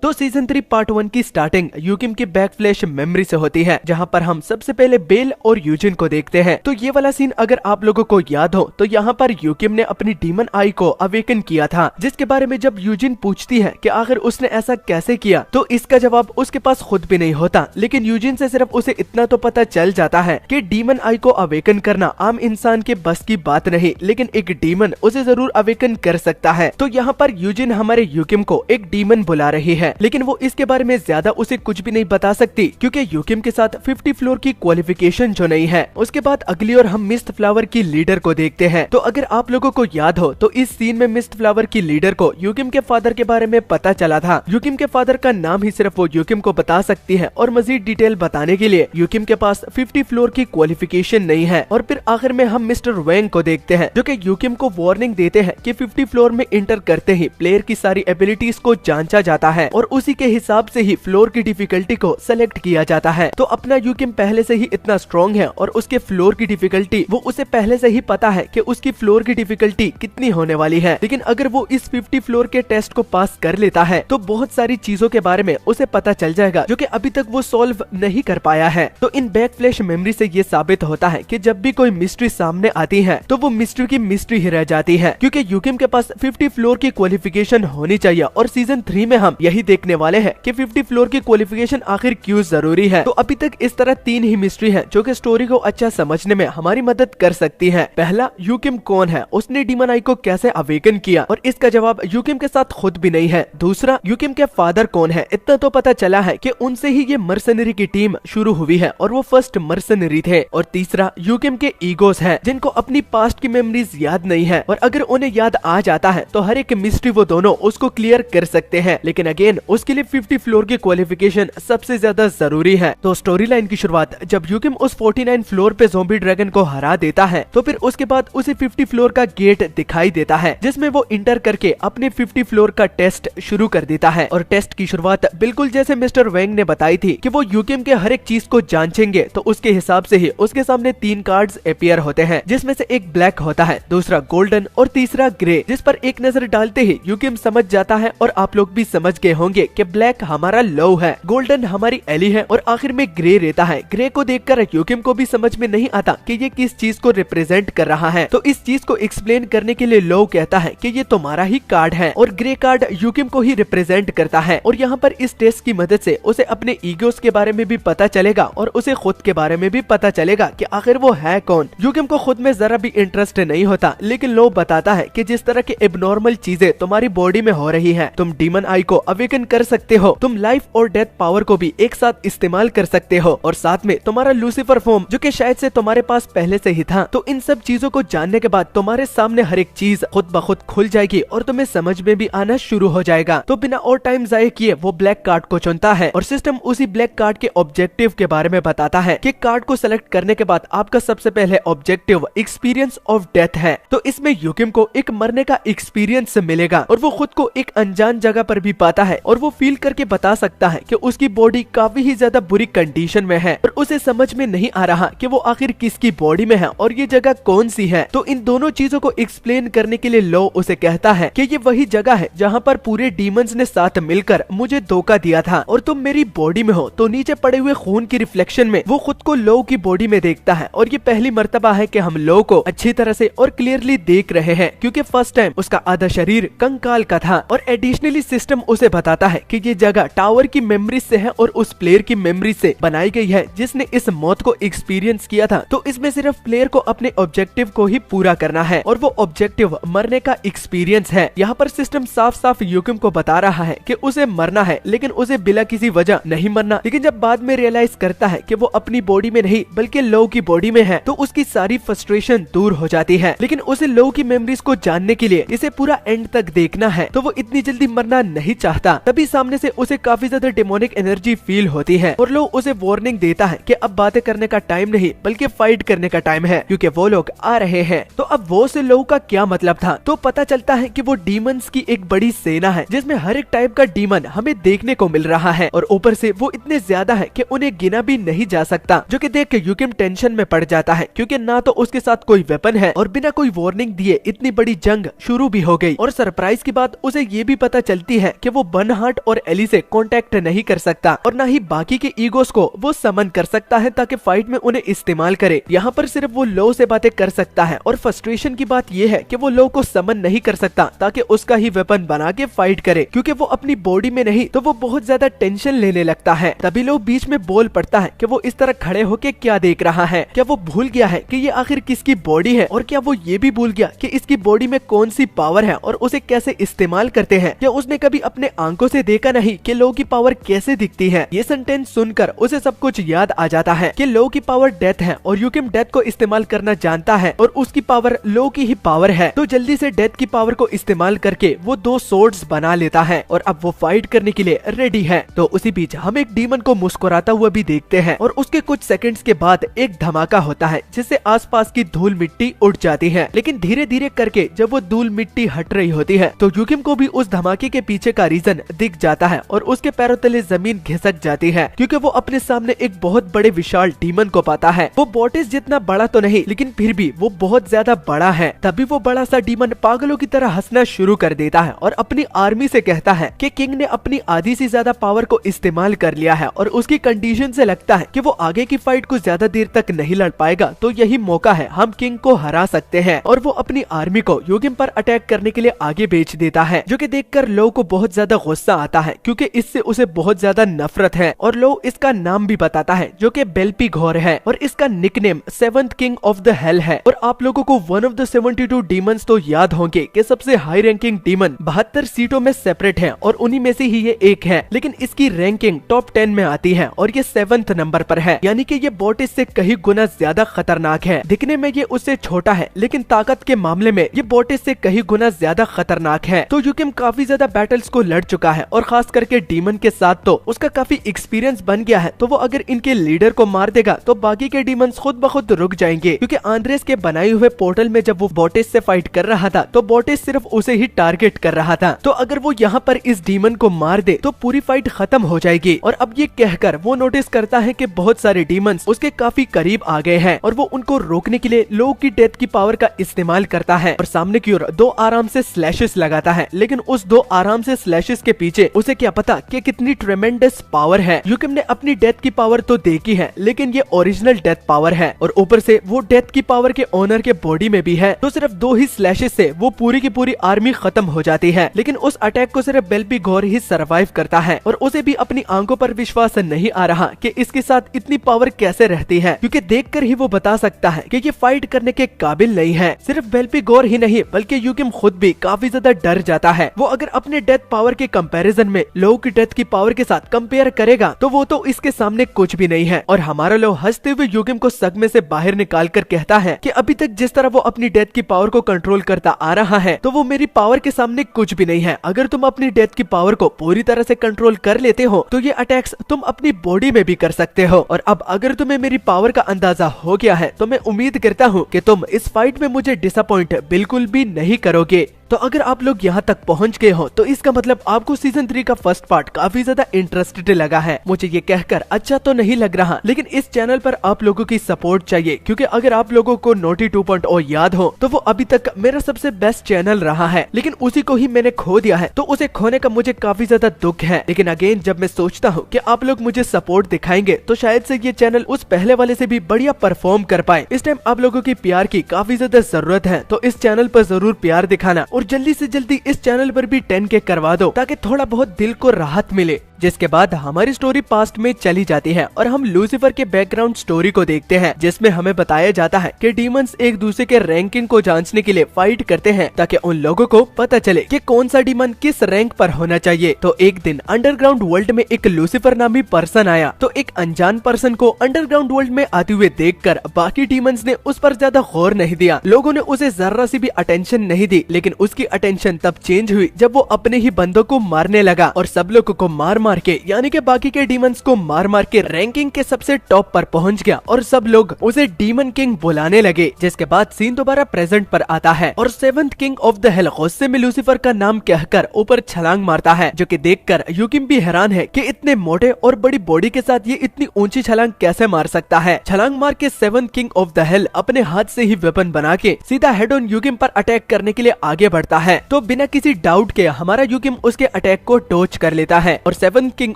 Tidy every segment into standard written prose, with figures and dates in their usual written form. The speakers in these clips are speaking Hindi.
तो सीजन 3 पार्ट 1 की स्टार्टिंग यूकिम की बैक फ्लैश मेमोरी से होती है, जहां पर हम सबसे पहले बेल और यूजिन को देखते हैं। तो ये वाला सीन अगर आप लोगों को याद हो तो यहाँ पर यूकिम ने अपनी डीमन आई को अवेकन किया था, जिसके बारे में जब यूजिन पूछती है कि आखिर उसने ऐसा कैसे किया, तो इसका जवाब उसके पास खुद भी नहीं होता। लेकिन यूजिन से सिर्फ उसे इतना तो पता चल जाता है कि डीमन आई को अवेकन करना आम इंसान के बस की बात नहीं, लेकिन एक डीमन उसे जरूर अवेकन कर सकता है। तो यहाँ पर यूजिन हमारे यूकिम को एक डीमन बुला रही है, लेकिन वो इसके बारे में ज्यादा उसे कुछ भी नहीं बता सकती, क्योंकि यूकिम के साथ 50 फ्लोर की क्वालिफिकेशन जो नहीं है। उसके बाद अगली और हम मिस्ट फ्लावर की लीडर को देखते हैं। तो अगर आप लोगों को याद हो तो इस सीन में मिस्ट फ्लावर की लीडर को यूकिम के फादर के बारे में पता चला था। यूकिम के फादर का नाम ही सिर्फ वो यूकिम को बता सकती है, और मजीद डिटेल बताने के लिए यूकिम के पास 50 फ्लोर की क्वालिफिकेशन नहीं है। और फिर आखिर में हम मिस्टर वैंग को देखते हैं, जो कि यूकिम को वार्निंग देते हैं कि 50 फ्लोर में इंटर करते ही प्लेयर की सारी एबिलिटीज को जांचा जाता है और उसी के हिसाब से ही फ्लोर की डिफिकल्टी को सेलेक्ट किया जाता है। तो अपना यूकिम पहले से ही इतना स्ट्रॉन्ग है और उसके फ्लोर की डिफिकल्टी वो उसे पहले से ही पता है कि उसकी फ्लोर की डिफिकल्टी कितनी होने वाली है। लेकिन अगर वो इस 50 फ्लोर के टेस्ट को पास कर लेता है तो बहुत सारी चीजों के बारे में उसे पता चल जाएगा, जो कि अभी तक वो सॉल्व नहीं कर पाया है। तो इन बैक फ्लैश मेमोरी से ये साबित होता है कि जब भी कोई मिस्ट्री सामने आती है तो वो मिस्ट्री की मिस्ट्री ही रह जाती है, क्योंकि यूकिम के पास 50 फ्लोर की क्वालिफिकेशन होनी चाहिए। और सीजन 3 में हम यही देखने वाले हैं कि 50 फ्लोर की क्वालिफिकेशन आखिर क्यों जरूरी है। तो अभी तक इस तरह 3 ही मिस्ट्री है जो कि स्टोरी को अच्छा समझने में हमारी मदद कर सकती है। पहला, यूकिम कौन है, उसने डीमन आई को कैसे अवेकन किया, और इसका जवाब यूकिम के साथ खुद भी नहीं है। दूसरा, यूकिम के फादर कौन है, इतना तो पता चला है कि उनसे ही ये मर्सनरी की टीम शुरू हुई है और वो फर्स्ट मर्सनरी थे। और तीसरा, यूकिम के ईगोस है जिनको अपनी पास्ट की मेमोरीज याद नहीं है, और अगर उन्हें याद आ जाता है तो हर एक मिस्ट्री वो दोनों उसको क्लियर कर सकते हैं। लेकिन अगेन उसके लिए 50 फ्लोर की क्वालिफिकेशन सबसे ज्यादा जरूरी है। तो स्टोरी लाइन की शुरुआत जब यूकिम उस 49 फ्लोर पे ज़ॉम्बी ड्रैगन को हरा देता है, तो फिर उसके बाद उसे 50 फ्लोर का गेट दिखाई देता है, जिसमें वो इंटर करके अपने 50 फ्लोर का टेस्ट शुरू कर देता है। और टेस्ट की शुरुआत बिल्कुल जैसे मिस्टर वैंग ने बताई थी कि वो यूकिम के हर एक चीज को जांचेंगे, तो उसके हिसाब से ही उसके सामने 3 कार्ड्स अपीयर होते हैं, जिसमें से एक ब्लैक होता है, दूसरा गोल्डन और तीसरा ग्रे, जिस पर एक नजर डालते ही यूकिम समझ जाता है, और आप लोग भी समझ गए होंगे कि ब्लैक हमारा लो है, गोल्डन हमारी एली है, और आखिर में ग्रे रहता है। ग्रे को देखकर यूकिम को भी समझ में नहीं आता कि ये किस चीज को रिप्रेजेंट कर रहा है। तो इस चीज को एक्सप्लेन करने के लिए लो कहता है कि ये तुम्हारा ही कार्ड है, और ग्रे कार्ड यूकिम को ही रिप्रेजेंट करता है। और यहाँ पर इस टेस्ट की मदद से उसे अपने ईगोस के बारे में भी पता चलेगा, और उसे खुद के बारे में भी पता चलेगा कि आखिर वो है कौन। यूकिम को खुद में जरा भी इंटरेस्ट नहीं होता, लेकिन लो बताता है कि जिस तरह के एबनॉर्मल चीजें तुम्हारी बॉडी में हो रही है, तुम डीमन आई को अवेकन कर सकते हो, तुम लाइफ और डेथ पावर को भी एक साथ इस्तेमाल कर सकते हो, और साथ में तुम्हारा लूसीफर फॉर्म जो कि शायद से तुम्हारे पास पहले से ही था। तो इन सब चीजों को जानने के बाद तुम्हारे सामने हर एक चीज खुद ब खुद खुल जाएगी और तुम्हें समझ में भी आना शुरू हो जाएगा। तो बिना और टाइम जाए किए वो ब्लैक कार्ड को चुनता है, और सिस्टम उसी ब्लैक कार्ड के ऑब्जेक्टिव के बारे में बताता है कि कार्ड को सेलेक्ट करने के बाद आपका सबसे पहले ऑब्जेक्टिव एक्सपीरियंस ऑफ डेथ है। तो इसमें यूकिम को एक मरने का एक्सपीरियंस मिलेगा, और वो खुद को एक अनजान जगह पर भी पाता है, और वो फील करके बता सकता है कि उसकी बॉडी काफी ही ज्यादा बुरी कंडीशन में है, और उसे समझ में नहीं आ रहा कि वो आखिर किसकी बॉडी में है और ये जगह कौन सी है। तो इन दोनों चीजों को एक्सप्लेन करने के लिए लो उसे कहता है कि ये वही जगह है जहाँ पर पूरे डीमंस ने साथ मिलकर मुझे धोखा दिया था, और तुम मेरी बॉडी में हो। तो नीचे पड़े हुए खून की रिफ्लेक्शन में वो खुद को लो की बॉडी में देखता है, और ये पहली मर्तबा है कि हम लो को अच्छी तरह से और क्लियरली देख रहे हैं, क्योंकि फर्स्ट टाइम उसका आधा शरीर कंकाल का था। और एडिशनली सिस्टम उसे बताता है कि ये जगह टावर की मेमोरी से है और उस प्लेयर की मेमोरी से बनाई गई है जिसने इस मौत को एक्सपीरियंस किया था। तो इसमें सिर्फ प्लेयर को अपने ऑब्जेक्टिव को ही पूरा करना है, और वो ऑब्जेक्टिव मरने का एक्सपीरियंस है। यहाँ पर सिस्टम साफ साफ यूकिम को बता रहा है कि उसे मरना है, लेकिन उसे बिना किसी वजह नहीं मरना। लेकिन जब बाद में रियलाइज करता है कि वो अपनी बॉडी में नहीं बल्कि लो की बॉडी में है, तो उसकी सारी फ्रस्ट्रेशन दूर हो जाती है। लेकिन उसे लो की मेमोरीज को जानने के लिए इसे पूरा एंड तक देखना है, तो वो इतनी जल्दी मरना नहीं चाहता। तभी सामने से उसे काफी ज्यादा डेमोनिक एनर्जी फील होती है, और लो उसे वार्निंग देता है कि अब बातें करने का टाइम नहीं बल्कि फाइट करने का टाइम है, क्योंकि वो लोग आ रहे हैं। तो अब वो से लो का क्या मतलब था, तो पता चलता है कि वो डीमंस की एक बड़ी सेना है, जिसमें हर एक टाइप का डीमन हमें देखने को मिल रहा है, और ऊपर से वो इतने ज्यादा है कि उन्हें गिना भी नहीं जा सकता, जो कि देख के यूकिम टेंशन में पड़ जाता है, क्योंकि ना तो उसके साथ कोई वेपन है, और बिना कोई वार्निंग दिए इतनी बड़ी जंग शुरू भी हो गई। और सरप्राइज की बात उसे ये भी पता चलती है कि वो बन अनहार्ट और एली से कांटेक्ट नहीं कर सकता और ना ही बाकी के ईगोस को वो समन कर सकता है ताकि फाइट में उन्हें इस्तेमाल करे। यहाँ पर सिर्फ वो लो से बातें कर सकता है और फ्रस्ट्रेशन की बात ये है कि वो लो को समन नहीं कर सकता ताकि उसका ही वेपन बना के फाइट करे, क्योंकि वो अपनी बॉडी में नहीं तो वो बहुत ज्यादा टेंशन लेने लगता है। तभी लो बीच में बोल पड़ता है कि वो इस तरह खड़े होके क्या देख रहा है, क्या वो भूल गया है कि ये आखिर किसकी बॉडी है, और क्या वो ये भी भूल गया कि इसकी बॉडी में कौन सी पावर है और उसे कैसे इस्तेमाल करते हैं। क्या उसने कभी अपने आंखों से देखा नहीं कि लो की पावर कैसे दिखती है। ये सेंटेंस सुनकर उसे सब कुछ याद आ जाता है कि लो की पावर डेथ है और यूकिम डेथ को इस्तेमाल करना जानता है और उसकी पावर लो की ही पावर है। तो जल्दी से डेथ की पावर को इस्तेमाल करके वो 2 सोर्ड्स बना लेता है और अब वो फाइट करने के लिए रेडी है। तो उसी बीच हम एक डीमन को मुस्कुराता हुआ भी देखते हैं और उसके कुछ सेकंड्स के बाद एक धमाका होता है जिससे आसपास की धूल मिट्टी उड़ जाती है। लेकिन धीरे धीरे करके जब वो धूल मिट्टी हट रही होती है तो यूकिम को भी उस धमाके के पीछे का रीजन दिख जाता है और उसके पैरों तले जमीन घिसक जाती है, क्योंकि वो अपने सामने एक बहुत बड़े विशाल डीमन को पाता है। वो बॉटिस जितना बड़ा तो नहीं, लेकिन फिर भी वो बहुत ज्यादा बड़ा है। तभी वो बड़ा सा डीमन पागलों की तरह हंसना शुरू कर देता है और अपनी आर्मी से कहता है कि किंग ने अपनी आधी से ज्यादा पावर को इस्तेमाल कर लिया है और उसकी कंडीशन से लगता है कि वो आगे की फाइट को ज्यादा देर तक नहीं लड़ पाएगा, तो यही मौका है, हम किंग को हरा सकते हैं। और वो अपनी आर्मी को यूकिम पर अटैक करने के लिए आगे भेज देता है, जो कि देखकर लो को बहुत ज्यादा गुस्सा आता है क्योंकि इससे उसे बहुत ज्यादा नफरत है। और लो इसका नाम भी बताता है जो कि बेल्पीघोर है और इसका nickname 7th king of the hell है। और आप लोगों को वन ऑफ द 72 डीमंस तो याद होंगे कि सबसे हाई रैंकिंग डीमन 72 सीटों में सेपरेट है और उन्हीं में से ही ये एक है, लेकिन इसकी रैंकिंग टॉप 10 में आती है और ये 7th नंबर पर है, यानी कि ये बॉटिस से कहीं गुना ज्यादा खतरनाक है। दिखने में ये उससे छोटा है, लेकिन ताकत के मामले में ये बॉटिस से कहीं गुना ज्यादा खतरनाक है। तो यूकिम काफी ज्यादा बैटल्स को लड़ चुका है और खास करके डीमन के साथ तो उसका काफी एक्सपीरियंस बन गया है। तो वो अगर इनके लीडर को मार देगा तो बाकी के डीमंस खुद ब खुद रुक जाएंगे, क्योंकि आंद्रेस के बनाए हुए पोर्टल में जब वो बॉटिस से फाइट कर रहा था तो बॉटिस सिर्फ उसे ही टारगेट कर रहा था। तो अगर वो यहाँ पर इस डीमन को मार दे तो पूरी फाइट खत्म हो जाएगी। और अब ये कहकर वो नोटिस करता है कि बहुत सारे डीमंस उसके काफी करीब आ गए हैं और वो उनको रोकने के लिए लो की डेथ की पावर का इस्तेमाल करता है और सामने की ओर 2 आराम से स्लैशेस लगाता है। लेकिन उस 2 आराम से स्लैशेस के पीछे उसे क्या पता कि कितनी ट्रेमेंडस पावर है। यूकिम ने अपनी डेथ की पावर तो देखी है, लेकिन ये ओरिजिनल डेथ पावर है और ऊपर से वो डेथ की पावर के ओनर के बॉडी में भी है। तो सिर्फ 2 ही स्लैशेस से वो पूरी की पूरी आर्मी खत्म हो जाती है। लेकिन उस अटैक को सिर्फ बेल्पीघोर ही सरवाइव करता है और उसे भी अपनी आंखों पर विश्वास नहीं आ रहा कि इसके साथ इतनी पावर कैसे रहती है, क्योंकि देखकर ही वो बता सकता है कि ये फाइट करने के काबिल नहीं है। सिर्फ बेल्पीघोर ही नहीं बल्कि यूकिम खुद भी काफी ज्यादा डर जाता है। वो अगर अपने डेथ पावर के कंपैरिजन में लो की डेथ की पावर के साथ कंपेयर करेगा तो वो तो इसके सामने कुछ भी नहीं है। और हमारा लो हंसते हुए यूकिम को सग में से बाहर निकाल कर कहता है कि अभी तक जिस तरह वो अपनी डेथ की पावर को कंट्रोल करता आ रहा है तो वो मेरी पावर के सामने कुछ भी नहीं है। अगर तुम अपनी डेथ की पावर को पूरी तरह से कंट्रोल कर लेते हो तो ये अटैक्स तुम अपनी बॉडी में भी कर सकते हो। और अब अगर तुम्हें मेरी पावर का अंदाजा हो गया है तो मैं उम्मीद करता हूँ कि तुम इस फाइट में मुझे डिसअपॉइंट बिल्कुल भी नहीं करोगे। तो अगर आप लोग यहाँ तक पहुँच गए हो तो इसका मतलब आपको सीजन 3 का फर्स्ट पार्ट काफी ज्यादा इंटरेस्टेड लगा है। मुझे ये कहकर अच्छा तो नहीं लग रहा, लेकिन इस चैनल पर आप लोगों की सपोर्ट चाहिए, क्योंकि अगर आप लोगों को नोटी 2.0 याद हो तो वो अभी तक मेरा सबसे बेस्ट चैनल रहा है, लेकिन उसी को ही मैंने खो दिया है। तो उसे खोने का मुझे काफी ज्यादा दुख है। लेकिन अगेन जब मैं सोचता हूँ कि आप लोग मुझे सपोर्ट दिखाएंगे तो शायद से ये चैनल उस पहले वाले से भी बढ़िया परफॉर्म कर पाए। इस टाइम आप लोगों की प्यार की काफी ज्यादा जरूरत है, तो इस चैनल पर जरूर प्यार दिखाना और जल्दी से जल्दी इस चैनल पर भी 10K करवा दो ताकि थोड़ा बहुत दिल को राहत मिले। जिसके बाद हमारी स्टोरी पास्ट में चली जाती है और हम लूसीफर के बैकग्राउंड स्टोरी को देखते हैं, जिसमें हमें बताया जाता है कि डीमंस एक दूसरे के रैंकिंग को जांचने के लिए फाइट करते हैं ताकि उन लोगों को पता चले कि कौन सा डीमन किस रैंक पर होना चाहिए। तो एक दिन अंडरग्राउंड वर्ल्ड में एक लूसीफर नामी पर्सन आया, तो एक अनजान पर्सन को अंडरग्राउंड वर्ल्ड में आते हुए देखकर बाकी डीमंस ने उस पर ज्यादा गौर नहीं दिया। लोगों ने उसे जरा सी भी अटेंशन नहीं दी, लेकिन उसकी अटेंशन तब चेंज हुई जब वो अपने ही बंदों को मारने लगा और सब लोगों को मार के यानी कि बाकी के डीमंस को मार के रैंकिंग के सबसे टॉप पर पहुंच गया और सब लोग उसे डीमन किंग बुलाने लगे। जिसके बाद सीन दोबारा प्रेजेंट पर आता है और 7th king of the hell गुस्से में लूसीफर का नाम कहकर ऊपर छलांग मारता है, जो कि देखकर यूकिम भी हैरान है कि इतने मोटे और बड़ी बॉडी के साथ ये इतनी ऊंची छलांग कैसे मार सकता है। छलांग मार के 7th king of the hell अपने हाथ से ही वेपन बना के सीधा हेड ऑन यूकिम पर अटैक करने के लिए आगे बढ़ता है। तो बिना किसी डाउट के हमारा यूकिम उसके अटैक को डॉज कर लेता है और seventh king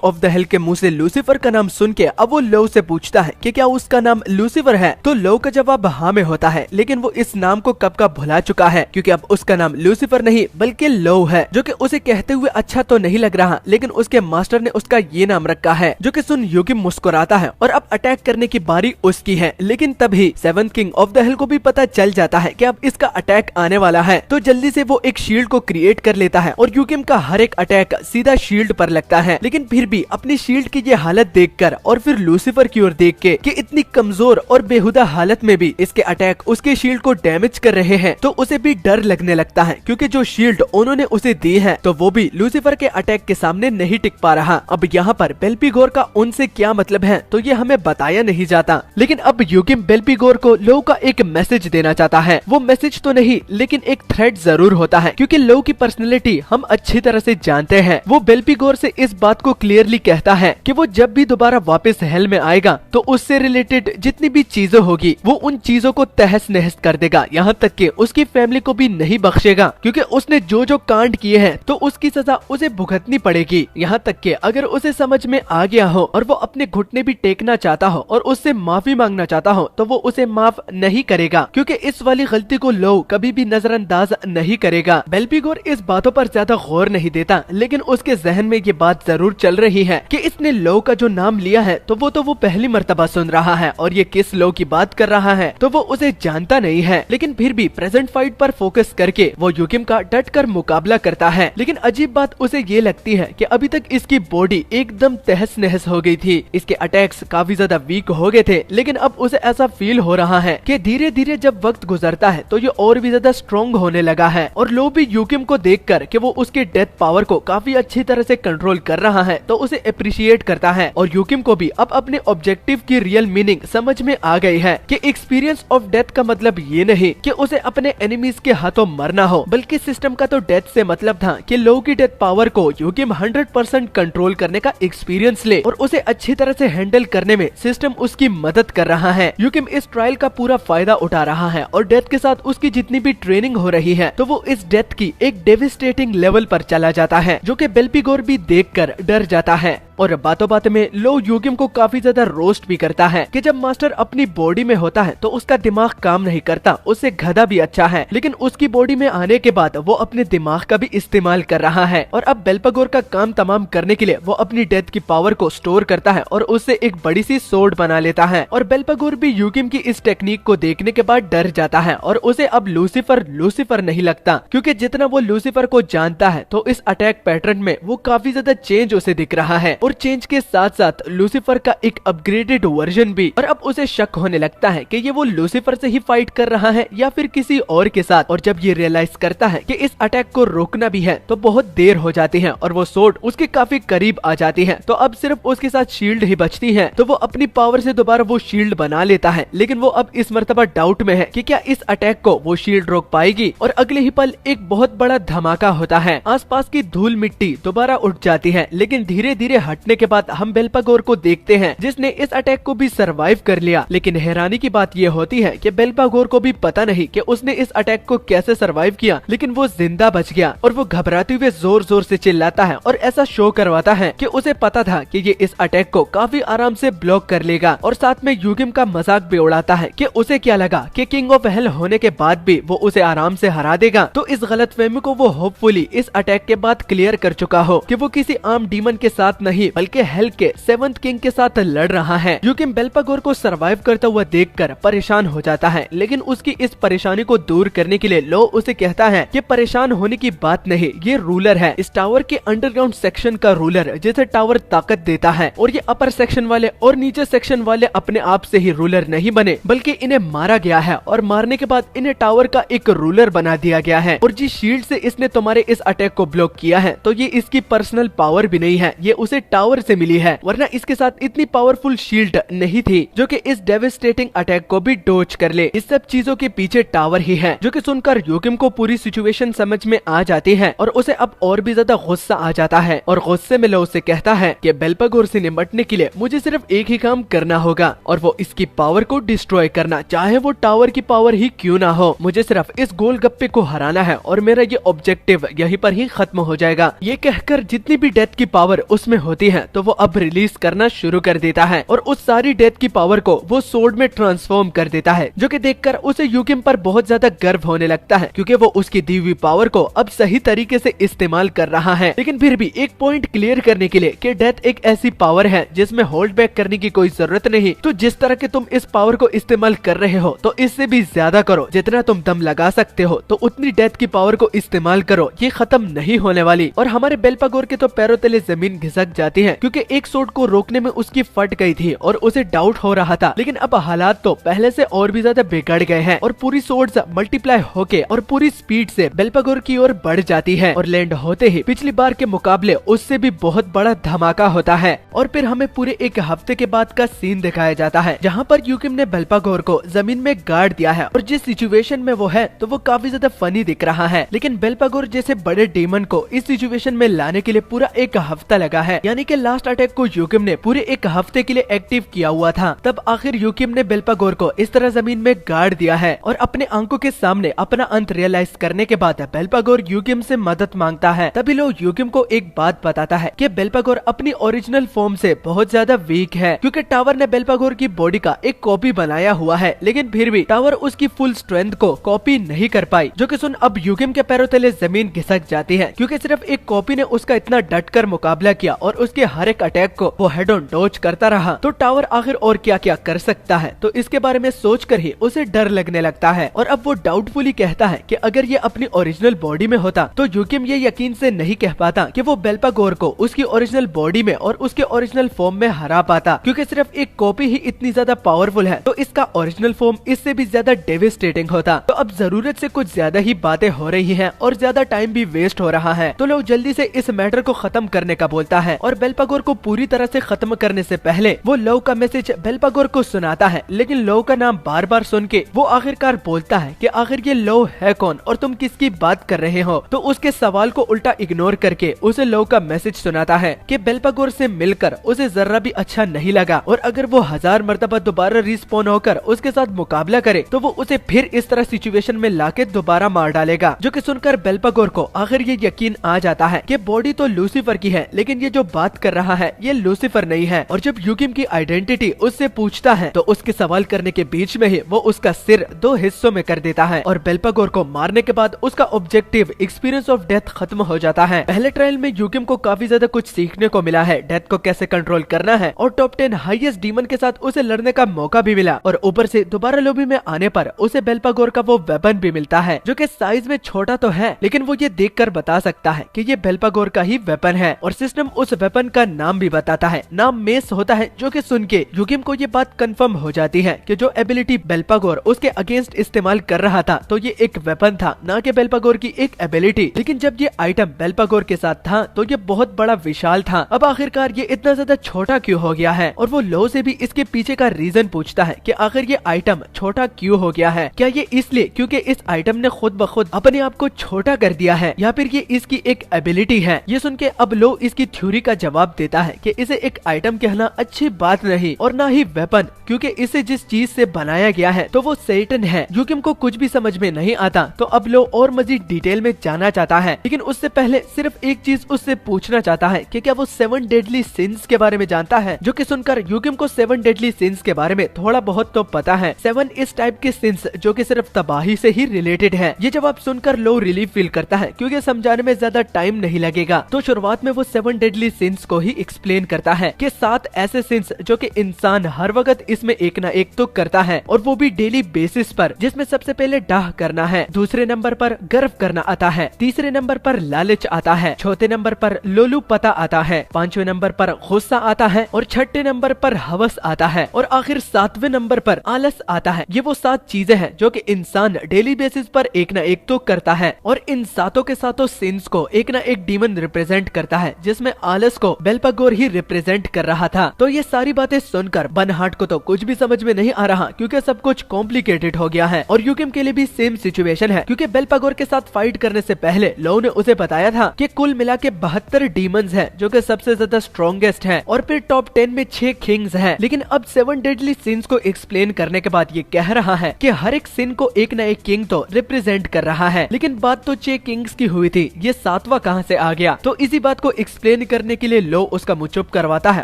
of the hell के मुंह से लूसीफर का नाम सुन के अब वो लो से पूछता है कि क्या उसका नाम लूसीफर है। तो लो का जवाब हाँ में होता है, लेकिन वो इस नाम को कब का भुला चुका है, क्योंकि अब उसका नाम लूसीफर नहीं बल्कि लो है, जो कि उसे कहते हुए अच्छा तो नहीं लग रहा, लेकिन उसके मास्टर ने उसका ये नाम रखा है, जो कि सुन यूकिम मुस्कुराता है और अब अटैक करने की बारी उसकी है। लेकिन तभी सेवंथ किंग ऑफ द हिल को भी पता चल जाता है कि अब इसका अटैक आने वाला है, तो जल्दी से वो एक शील्ड को क्रिएट कर लेता है और यूकिम का हर एक अटैक सीधा शील्ड पर लगता है। लेकिन फिर भी अपनी शील्ड की ये हालत देखकर और फिर लूसीफर की ओर देख के कि इतनी कमजोर और बेहुदा हालत में भी इसके अटैक उसके शील्ड को डैमेज कर रहे हैं, तो उसे भी डर लगने लगता है, क्योंकि जो शील्ड उन्होंने उसे दी है तो वो भी लूसीफर के अटैक के सामने नहीं टिक पा रहा। अब यहाँ पर बेल्पीगोर का उनसे क्या मतलब है तो ये हमें बताया नहीं जाता, लेकिन अब यूकिम बेल्पीगोर को लो का एक मैसेज देना चाहता है। वो मैसेज तो नहीं लेकिन एक थ्रेट जरूर होता है, क्योंकि लो की पर्सनैलिटी हम अच्छी तरह से जानते हैं। वो बेल्पीगोर से इस बात को क्लियरली कहता है कि वो जब भी दोबारा वापस हेल में आएगा तो उससे रिलेटेड जितनी भी चीजें होगी वो उन चीजों को तहस नहस कर देगा, यहाँ तक कि उसकी फैमिली को भी नहीं बख्शेगा, क्योंकि उसने जो जो कांड किए हैं तो उसकी सजा उसे भुगतनी पड़ेगी। यहाँ तक कि अगर उसे समझ में आ गया हो और वो अपने घुटने भी टेकना चाहता हो और उससे माफी मांगना चाहता हो तो वो उसे माफ नहीं करेगा, क्योंकि इस वाली गलती को लो कभी भी नजरअंदाज नहीं करेगा। बेल्पीगोर इस बातों पर ज्यादा गौर नहीं देता, लेकिन उसके जहन में ये बात जरूर चल रही है कि इसने लो का जो नाम लिया है तो वो पहली मर्तबा सुन रहा है और ये किस लो की बात कर रहा है तो वो उसे जानता नहीं है। लेकिन फिर भी प्रेजेंट फाइट पर फोकस करके वो यूकिम का डट कर मुकाबला करता है। लेकिन अजीब बात उसे ये लगती है कि अभी तक इसकी बॉडी एकदम तहस नहस हो गई थी, इसके अटैक्स काफी ज्यादा वीक हो गए थे, लेकिन अब उसे ऐसा फील हो रहा है कि धीरे धीरे जब वक्त गुजरता है तो ये और भी ज्यादा स्ट्रॉन्ग होने लगा है। और लो भी यूकिम को देखकर कि वो उसके डेथ पावर को काफी अच्छी तरह से कंट्रोल कर रहा है तो उसे अप्रिशिएट करता है। और यूकिम को भी अब अपने ऑब्जेक्टिव की रियल मीनिंग समझ में आ गई है कि एक्सपीरियंस ऑफ डेथ का मतलब ये नहीं कि उसे अपने एनिमीज के हाथों मरना हो, बल्कि सिस्टम का तो डेथ से मतलब था कि लो की डेथ पावर को यूकिम 100% कंट्रोल करने का एक्सपीरियंस ले और उसे अच्छी तरह से हैंडल करने में सिस्टम उसकी मदद कर रहा है। यूकिम इस ट्रायल का पूरा फायदा उठा रहा है और डेथ के साथ उसकी जितनी भी ट्रेनिंग हो रही है तो वो इस डेथ की एक डेविस्टेटिंग लेवल पर चला जाता है, जो कि बेल्पीगोर भी देखकर डर जाता है। और बातों बात में लो यूकिम को काफी ज्यादा रोस्ट भी करता है कि जब मास्टर अपनी बॉडी में होता है तो उसका दिमाग काम नहीं करता, उससे गधा भी अच्छा है, लेकिन उसकी बॉडी में आने के बाद वो अपने दिमाग का भी इस्तेमाल कर रहा है। और अब बेल्पीगोर का काम तमाम करने के लिए वो अपनी डेथ की पावर को स्टोर करता है और उससे एक बड़ी सी सोर्ड बना लेता है। और बेल्पीगोर भी यूकिम की इस टेक्निक को देखने के बाद डर जाता है और उसे अब लूसीफर नहीं लगता, क्योंकि जितना वो लूसीफर को जानता है तो इस अटैक पैटर्न में वो काफी ज्यादा चेंज उसे दिख रहा है और चेंज के साथ साथ लूसीफर का एक अपग्रेडेड वर्जन भी। और अब उसे शक होने लगता है कि ये वो लूसीफर से ही फाइट कर रहा है या फिर किसी और के साथ। और जब ये रियलाइज करता है कि इस अटैक को रोकना भी है तो बहुत देर हो जाती है और वो सोर्ड उसके काफी करीब आ जाती है, तो अब सिर्फ उसके साथ शील्ड ही बचती है। तो वो अपनी पावर से दोबारा वो शील्ड बना लेता है, लेकिन वो अब इस मर्तबा डाउट में है कि क्या इस अटैक को वो शील्ड रोक पाएगी। और अगले ही पल एक बहुत बड़ा धमाका होता है, आसपास की धूल मिट्टी दोबारा उठ जाती है, लेकिन धीरे धीरे हटने के बाद हम बेल्पीगोर को देखते हैं जिसने इस अटैक को भी सरवाइव कर लिया। लेकिन हैरानी की बात यह होती है कि बेल्पीगोर को भी पता नहीं कि उसने इस अटैक को कैसे सरवाइव किया, लेकिन वो जिंदा बच गया। और वो घबराते हुए जोर जोर से चिल्लाता है और ऐसा शो करवाता है कि उसे पता था कि ये इस अटैक को काफी आराम से ब्लॉक कर लेगा। और साथ में यूकिम का मजाक भी उड़ाता है कि उसे क्या लगा कि किंग ऑफ हेल होने के बाद भी वो उसे आराम से हरा देगा। तो इस गलतफहमी को वो होपफुली इस अटैक के बाद क्लियर कर चुका हो कि वो किसी आम डीमन के साथ नहीं बल्कि हेल के सेवंथ किंग के साथ लड़ रहा है। यूकिम बेल्पीगोर को सरवाइव करता हुआ देखकर परेशान हो जाता है, लेकिन उसकी इस परेशानी को दूर करने के लिए लो उसे कहता है कि परेशान होने की बात नहीं, ये रूलर है, इस टावर के अंडरग्राउंड सेक्शन का रूलर, जिसे टावर ताकत देता है। और ये अपर सेक्शन वाले और नीचे सेक्शन वाले अपने आप से ही रूलर नहीं बने, बल्कि इन्हें मारा गया है और मारने के बाद इन्हें टावर का एक रूलर बना दिया गया है। और जिस शील्ड से इसने तुम्हारे इस अटैक को ब्लॉक किया है तो ये इसकी पर्सनल पावर भी नहीं है, ये उसे टावर से मिली है, वरना इसके साथ इतनी पावरफुल शील्ड नहीं थी जो कि इस डेविस्टेटिंग अटैक को भी डोज कर ले। इस सब चीजों के पीछे टावर ही है, जो कि सुनकर यूकिम को पूरी सिचुएशन समझ में आ जाती है और उसे अब और भी ज्यादा गुस्सा आ जाता है और गुस्से में लो उसे कहता है कि बेल्पागोर से निपटने के लिए मुझे सिर्फ एक ही काम करना होगा और वो इसकी पावर को डिस्ट्रॉय करना, चाहे वो टावर की पावर ही क्यों ना हो। मुझे सिर्फ इस गोलगप्पे को हराना है और मेरा ये ऑब्जेक्टिव यहीं पर ही खत्म हो जाएगा। ये कहकर जितनी भी डेथ की पावर उसमें होती है तो वो अब रिलीज करना शुरू कर देता है और उस सारी डेथ की पावर को वो सोर्ड में ट्रांसफॉर्म कर देता है, जो कि देखकर उसे यूकिम पर बहुत ज्यादा गर्व होने लगता है क्योंकि वो उसकी दी हुई पावर को अब सही तरीके से इस्तेमाल कर रहा है। लेकिन फिर भी एक पॉइंट क्लियर करने के लिए कि डेथ एक ऐसी पावर है जिसमें होल्ड बैक करने की कोई जरूरत नहीं। तो जिस तरह के तुम इस पावर को इस्तेमाल कर रहे हो तो इससे भी ज्यादा करो, जितना तुम दम लगा सकते हो तो उतनी डेथ की पावर को इस्तेमाल करो, ये खत्म नहीं होने वाली। और हमारे बेल्पागोर के तो पैरों तले जमीन घिसक जाती है क्योंकि एक शॉट को रोकने में उसकी फट गई थी और उसे डाउट हो रहा था, लेकिन अब हालात तो पहले से और भी ज्यादा बिगड़ गए हैं और पूरी शॉट्स मल्टीप्लाई होके और पूरी स्पीड से बेल्पागोर की ओर बढ़ जाती है और लैंड होते ही पिछली बार के मुकाबले उससे भी बहुत बड़ा धमाका होता है। और फिर हमें पूरे एक हफ्ते के बाद का सीन दिखाया जाता है जहाँ पर यूकिम ने बेल्पागोर को जमीन में गाड़ दिया है और जिस सिचुएशन में वो है तो वो काफी ज्यादा फनी दिख रहा है, लेकिन बेल्पागोर जैसे बड़े डीमन को इस सिचुएशन में लाने के लिए पूरा एक हफ्ता लगा है। यानी कि लास्ट अटैक को यूकिम ने पूरे एक हफ्ते के लिए एक्टिव किया हुआ था, तब आखिर यूकिम ने बेल्पागोर को इस तरह जमीन में गाड़ दिया है और अपने आंखों के सामने अपना अंत रियलाइज करने के बाद बेल्पागोर यूकिम से मदद मांगता है। तभी लोग यूकिम को एक बात बताता है कि बेल्पागोर अपनी ओरिजिनल फॉर्म से बहुत ज्यादा वीक है क्योंकि टावर ने बेल्पागोर की बॉडी का एक कॉपी बनाया हुआ है, लेकिन फिर भी टावर उसकी फुल स्ट्रेंथ को कॉपी नहीं कर पाई। जो कि सुन अब यूकिम के पैरों तले जमीन घिसक जाती है क्योंकि सिर्फ एक कॉपी ने उसका इतना डटकर मुकाबला किया और उसके हर एक अटैक को वो हेड ऑन डॉज करता रहा, तो टावर आखिर और क्या क्या कर सकता है। तो इसके बारे में सोचकर ही उसे डर लगने लगता है और अब वो डाउटफुली कहता है कि अगर ये अपनी ओरिजिनल बॉडी में होता तो यूकिम ये यकीन से नहीं कह पाता कि वो बेल्पागोर को उसकी ओरिजिनल बॉडी में और उसके ओरिजिनल फॉर्म में हरा पाता, क्योंकि सिर्फ एक कॉपी ही इतनी ज्यादा पावरफुल है तो इसका ओरिजिनल फॉर्म इससे भी ज्यादा डेविस्टेटिंग होता। तो अब जरूरत से कुछ ज्यादा ही बातें हो रही हैं और ज्यादा टाइम भी वेस्ट हो रहा है, तो लोग जल्दी से इस मैटर को खत्म करने का बोलता है और बेल्पागोर को पूरी तरह से खत्म करने से पहले वो लव का मैसेज बेल्पागोर को सुनाता है। लेकिन लव का नाम बार बार सुन के वो आखिरकार बोलता है कि आखिर ये लव है कौन और तुम किसकी बात कर रहे हो। तो उसके सवाल को उल्टा इग्नोर करके उसे लव का मैसेज सुनाता है कि बेल्पागोर से मिलकर उसे जरा भी अच्छा नहीं लगा और अगर वो 1000 मर्तबा दोबारा रिस्पॉन होकर उसके साथ मुकाबला करे तो वो उसे फिर इस तरह सिचुएशन में लाके दोबारा मार डालेगा। जो कि सुनकर बेल्पागोर को आखिर ये यकीन आ जाता है कि बॉडी तो लूसीफर की है, लेकिन ये जो बात कर रहा है ये लूसीफर नहीं है। और जब यूकिम की आइडेंटिटी उससे पूछता है तो उसके सवाल करने के बीच में ही वो उसका सिर 2 हिस्सों में कर देता है और बेल्पागोर को मारने के बाद उसका ऑब्जेक्टिव एक्सपीरियंस ऑफ डेथ खत्म हो जाता है। पहले ट्रायल में यूकिम को काफी ज्यादा कुछ सीखने को मिला है, डेथ को कैसे कंट्रोल करना है और टॉप 10 हाईएस्ट डीमन के साथ उसे लड़ने का मौका भी मिला और ऊपर से दोबारा लॉबी में आने पर उसे बेल्पागोर का वो वेपन भी मिलता है जो कि साइज में छोटा तो है, लेकिन वो ये देखकर बता सकता है कि ये बेल्पागोर का ही वेपन है और सिस्टम उस वेपन का नाम भी बताता है, नाम मेस होता है। जो कि सुन के यूकिम को ये बात कंफर्म हो जाती है कि जो एबिलिटी बेल्पागोर उसके अगेंस्ट इस्तेमाल कर रहा था तो ये एक वेपन था, ना कि बेल्पागोर की एक एबिलिटी। लेकिन जब ये आइटम बेल्पागोर के साथ था तो ये बहुत बड़ा विशाल था। अब आखिरकार ये इतना ज्यादा छोटा क्यों हो गया है और वो लो से भी इसके पीछे का रीजन पूछता है कि आखिर ये आइटम छोटा क्यों हो गया है। क्या ये इसलिए क्योंकि इस आइटम ने खुद ब खुद अपने आप को छोटा कर दिया है या फिर ये इसकी एक एबिलिटी है। ये सुन के अब लो इसकी थ्योरी का जवाब देता है कि इसे एक आइटम कहना अच्छी बात नहीं और ना ही वेपन, क्योंकि इसे जिस चीज से बनाया गया है तो वो सैटन है। यूकिम को कुछ भी समझ में नहीं आता तो अब लो और मजीद डिटेल में जाना चाहता है, लेकिन उससे पहले सिर्फ एक चीज उससे पूछना चाहता है कि क्या वो 7 डेडली सिंस के बारे में जानता है। जो कि सुनकर यूकिम को 7 डेडली सिंस के बारे में थोड़ा बहुत तो पता है। 7 इस टाइप के सिंस जो कि सिर्फ तबाही से ही रिलेटेड है। ये जवाब सुनकर लो रिलीफ फील करता है क्योंकि समझाने में ज्यादा टाइम नहीं लगेगा। तो शुरुआत में वो 7 डेडली सिंस को ही एक्सप्लेन करता है कि 7 ऐसे सिंस जो कि इंसान हर वक्त इसमें एक ना एक तो करता है और वो भी डेली बेसिस पर, जिसमें सबसे पहले डाह करना है, दूसरे नंबर पर गर्व करना आता है, तीसरे नंबर पर लालच आता है, चौथे नंबर पर लोलू पता आता है, 5वें नंबर पर गुस्सा आता है और 6ठे नंबर पर हवस आता है और आखिर 7वें नंबर पर आलस आता है। ये वो 7 चीजें हैं जो कि इंसान डेली बेसिस पर एक ना एक तो करता है और इन सातों के सातों सिंस को एक ना एक डीमन रिप्रेजेंट करता है, जिसमें आलस को बेल्पागोर ही रिप्रेजेंट कर रहा था। तो ये सारी बातें सुनकर बर्नहार्ड को तो कुछ भी समझ में नहीं आ रहा, क्योंकि सब कुछ कॉम्प्लिकेटेड हो गया है। और यूकिम के लिए भी सेम सिचुएशन है, क्योंकि बेल्पागोर के साथ फाइट करने से पहले लो ने उसे बताया था कि कुल मिला के 72 डीमंस है जो कि सबसे ज्यादा स्ट्रॉन्गेस्ट है, और फिर टॉप 10 में 6 किंग्स है। लेकिन अब 7 डेडली सिंस को एक्सप्लेन करने के बाद ये कह रहा है कि हर एक सिन को एक न एक किंग तो रिप्रेजेंट कर रहा है। लेकिन बात तो 6 किंग्स की हुई थी, ये 7वां कहां से आ गया? तो इसी बात को एक्सप्लेन करने के लिए लो उसका मुंह चुप करवाता है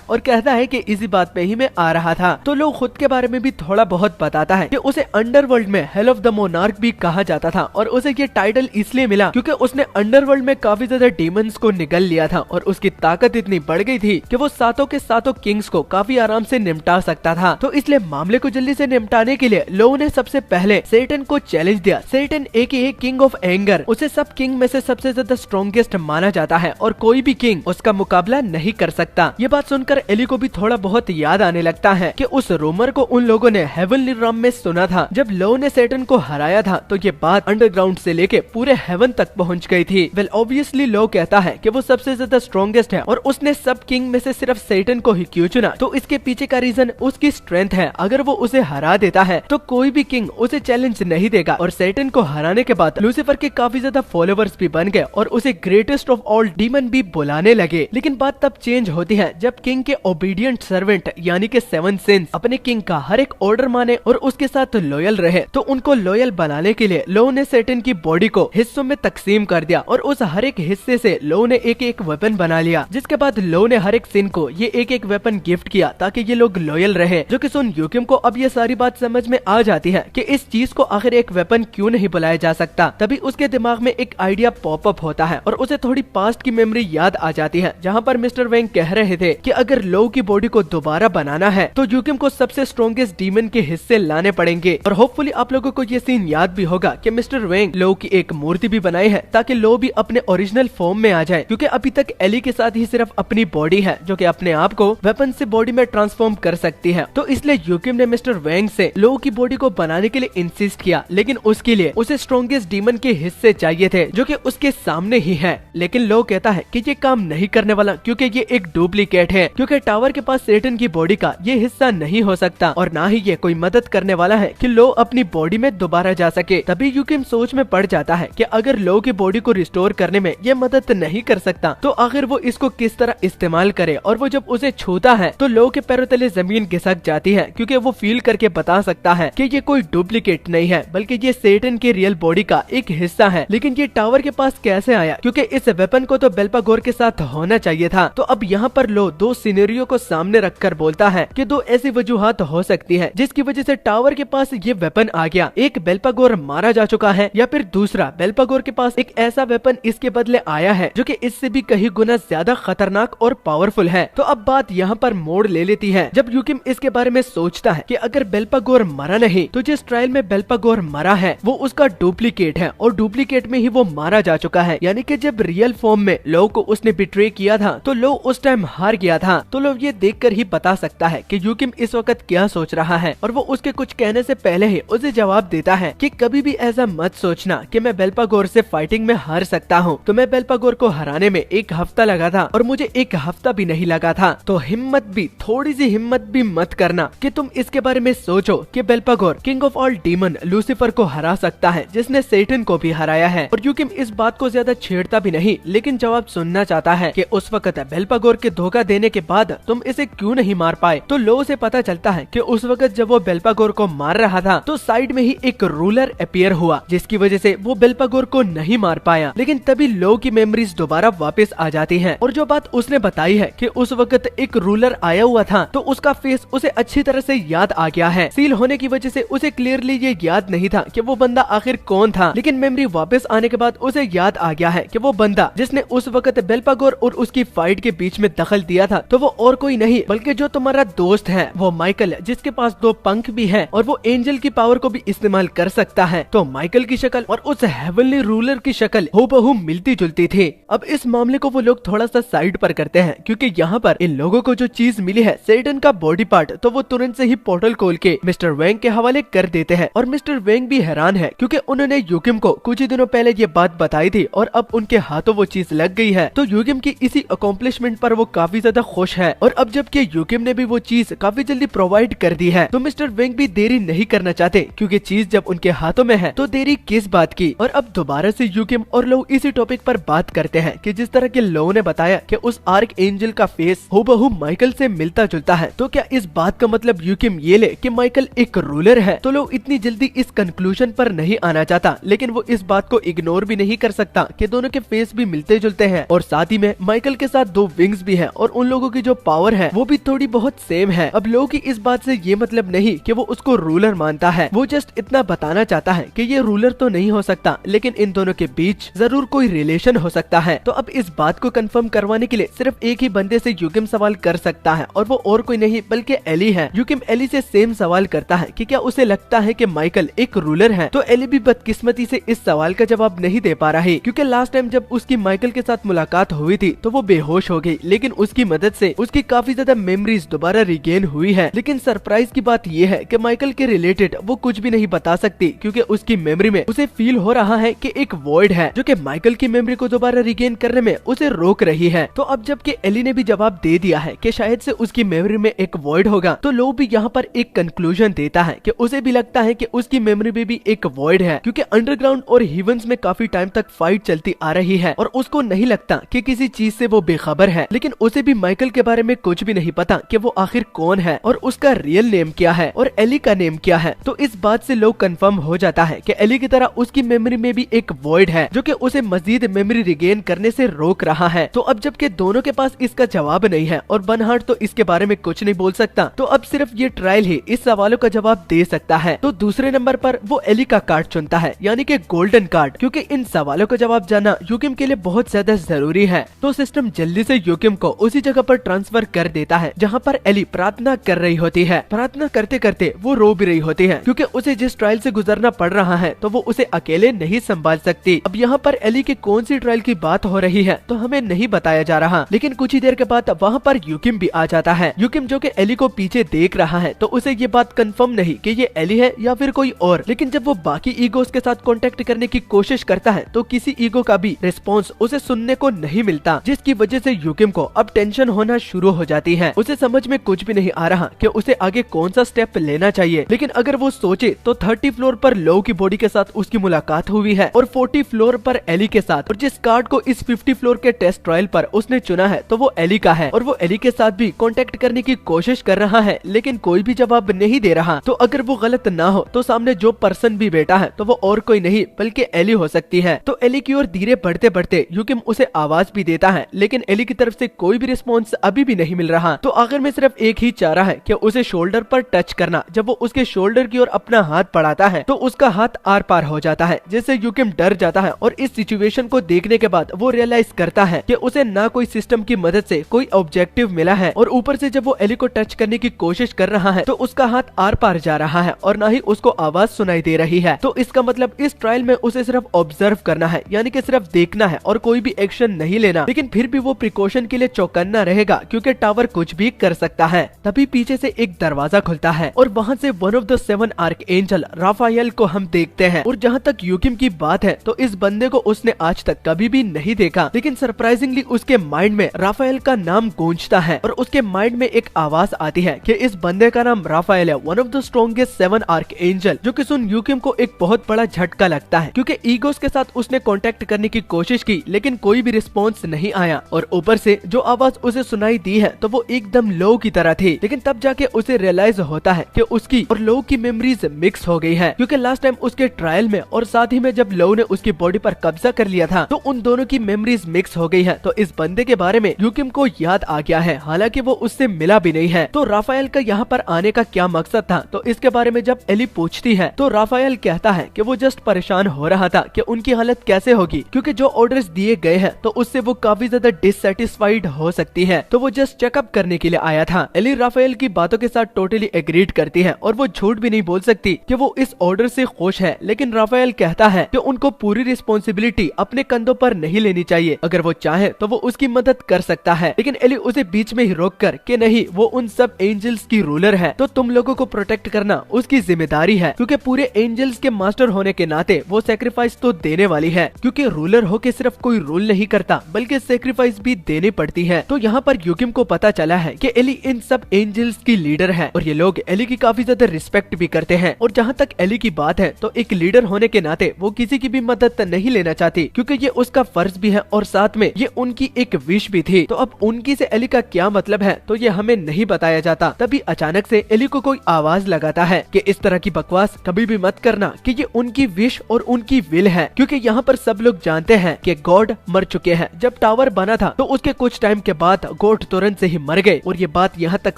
और कहता है कि इसी बात पे ही मैं आ रहा था। तो लो खुद के बारे में भी थोड़ा बहुत बताता है कि उसे अंडरवर्ल्ड में हेल ऑफ द मोनार्क भी कहा जाता था, और उसे ये टाइटल इसलिए मिला क्योंकि उसने अंडरवर्ल्ड में काफी ज्यादा डीमंस को निगल लिया था, और उसकी ताकत इतनी बढ़ गई थी कि वो सातों के सातों किंग्स को काफी आराम से निपटा सकता था। तो इसलिए मामले को जल्दी से निपटाने के लिए लो ने सबसे पहले सेटन को चैलेंज दिया। सेटन एके किंग ऑफ एंगर, उसे सब किंग में से सबसे ज्यादा स्ट्रॉन्गेस्ट माना जाता है और कोई भी किंग उसका मुकाबला नहीं कर सकता। ये बात सुनकर एली को भी थोड़ा बहुत याद आने लगता है कि उस रूमर को उन लोगों ने हेवनली रम में सुना था। जब लो ने सेटन को हराया था तो ये बात अंडरग्राउंड से लेके पूरे हेवन तक पहुंच गई थी। वेल ऑब्वियसली लो कहता है कि वो सबसे ज्यादा स्ट्रॉन्गेस्ट है, और उसने सब किंग में से सिर्फ सेटन को ही क्यों चुना? तो इसके पीछे का रीजन उसकी स्ट्रेंथ है। अगर वो उसे हरा देता है तो कोई भी किंग उसे चैलेंज नहीं देगा, और सेटन को हराने के बाद लूसीफर के काफी ज्यादा फॉलोवर्स भी बन गए और उसे ग्रेटेस्ट ऑफ ऑल डीमन भी बुलाने लगे। लेकिन बात तब चेंज होती है जब किंग के ओबीडियंट सर्वेंट यानी कि 7 सिंस अपने किंग का हर एक ऑर्डर माने और उसके साथ लॉयल रहे। तो उनको लॉयल बनाने के लिए लो ने सेटन की बॉडी को हिस्सों में तकसीम कर दिया, और उस हर एक हिस्से से लो ने एक एक वेपन बना लिया। जिसके बाद लो ने हर एक सिन को ये एक एक वेपन गिफ्ट किया ताकि ये लोग लॉयल रहे। जो कि सुन यूकिम को अब ये सारी बात समझ में आ जाती है कि इस चीज को आखिर एक वेपन क्यों नहीं बुलाया जा सकता। तभी उसके दिमाग में एक आइडिया पॉप अप होता है और उसे थोड़ी पास्ट की मेमोरी याद आ जाती है, जहाँ पर मिस्टर वेंग कह रहे थे कि अगर लो की बॉडी को दोबारा बनाना है तो यूकिम को सबसे स्ट्रॉन्गेस्ट डीमन के हिस्से लाने पड़ेंगे। और होपफुली आप लोगों को ये सीन याद भी होगा कि मिस्टर वेंग लो की एक मूर्ति भी बनाई है ताकि लो भी अपने ओरिजिनल फॉर्म में आ जाए, क्योंकि अभी तक एली के साथ ही सिर्फ अपनी बॉडी है जो कि अपने आप को वेपन से बॉडी में ट्रांसफॉर्म कर सकती है। तो इसलिए यूकिम ने मिस्टर वेंग से लो की बॉडी को बनाने के लिए इंसिस्ट किया, लेकिन उसके लिए उसे स्ट्रॉन्गेस्ट डीमन के हिस्से चाहिए थे जो कि उसके सामने ही है। लेकिन लो कहता है कि ये काम नहीं करने वाला, क्योंकि ये एक डुप्लीकेट है, क्योंकि टावर के पास सेटन की बॉडी का ये हिस्सा नहीं हो सकता, और ना ही ये कोई मदद करने वाला है कि लो अपनी बॉडी में दोबारा जा सके। तभी यूकिम सोच में पड़ जाता है कि अगर लो की बॉडी को रिस्टोर करने में ये मदद नहीं कर सकता तो आखिर वो इसको किस तरह इस्तेमाल करे। और वो जब उसे छूता है तो लो के पैरों तले जमीन खिसक जाती है, क्योंकि वो फील करके बता सकता है कि ये कोई डुप्लीकेट नहीं है बल्कि ये सेटन की रियल बॉडी का एक हिस्सा है। लेकिन ये टावर के पास कैसे आया? क्योंकि इस वेपन को तो बेल्पागोर के साथ होना चाहिए था। तो अब यहाँ पर लो दो सिनेरियो को सामने रखकर बोलता है कि दो ऐसी वजूहात हो सकती है जिसकी वजह से टावर के पास ये वेपन आ गया। एक बेल्पागोर मारा जा चुका है, या फिर दूसरा बेल्पागोर के पास एक ऐसा वेपन इसके बदले आया है जो कि इससे भी कहीं गुना ज्यादा खतरनाक और पावरफुल है। तो अब बात यहाँ पर मोड़ ले लेती है जब यूकिम इसके बारे में सोचता है कि अगर बेल्पागोर मरा नहीं तो जिस ट्रायल में बेल्पागोर मरा है वो उसका डुप्लीकेट है, और डुप्लीकेट में ही वो मारा जा चुका है। यानी कि जब रियल फॉर्म में लो को उसने बिट्रे किया था तो लो उस टाइम हार गया था। तो लो ये देखकर ही बता सकता है कि यूकिम इस वक्त क्या सोच रहा है, और वो उसके कुछ कहने से पहले ही उसे जवाब देता है कि कभी भी ऐसा मत सोचना कि मैं बेल्पागोर से फाइटिंग में हार सकता हूँ। तो मैं बेल्पागोर को हराने में 1 हफ्ता लगा था और मुझे 1 हफ्ता भी नहीं लगा था। तो हिम्मत भी, थोड़ी सी हिम्मत भी मत करना कि तुम इसके बारे में सोचो कि Belphegor king of all demon Lucifer को हरा सकता है, जिसने सेटन को भी हराया है। और यूकिम इस बात को ज्यादा छेड़ता भी नहीं, लेकिन जवाब सुनना चाहता है कि उस वक्त बेल्पागोर के धोखा देने के बाद तुम इसे क्यों नहीं मार पाए। तो लो से पता चलता है कि उस वक्त जब वो बेल्पागोर को मार रहा था तो साइड में ही एक रूलर अपीयर हुआ, जिसकी वजह से वो बेल्पागोर को नहीं मार पाया। लेकिन तभी लो की मेमोरीज दोबारा वापस आ जाती हैं, और जो बात उसने बताई है कि उस वक्त एक रूलर आया हुआ था तो उसका फेस उसे अच्छी तरह से याद आ गया है। सील होने की वजह से उसे क्लियरली ये याद नहीं था कि वो बंदा आखिर कौन था, लेकिन मेमोरी वापस आने के बाद उसे याद आ गया है कि वो बंदा जिसने उस वक्त बेल्पागोर और उसकी फाइट के बीच में दखल दिया था तो वो और कोई नहीं बल्कि जो तुम्हारा दोस्त है वो माइकल, जिसके पास 2 पंख भी है और वो एंजल की पावर को भी इस्तेमाल कर सकता है। तो माइकल की शक्ल और उस हेवनली रूलर की शक्ल हूबहू मिलती जुलती थी। अब इस मामले को वो लोग थोड़ा सा साइड पर करते हैं, क्योंकि यहाँ पर इन लोगों को जो चीज मिली है सेटन का बॉडी पार्ट, तो वो तुरंत से ही पोर्टल खोल के मिस्टर वेंग के हवाले कर देते हैं। और मिस्टर वेंग भी हैरान है, क्योंकि उन्होंने यूकिम को कुछ ही दिनों पहले ये बात बताई थी और अब उनके हाथों वो चीज लग गई है। तो यूकिम की इसी अकॉम्प्लिशमेंट पर वो काफी ज्यादा खुश है। और अब जबकि यूकिम ने भी वो चीज काफी जल्दी प्रोवाइड कर दी है तो मिस्टर वेंग भी देरी नहीं करना चाहते, क्योंकि चीज जब उनके हाथों में है तो देरी किस बात की। और अब दोबारा से यूकिम और लो इसी टॉपिक पर बात करते हैं कि जिस तरह के लो ने बताया कि उस आर्क एंजल का फेस हूबहू माइकल से मिलता जुलता है, तो क्या इस बात का मतलब यूकिम ये ले कि माइकल एक रूलर है। तो लो इतनी जल्दी इस कंक्लूजन पर नहीं आना चाहता, लेकिन वो इस बात को इग्नोर भी नहीं कर सकता कि दोनों के फेस भी मिलते जुलते हैं और साथ ही में माइकल के साथ 2 विंग्स भी हैं और उन लोगों की जो पावर है वो भी थोड़ी बहुत सेम है। अब लो की इस बात से ये मतलब नहीं कि वो उसको रूलर मानता है, वो जस्ट इतना बताना चाहता है कि ये रूलर तो नहीं हो सकता, लेकिन इन दोनों के बीच जरूर कोई रिलेशन हो सकता है। तो अब इस बात को कंफर्म करवाने के लिए सिर्फ एक ही बंदे से यूकिम सवाल कर सकता है और वो और कोई नहीं बल्कि एली है। यूकिम एली से सेम सवाल करता है कि क्या उसे लगता है कि माइकल एक रूलर है। तो एली भी बदकिस्मती से इस सवाल का जवाब नहीं दे पा रही, क्योंकि लास्ट टाइम जब उसकी माइकल के साथ मुलाकात हुई थी तो वो बेहोश हो गई, लेकिन उसकी मदद से उसकी काफी ज्यादा मेमोरीज दोबारा रिगेन हुई है। लेकिन सरप्राइज की बात ये है कि माइकल के रिलेटेड वो कुछ भी नहीं बता सकती, क्योंकि उसकी मेमोरी में उसे फील हो रहा है कि एक वॉइड है जो कि माइकल की मेमोरी को दोबारा रिगेन करने में उसे रोक रही है। तो अब जबकि एली ने भी जवाब दे दिया है कि शायद से उसकी मेमोरी में एक वॉइड होगा, तो लो भी यहाँ पर एक कंक्लूजन देता है कि उसे भी लगता है कि उसकी मेमोरी में भी एक वॉइड है, क्योंकि अंडरग्राउंड और हेवंस में काफी टाइम तक फाइट चलती आ रही है और उसको नहीं लगता कि किसी चीज से वो बेखबर है। लेकिन उसे भी माइकल के बारे में कुछ भी नहीं पता कि वो आखिर कौन है और उसका रियल नेम क्या है और एली का नेम क्या है। तो इस बात से लोग कंफर्म हो जाता है कि एली की तरह उसकी मेमोरी में भी एक वॉइड है जो कि उसे मजीद मेमोरी रिगेन करने से रोक रहा है। तो अब जबकि दोनों के पास इसका जवाब नहीं है और बर्नहार्ड तो इसके बारे में कुछ नहीं बोल सकता, तो अब सिर्फ ये ट्रायल ही इस सवालों का जवाब दे सकता है। तो दूसरे नंबर पर वो एली का कार्ड चुनता है, यानी कि गोल्डन कार्ड, क्योंकि इन सवालों का जवाब जानना यूकिम के लिए बहुत ज्यादा जरूरी है। तो सिस्टम जल्दी से यूकिम को उसी जगह पर ट्रांसफर कर देता है जहाँ पर एली प्रार्थना कर रही होती है। प्रार्थना करते करते वो रो भी रही होती है, क्योंकि उसे जिस ट्रायल से गुजरना पड़ रहा है तो वो उसे अकेले नहीं संभाल सकती। अब यहाँ पर एली के कौन सी ट्रायल की बात हो रही है तो हमें नहीं बताया जा रहा, लेकिन कुछ ही देर के बाद वहाँ पर यूकिम भी आ जाता है। यूकिम जो कि एली को पीछे देख रहा है तो उसे ये बात कंफर्म नहीं कि ये एली है या फिर कोई और, लेकिन जब वो बाकी ईगोस के साथ कांटेक्ट करने की कोशिश करता है तो किसी ईगो का भी रिस्पॉन्स उसे सुनने को नहीं मिलता, जिसकी वजह से यूकिम को अब टेंशन होना शुरू हो जाती है। उसे समझ में कुछ भी नहीं आ रहा कि उसे आगे कौन सा स्टेप लेना चाहिए। लेकिन अगर वो सोचे तो 30 फ्लोर पर लो की बॉडी के साथ उसकी मुलाकात हुई है और 40 फ्लोर पर एली के साथ, और जिस कार्ड को इस 50 फ्लोर के टेस्ट ट्रायल पर उसने चुना है तो वो एली का है और वो एली के साथ भी कांटेक्ट करने की कोशिश कर रहा है, लेकिन कोई भी जवाब नहीं दे रहा। तो अगर वो गलत ना हो तो सामने जो पर्सन भी बैठा है तो वो और कोई नहीं बल्कि एली हो सकती है। तो एली की ओर धीरे बढ़ते बढ़ते यूकिम उसे आवाज भी देता है, लेकिन एली की तरफ से कोई भी रिस्पॉन्स अभी भी नहीं मिल रहा। तो आखिर में सिर्फ एक ही चारा है कि उसे शोल्डर पर टच करना। जब वो उसके शोल्डर की ओर अपना हाथ बढ़ाता है तो उसका हाथ आर पार हो जाता है, जिससे यूकिम डर जाता है और इस सिचुएशन को देखने के बाद वो रियलाइज करता है कि उसे ना कोई सिस्टम की मदद से कोई ऑब्जेक्टिव मिला है और ऊपर से जब वो एली को टच करने की कोशिश कर रहा है तो उसका हाथ आर पार जा रहा है और ना ही उसको आवाज सुनाई दे रही है। तो इसका मतलब इस ट्रायल में उसे सिर्फ ऑब्जर्व करना है, यानी कि सिर्फ देखना है और कोई भी एक्शन नहीं लेना। लेकिन फिर भी वो प्रिकॉशन के लिए चौकन्ना रहेगा, क्योंकि टावर कुछ भी कर सकता है। तभी पीछे से एक दरवाजा खुलता है और वहाँ से one of the 7 arc angel Rafael को हम देखते हैं। और जहाँ तक यूकिम की बात है तो इस बंदे को उसने आज तक कभी भी नहीं देखा, लेकिन सरप्राइजिंगली उसके माइंड में राफाएल का नाम गूंजता है और उसके माइंड में एक आवाज आती है कि इस बंदे का नाम राफाएल है, one of the strongest 7 arc angel. जो कि सुन यूकिम को एक बहुत बड़ा झटका लगता है, क्योंकि ईगोस के साथ उसने कांटेक्ट करने की कोशिश की लेकिन कोई भी रिस्पॉन्स नहीं आया और ऊपर से जो आवाज उसे सुनाई दी है तो वो एकदम लो की तरह थी। लेकिन तब जाके उसे रियलाइज होता है कि उसकी और लो की मेमोरीज मिक्स हो गई है, क्योंकि लास्ट टाइम उसके ट्रायल में और साथ ही में जब लो ने उसकी बॉडी पर कब्जा कर लिया था तो उन दोनों की मेमोरीज मिक्स हो गई है। तो इस बंदे के बारे में यूकिम को याद आ गया है, हालांकि वो उससे मिला भी नहीं है। तो राफाएल का यहाँ पर आने का क्या मकसद था, तो इसके बारे में जब एली पूछती है तो राफाएल कहता है कि वो जस्ट परेशान हो रहा था कि उनकी हालत कैसे होगी, क्योंकि जो ऑर्डर्स दिए गए हैं तो उससे वो काफी ज्यादा डिससेटिस्फाइड हो सकती है। तो वो जस्ट चेकअप करने के लिए आया था। एली राफाएल की बातों के साथ टोटली एग्रीड करती है और वो झूठ भी नहीं बोल सकती कि वो इस ऑर्डर से खुश है। लेकिन राफाएल कहता है कि उनको पूरी रिस्पॉन्सिबिलिटी अपने कंधों पर नहीं लेनी चाहिए, अगर वो चाहे तो वो उसकी मदद कर सकता है। लेकिन एली उसे बीच में ही रोक कर कि नहीं, वो उन सब एंजल्स की रूलर है तो तुम लोगों को प्रोटेक्ट करना उसकी जिम्मेदारी है, क्योंकि पूरे एंजल्स के मास्टर होने के नाते वो सेक्रीफाइस तो देने वाली है, क्योंकि रूलर होके सिर्फ कोई रूल नहीं करता बल्कि सेक्रीफाइस सैक्रिफाइस भी देनी पड़ती है। तो यहाँ पर यूकिम को पता चला है कि एली इन सब एंजल्स की लीडर है और ये लोग एली की काफी ज्यादा रिस्पेक्ट भी करते हैं। और जहाँ तक एली की बात है तो एक लीडर होने के नाते वो किसी की भी मदद नहीं लेना चाहती, क्योंकि ये उसका फर्ज भी है और साथ में ये उनकी एक विश भी थी। तो अब उनकी से एली का क्या मतलब है तो ये हमें नहीं बताया जाता। तभी अचानक से एली को कोई आवाज लगाता है कि इस तरह की बकवास कभी भी मत करना कि ये उनकी विश और उनकी विल है, क्योंकि यहाँ पर सब लोग जानते हैं कि गॉड मर चुके हैं। जब टावर बना था तो उसके कुछ टाइम के बाद गॉड तुरंत से ही मर गए और ये बात यहाँ तक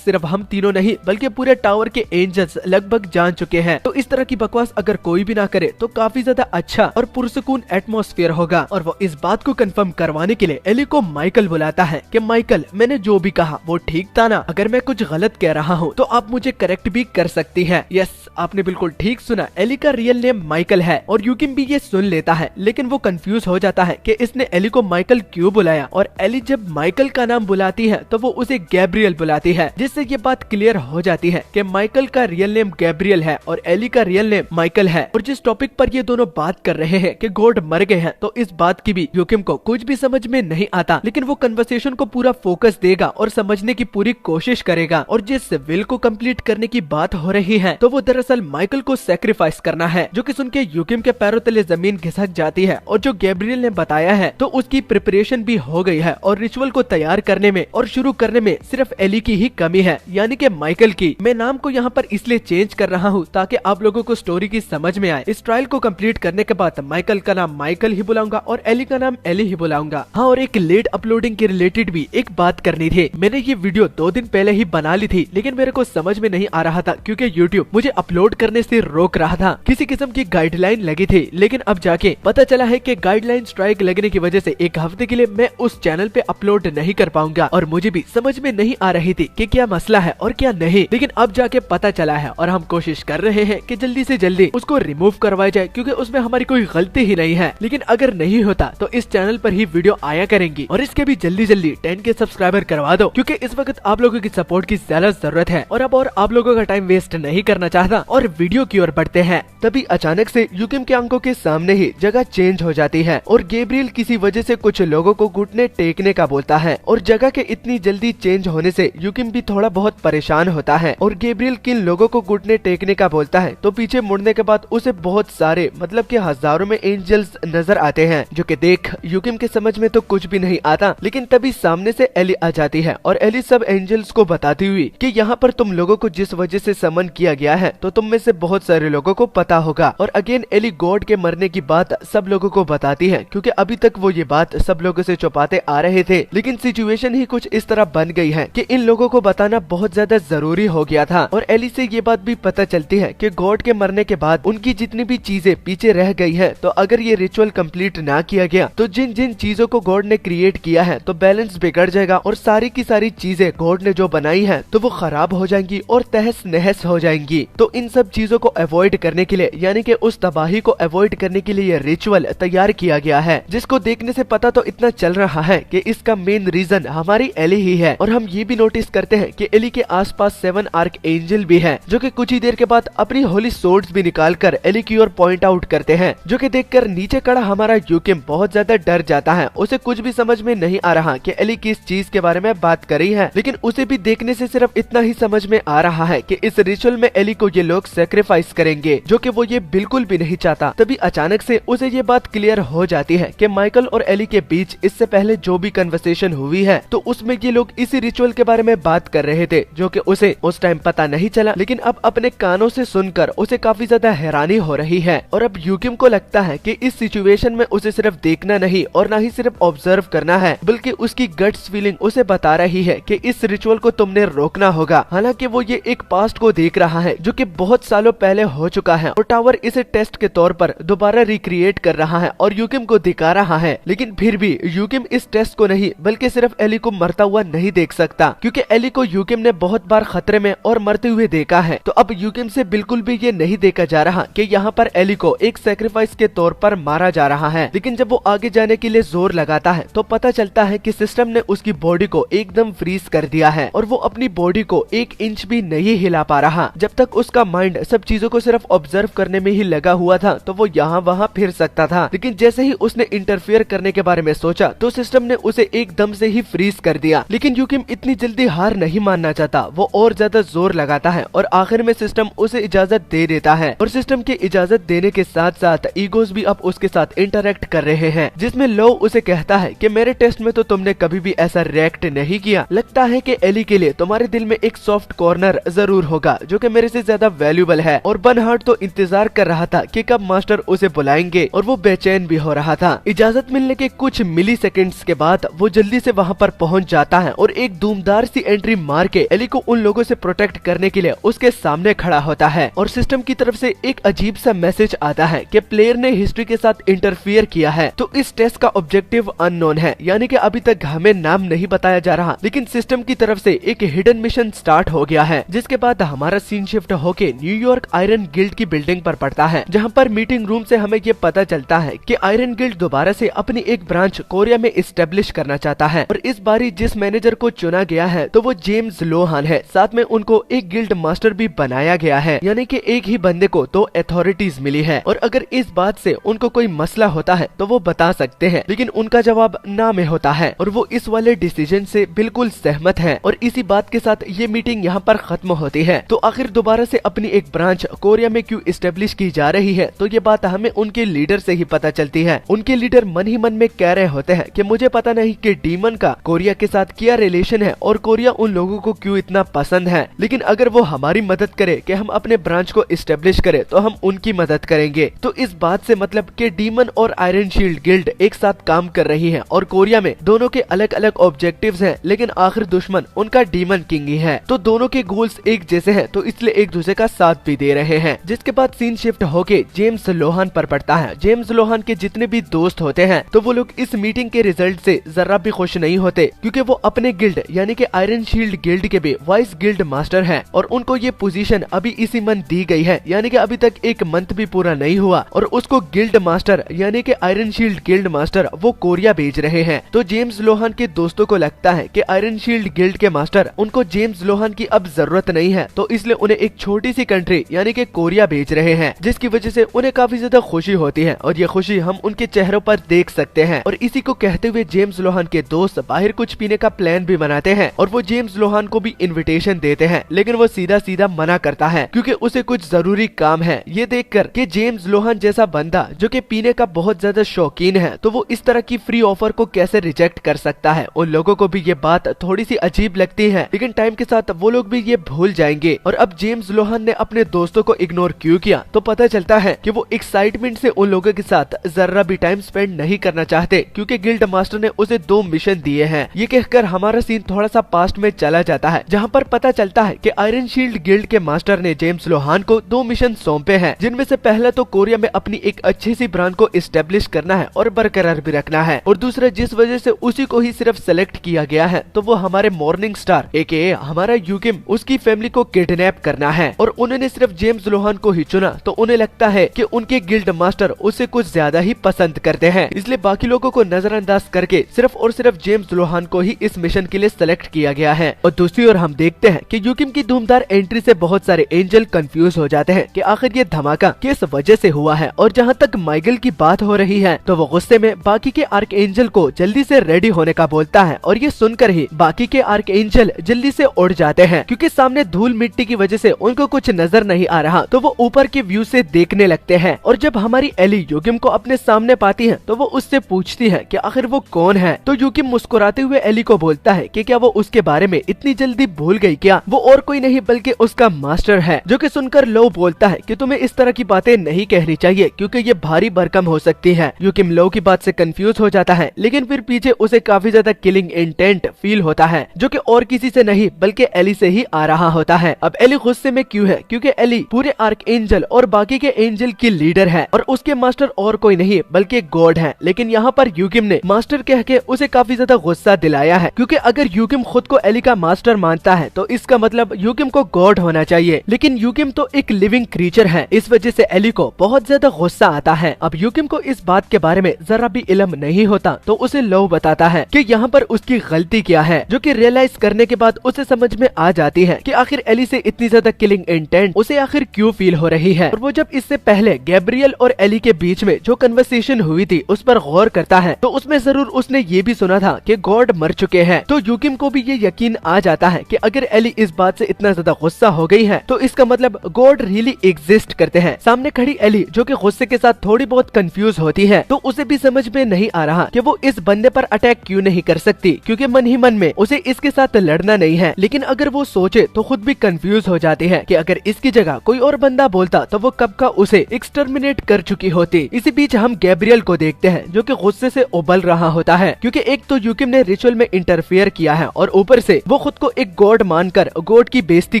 सिर्फ हम तीनों नहीं बल्कि पूरे टावर के एंजल्स लगभग जान चुके हैं। तो इस तरह की बकवास अगर कोई भी ना करे तो काफी ज्यादा अच्छा और पुरसुकून एटमॉस्फेयर होगा। और वो इस बात को कंफर्म करवाने के लिए एली को माइकल बुलाता है कि माइकल, मैंने जो भी कहा वो ठीक था ना? अगर मैं कुछ गलत कह रहा हूँ तो आप मुझे करेक्ट भी कर सकती है। यस, आपने बिल्कुल ठीक सुना, एली का रियल नेम माइकल है। और यूकिम भी ये सुन लेता है, लेकिन वो कंफ्यूज हो जाता है कि इसने एली को माइकल क्यों बुलाया। और एली जब माइकल का नाम बुलाती है तो वो उसे गैब्रियल बुलाती है, जिससे ये बात क्लियर हो जाती है कि माइकल का रियल नेम गैब्रियल है और एली का रियल नेम माइकल है। और जिस टॉपिक पर ये दोनों बात कर रहे हैं कि गॉड मर गए हैं, तो इस बात की भी यूकिम को कुछ भी समझ में नहीं आता, लेकिन वो कन्वर्सेशन को पूरा फोकस देगा और समझने की पूरी कोशिश करेगा। और जिस विल को कंप्लीट करने की बात हो रही है तो वो दरअसल माइकल को सैक्रिफाइस करना है, जो कि सुन के यूकिम के पैरों तले जमीन खिसक जाती है। और जो गैब्रियल ने बताया है तो उसकी प्रिपरेशन भी हो गई है और रिचुअल को तैयार करने में और शुरू करने में सिर्फ एली की ही कमी है, यानी कि माइकल की। मैं नाम को यहाँ पर इसलिए चेंज कर रहा हूँ ताकि आप लोगों को स्टोरी की समझ में आए। इस ट्रायल को कंप्लीट करने के बाद माइकल का नाम माइकल ही बुलाऊंगा और एली का नाम एली ही बुलाऊंगा। हाँ, और एक लेट अपलोडिंग के रिलेटेड भी एक बात करनी थी। मैंने ये वीडियो 2 दिन पहले ही बना ली थी, लेकिन मेरे को समझ में नहीं आ रहा था क्योंकि यूट्यूब मुझे अपलोड करने से रोक रहा था। किसी किस्म की गाइडलाइन लगी थी, लेकिन अब जाके पता चला है कि गाइडलाइन स्ट्राइक लगने की वजह से 1 हफ्ते के लिए मैं उस चैनल पे अपलोड नहीं कर पाऊंगा। और मुझे भी समझ में नहीं आ रही थी कि क्या मसला है और क्या नहीं, लेकिन अब जाके पता चला है और हम कोशिश कर रहे हैं कि जल्दी से जल्दी उसको रिमूव करवाया जाए, क्योंकि उसमें हमारी कोई गलती ही नहीं है। लेकिन अगर नहीं होता तो इस चैनल पर ही वीडियो आया करेंगी। और इसके भी जल्दी 10 के सब्सक्राइबर करवा दो, क्योंकि इस वक्त आप लोगों की सपोर्ट की ज्यादा जरूरत है। और अब और आप लोगों का टाइम वेस्ट नहीं करना चाहता और वीडियो की ओर बढ़ते हैं। तभी अचानक से यूकिम के आंखों के सामने ही जगह चेंज हो जाती है और गैब्रियल किसी वजह से कुछ लोगों को घुटने टेकने का बोलता है। और जगह के इतनी जल्दी चेंज होने से यूकिम भी थोड़ा बहुत परेशान होता है। और गैब्रियल किन लोगों को घुटने टेकने का बोलता है तो पीछे मुड़ने के बाद उसे बहुत सारे मतलब कि हजारों में एंजल्स नजर आते हैं, जो कि देख यूकिम के समझ में तो कुछ भी नहीं आता। लेकिन तभी सामने से एली आ जाती है और एली सब एंजल्स को बताती हुई कि यहाँ पर तुम लोगों को जिस वजह से समन किया गया है तो तुम में से बहुत सारे लोगों को पता होगा। और अगेन एली गॉड के मरने की बात सब लोगों को बताती है, क्योंकि अभी तक वो ये बात सब लोगों से छुपाते आ रहे थे। लेकिन सिचुएशन ही कुछ इस तरह बन गई है कि इन लोगों को बताना बहुत ज्यादा जरूरी हो गया था। और एली से ये बात भी पता चलती है कि गॉड के मरने के बाद उनकी जितनी भी चीजें पीछे रह गई है, तो अगर ये रिचुअल कंप्लीट ना किया गया तो जिन जिन चीजों को गॉड ने क्रिएट किया है तो बैलेंस बिगड़ जाएगा और सारी की सारी चीजें गॉड ने जो बनाई है तो वो खराब हो जाएंगी और तहस नहस हो जाएंगी। तो इन सब चीजों को अवॉइड करने के लिए, यानी कि उस तबाही को अवॉइड करने के लिए ये रिचुअल तैयार किया गया है, जिसको देखने से पता तो इतना चल रहा है कि इसका मेन रीजन हमारी एली ही है। और हम ये भी नोटिस करते हैं कि एली के आसपास 7 आर्क एंजल भी है, जो कि कुछ ही देर के बाद अपनी होली सोर्ड्स भी निकालकर एली की ओर पॉइंट आउट करते हैं, जो कि देखकर नीचे खड़ा हमारा यूकिम बहुत ज्यादा डर जाता है। उसे कुछ भी समझ में नहीं आ रहा कि एली किस चीज के बारे में बात कर रही है, लेकिन उसे भी देखने से सिर्फ इतना ही समझ में आ रहा है कि इस रिचुअल में एली को ये लोग सैक्रिफाइस करेंगे, जो कि वो ये बिल्कुल भी नहीं चाहता। तभी अचानक से उसे ये बात क्लियर हो जाती है कि माइकल और एली के बीच इससे पहले जो भी कन्वर्सेशन हुई है तो उसमें ये लोग इसी रिचुअल के बारे में बात कर रहे थे, जो कि उसे उस टाइम पता नहीं चला, लेकिन अब अपने कानों से सुनकर उसे काफी ज्यादा हैरानी हो रही है। और अब यूकिम को लगता है कि इस सिचुएशन में उसे सिर्फ देखना नहीं और न ही सिर्फ ऑब्जर्व करना है, बल्कि उसकी गट्स फीलिंग उसे बता रही है कि इस रिचुअल को तुमने रोकना होगा। हालांकि वो ये एक पास्ट को देख रहा है जो कि बहुत सालों पहले हो चुका है और टावर इसे टेस्ट के तौर पर दोबारा रिक्रिएट कर रहा है और यूकिम को दिखा रहा है। लेकिन फिर भी यूकिम इस टेस्ट को नहीं बल्कि सिर्फ एली को मरता हुआ नहीं देख सकता, क्योंकि एली को यूकिम ने बहुत बार खतरे में और मरते हुए देखा है। तो अब यूकिम से बिल्कुल भी ये नहीं देखा जा रहा कि यहाँ पर एली को एक सैक्रिफाइस के तौर पर मारा जा रहा है। लेकिन जब वो आगे जाने के लिए जोर लगाता है तो पता चलता है कि सिस्टम ने उसकी बॉडी को एकदम फ्रीज कर दिया है और वो अपनी बॉडी को 1 इंच भी नहीं हिला पा रहा जब तक उसका माइंड सब चीजों को सिर्फ ऑब्जर्व सर्व करने में ही लगा हुआ था तो वो यहाँ वहाँ फिर सकता था, लेकिन जैसे ही उसने इंटरफेयर करने के बारे में सोचा तो सिस्टम ने उसे एकदम से ही फ्रीज कर दिया। लेकिन यूकिम इतनी जल्दी हार नहीं मानना चाहता, वो और ज्यादा जोर लगाता है और आखिर में सिस्टम उसे इजाजत दे देता है। और सिस्टम की इजाजत देने के साथ साथ ईगोज भी अब उसके साथ इंटरेक्ट कर रहे हैं, जिसमें लो उसे कहता है कि मेरे टेस्ट में तो तुमने कभी भी ऐसा रिएक्ट नहीं किया, लगता है कि एली के लिए तुम्हारे दिल में एक सॉफ्ट कॉर्नर जरूर होगा जो कि मेरे से ज्यादा वैल्यूबल है। और बर्नहार्ड तो इंतजार कर रहा था कि कब मास्टर उसे बुलाएंगे और वो बेचैन भी हो रहा था। इजाजत मिलने के कुछ मिली सेकेंड्स के बाद वो जल्दी से वहाँ पर पहुँच जाता है और एक धूमदार सी एंट्री मार के एली को उन लोगों से प्रोटेक्ट करने के लिए उसके सामने खड़ा होता है। और सिस्टम की तरफ से एक अजीब सा मैसेज आता है कि प्लेयर ने हिस्ट्री के साथ इंटरफियर किया है, तो इस टेस्ट का ऑब्जेक्टिव अननोन है, यानी कि अभी तक हमें नाम नहीं बताया जा रहा, लेकिन सिस्टम की तरफ से एक हिडन मिशन स्टार्ट हो गया है। जिसके बाद हमारा सीन शिफ्ट होके न्यूयॉर्क आयरन गिल्ड की बिल्डिंग पर पड़ता है, जहाँ पर मीटिंग रूम से हमें ये पता चलता है कि आयरन गिल्ड दोबारा से अपनी एक ब्रांच कोरिया में इस्टेब्लिश करना चाहता है। और इस बारी जिस मैनेजर को चुना गया है तो वो जेम्स लोहान है, साथ में उनको एक गिल्ड मास्टर भी बनाया गया है, यानी कि एक ही बंदे को दो अथॉरिटीज मिली है। और अगर इस बात से उनको कोई मसला होता है तो वो बता सकते हैं, लेकिन उनका जवाब ना में होता है और वो इस वाले डिसीजन से बिल्कुल सहमत है। और इसी बात के साथ ये मीटिंग यहाँ पर खत्म होती है। तो आखिर दोबारा से अपनी एक ब्रांच कोरिया में क्यों इस्टेब्लिश की जा रही है, तो ये बात हमें उनके लीडर से ही पता चलती है। उनके लीडर मन ही मन में कह रहे होते हैं कि मुझे पता नहीं कि डीमन का कोरिया के साथ क्या रिलेशन है और कोरिया उन लोगों को क्यों इतना पसंद है, लेकिन अगर वो हमारी मदद करे कि हम अपने ब्रांच को इस्टेब्लिश करें तो हम उनकी मदद करेंगे। तो इस बात से मतलब कि डीमन और आयरन शील्ड गिल्ड एक साथ काम कर रही है और कोरिया में दोनों के अलग अलग ऑब्जेक्टिव्स हैं, लेकिन आखिर दुश्मन उनका डीमन किंग ही है। तो दोनों के गोल्स एक जैसे हैं, तो इसलिए एक दूसरे का साथ भी दे रहे हैं। जिसके बाद सीन शिफ्ट होके जेम्स लोहान पर पड़ता है। जेम्स लोहान के जितने भी दोस्त होते हैं तो वो लोग इस मीटिंग के रिजल्ट से जरा भी खुश नहीं होते, क्योंकि वो अपने गिल्ड यानी कि आयरन शील्ड गिल्ड के भी वाइस गिल्ड मास्टर हैं और उनको ये पोजीशन अभी इसी मंथ दी गई है, यानी कि अभी तक एक मंथ भी पूरा नहीं हुआ और उसको गिल्ड मास्टर यानी कि आयरन शील्ड गिल्ड मास्टर वो कोरिया भेज रहे हैं। तो जेम्स लोहान के दोस्तों को लगता है कि आयरन शील्ड गिल्ड के मास्टर उनको जेम्स लोहान की अब जरूरत नहीं है, तो इसलिए उन्हें एक छोटी सी कंट्री यानी कि कोरिया भेज रहे हैं, जिसकी वजह से उन्हें काफी ज्यादा खुशी होती है और ये खुशी हम उनके चेहरों पर देख सकते हैं। और इसी को कहते हुए जेम्स लोहान के दोस्त बाहर कुछ पीने का प्लान भी बनाते हैं और वो जेम्स लोहान को भी इनविटेशन देते हैं, लेकिन वो सीधा सीधा मना करता है क्योंकि उसे कुछ जरूरी काम है। ये देखकर कि जेम्स लोहान जैसा बंदा जो कि पीने का बहुत ज्यादा शौकीन है, तो वो इस तरह की फ्री ऑफर को कैसे रिजेक्ट कर सकता है। उन लोगों को भी ये बात थोड़ी सी अजीब लगती है, लेकिन टाइम के साथ वो लोग भी ये भूल जाएंगे। और अब जेम्स लोहान ने अपने दोस्तों को इग्नोर क्यों किया, तो पता चलता है कि वो एक्साइटमेंट से उन लोगों के साथ जरा भी टाइम स्पेंड नहीं करना चाहते, क्योंकि गिल्ड मास्टर ने उसे 2 मिशन दिए हैं। ये कहकर हमारा सीन थोड़ा सा पास्ट में चला जाता है, जहाँ पर पता चलता है कि आयरन शील्ड गिल्ड के मास्टर ने जेम्स लोहान को 2 मिशन सौंपे हैं, जिनमें से पहला तो कोरिया में अपनी एक अच्छी सी ब्रांड को इस्टेब्लिश करना है और बरकरार भी रखना है, और दूसरा जिस वजह से उसी को ही सिर्फ सेलेक्ट किया गया है, तो वो हमारे मॉर्निंग स्टार एके हमारा यूकिम उसकी फैमिली को किडनैप करना है। और उन्होंने सिर्फ जेम्स लोहान को ही चुना, तो उन्हें लगता है कि उनके गिल्ड मास्टर उसे कुछ ज्यादा ही पसंद करते हैं, इसलिए बाकी लोगों को नजरअंदाज करके सिर्फ और सिर्फ जेम्स लोहान को ही इस मिशन के लिए सेलेक्ट किया गया है। और दूसरी ओर हम देखते हैं कि यूकिम की धूमदार एंट्री से बहुत सारे एंजल कंफ्यूज हो जाते हैं कि आखिर ये धमाका किस वजह से हुआ है। और जहाँ तक माइगल की बात हो रही है, तो वो गुस्से में बाकी के आर्क एंजल को जल्दी से रेडी होने का बोलता है, और ये सुनकर ही बाकी के आर्क एंजल जल्दी से उड़ जाते हैं, क्योंकि सामने धूल मिट्टी की वजह से उनको कुछ नजर नहीं आ रहा, तो वो ऊपर के व्यू से देखने लगते हैं। और जब हमारी एली यूकिम को अपने सामने पाती है, तो वो उससे पूछती है कि आखिर वो कौन है। तो यूकिम मुस्कुराते हुए एली को बोलता है कि क्या वो उसके बारे में इतनी जल्दी भूल गई क्या, वो और कोई नहीं बल्कि उसका मास्टर है। जो कि सुनकर लो बोलता है कि तुम्हें इस तरह की बातें नहीं कहनी चाहिए, क्योंकि ये भारी भरकम हो सकती है। यूकिम लो की बात से कंफ्यूज हो जाता है, लेकिन फिर पीछे उसे काफी ज्यादा किलिंग इंटेंट फील होता है, जो कि और किसी से नहीं बल्कि एली से ही आ रहा होता है। अब एली गुस्से में क्यों है, क्योंकि एली पूरे आर्क एंजल और बाकी के एंजल की लीडर है और उसके मास्टर और कोई नहीं बल्कि गॉड है। लेकिन यहाँ पर यूकिम ने मास्टर कह के उसे काफी ज्यादा गुस्सा दिलाया है, क्योंकि अगर यूकिम खुद को एली का मास्टर मानता है तो इसका मतलब यूकिम को गॉड होना चाहिए, लेकिन यूकिम तो एक लिविंग क्रीचर है। इस वजह से एली को बहुत ज्यादा गुस्सा आता है। अब यूकिम को इस बात के बारे में जरा भी इल्म नहीं होता, तो उसे लो बताता है कि यहाँ पर उसकी गलती क्या है, जो कि रियलाइज करने के बाद उसे समझ में आ जाती है कि आखिर एली से इतनी ज्यादा किलिंग इंटेंट उसे आखिर क्यों फील हो रही है। और वो जब इससे पहले गैब्रियल और एली के बीच में जो कन्वर्सेशन हुई थी उस पर गौर करता है तो उसमें जरूर उसने ये भी सुना था कि गॉड मर चुके हैं। तो यूकिम को भी ये यकीन आ जाता है कि अगर एली इस बात से इतना ज्यादा गुस्सा हो गई है तो इसका मतलब गॉड रियली एग्जिस्ट करते हैं। सामने खड़ी एली जो कि गुस्से के साथ थोड़ी बहुत कंफ्यूज होती है तो उसे भी समझ में नहीं आ रहा कि वो इस बंदे पर अटैक क्यों नहीं कर सकती, क्योंकि मन ही मन में उसे इसके साथ लड़ना नहीं है। लेकिन अगर वो सोचे तो खुद भी कंफ्यूज हो जाती है कि अगर इसकी जगह कोई और बंदा बोलता तो वो कब का उसे एक्सटर्मिनेट कर चुकी होती। इसी बीच हम गैब्रियल को देखते हैं जो कि गुस्से से उबल रहा होता है, क्योंकि एक तो यूकिम ने रिचुअल में इंटरफेयर किया है और ऊपर से वो खुद को एक गॉड मानकर गॉड की बेइज्जती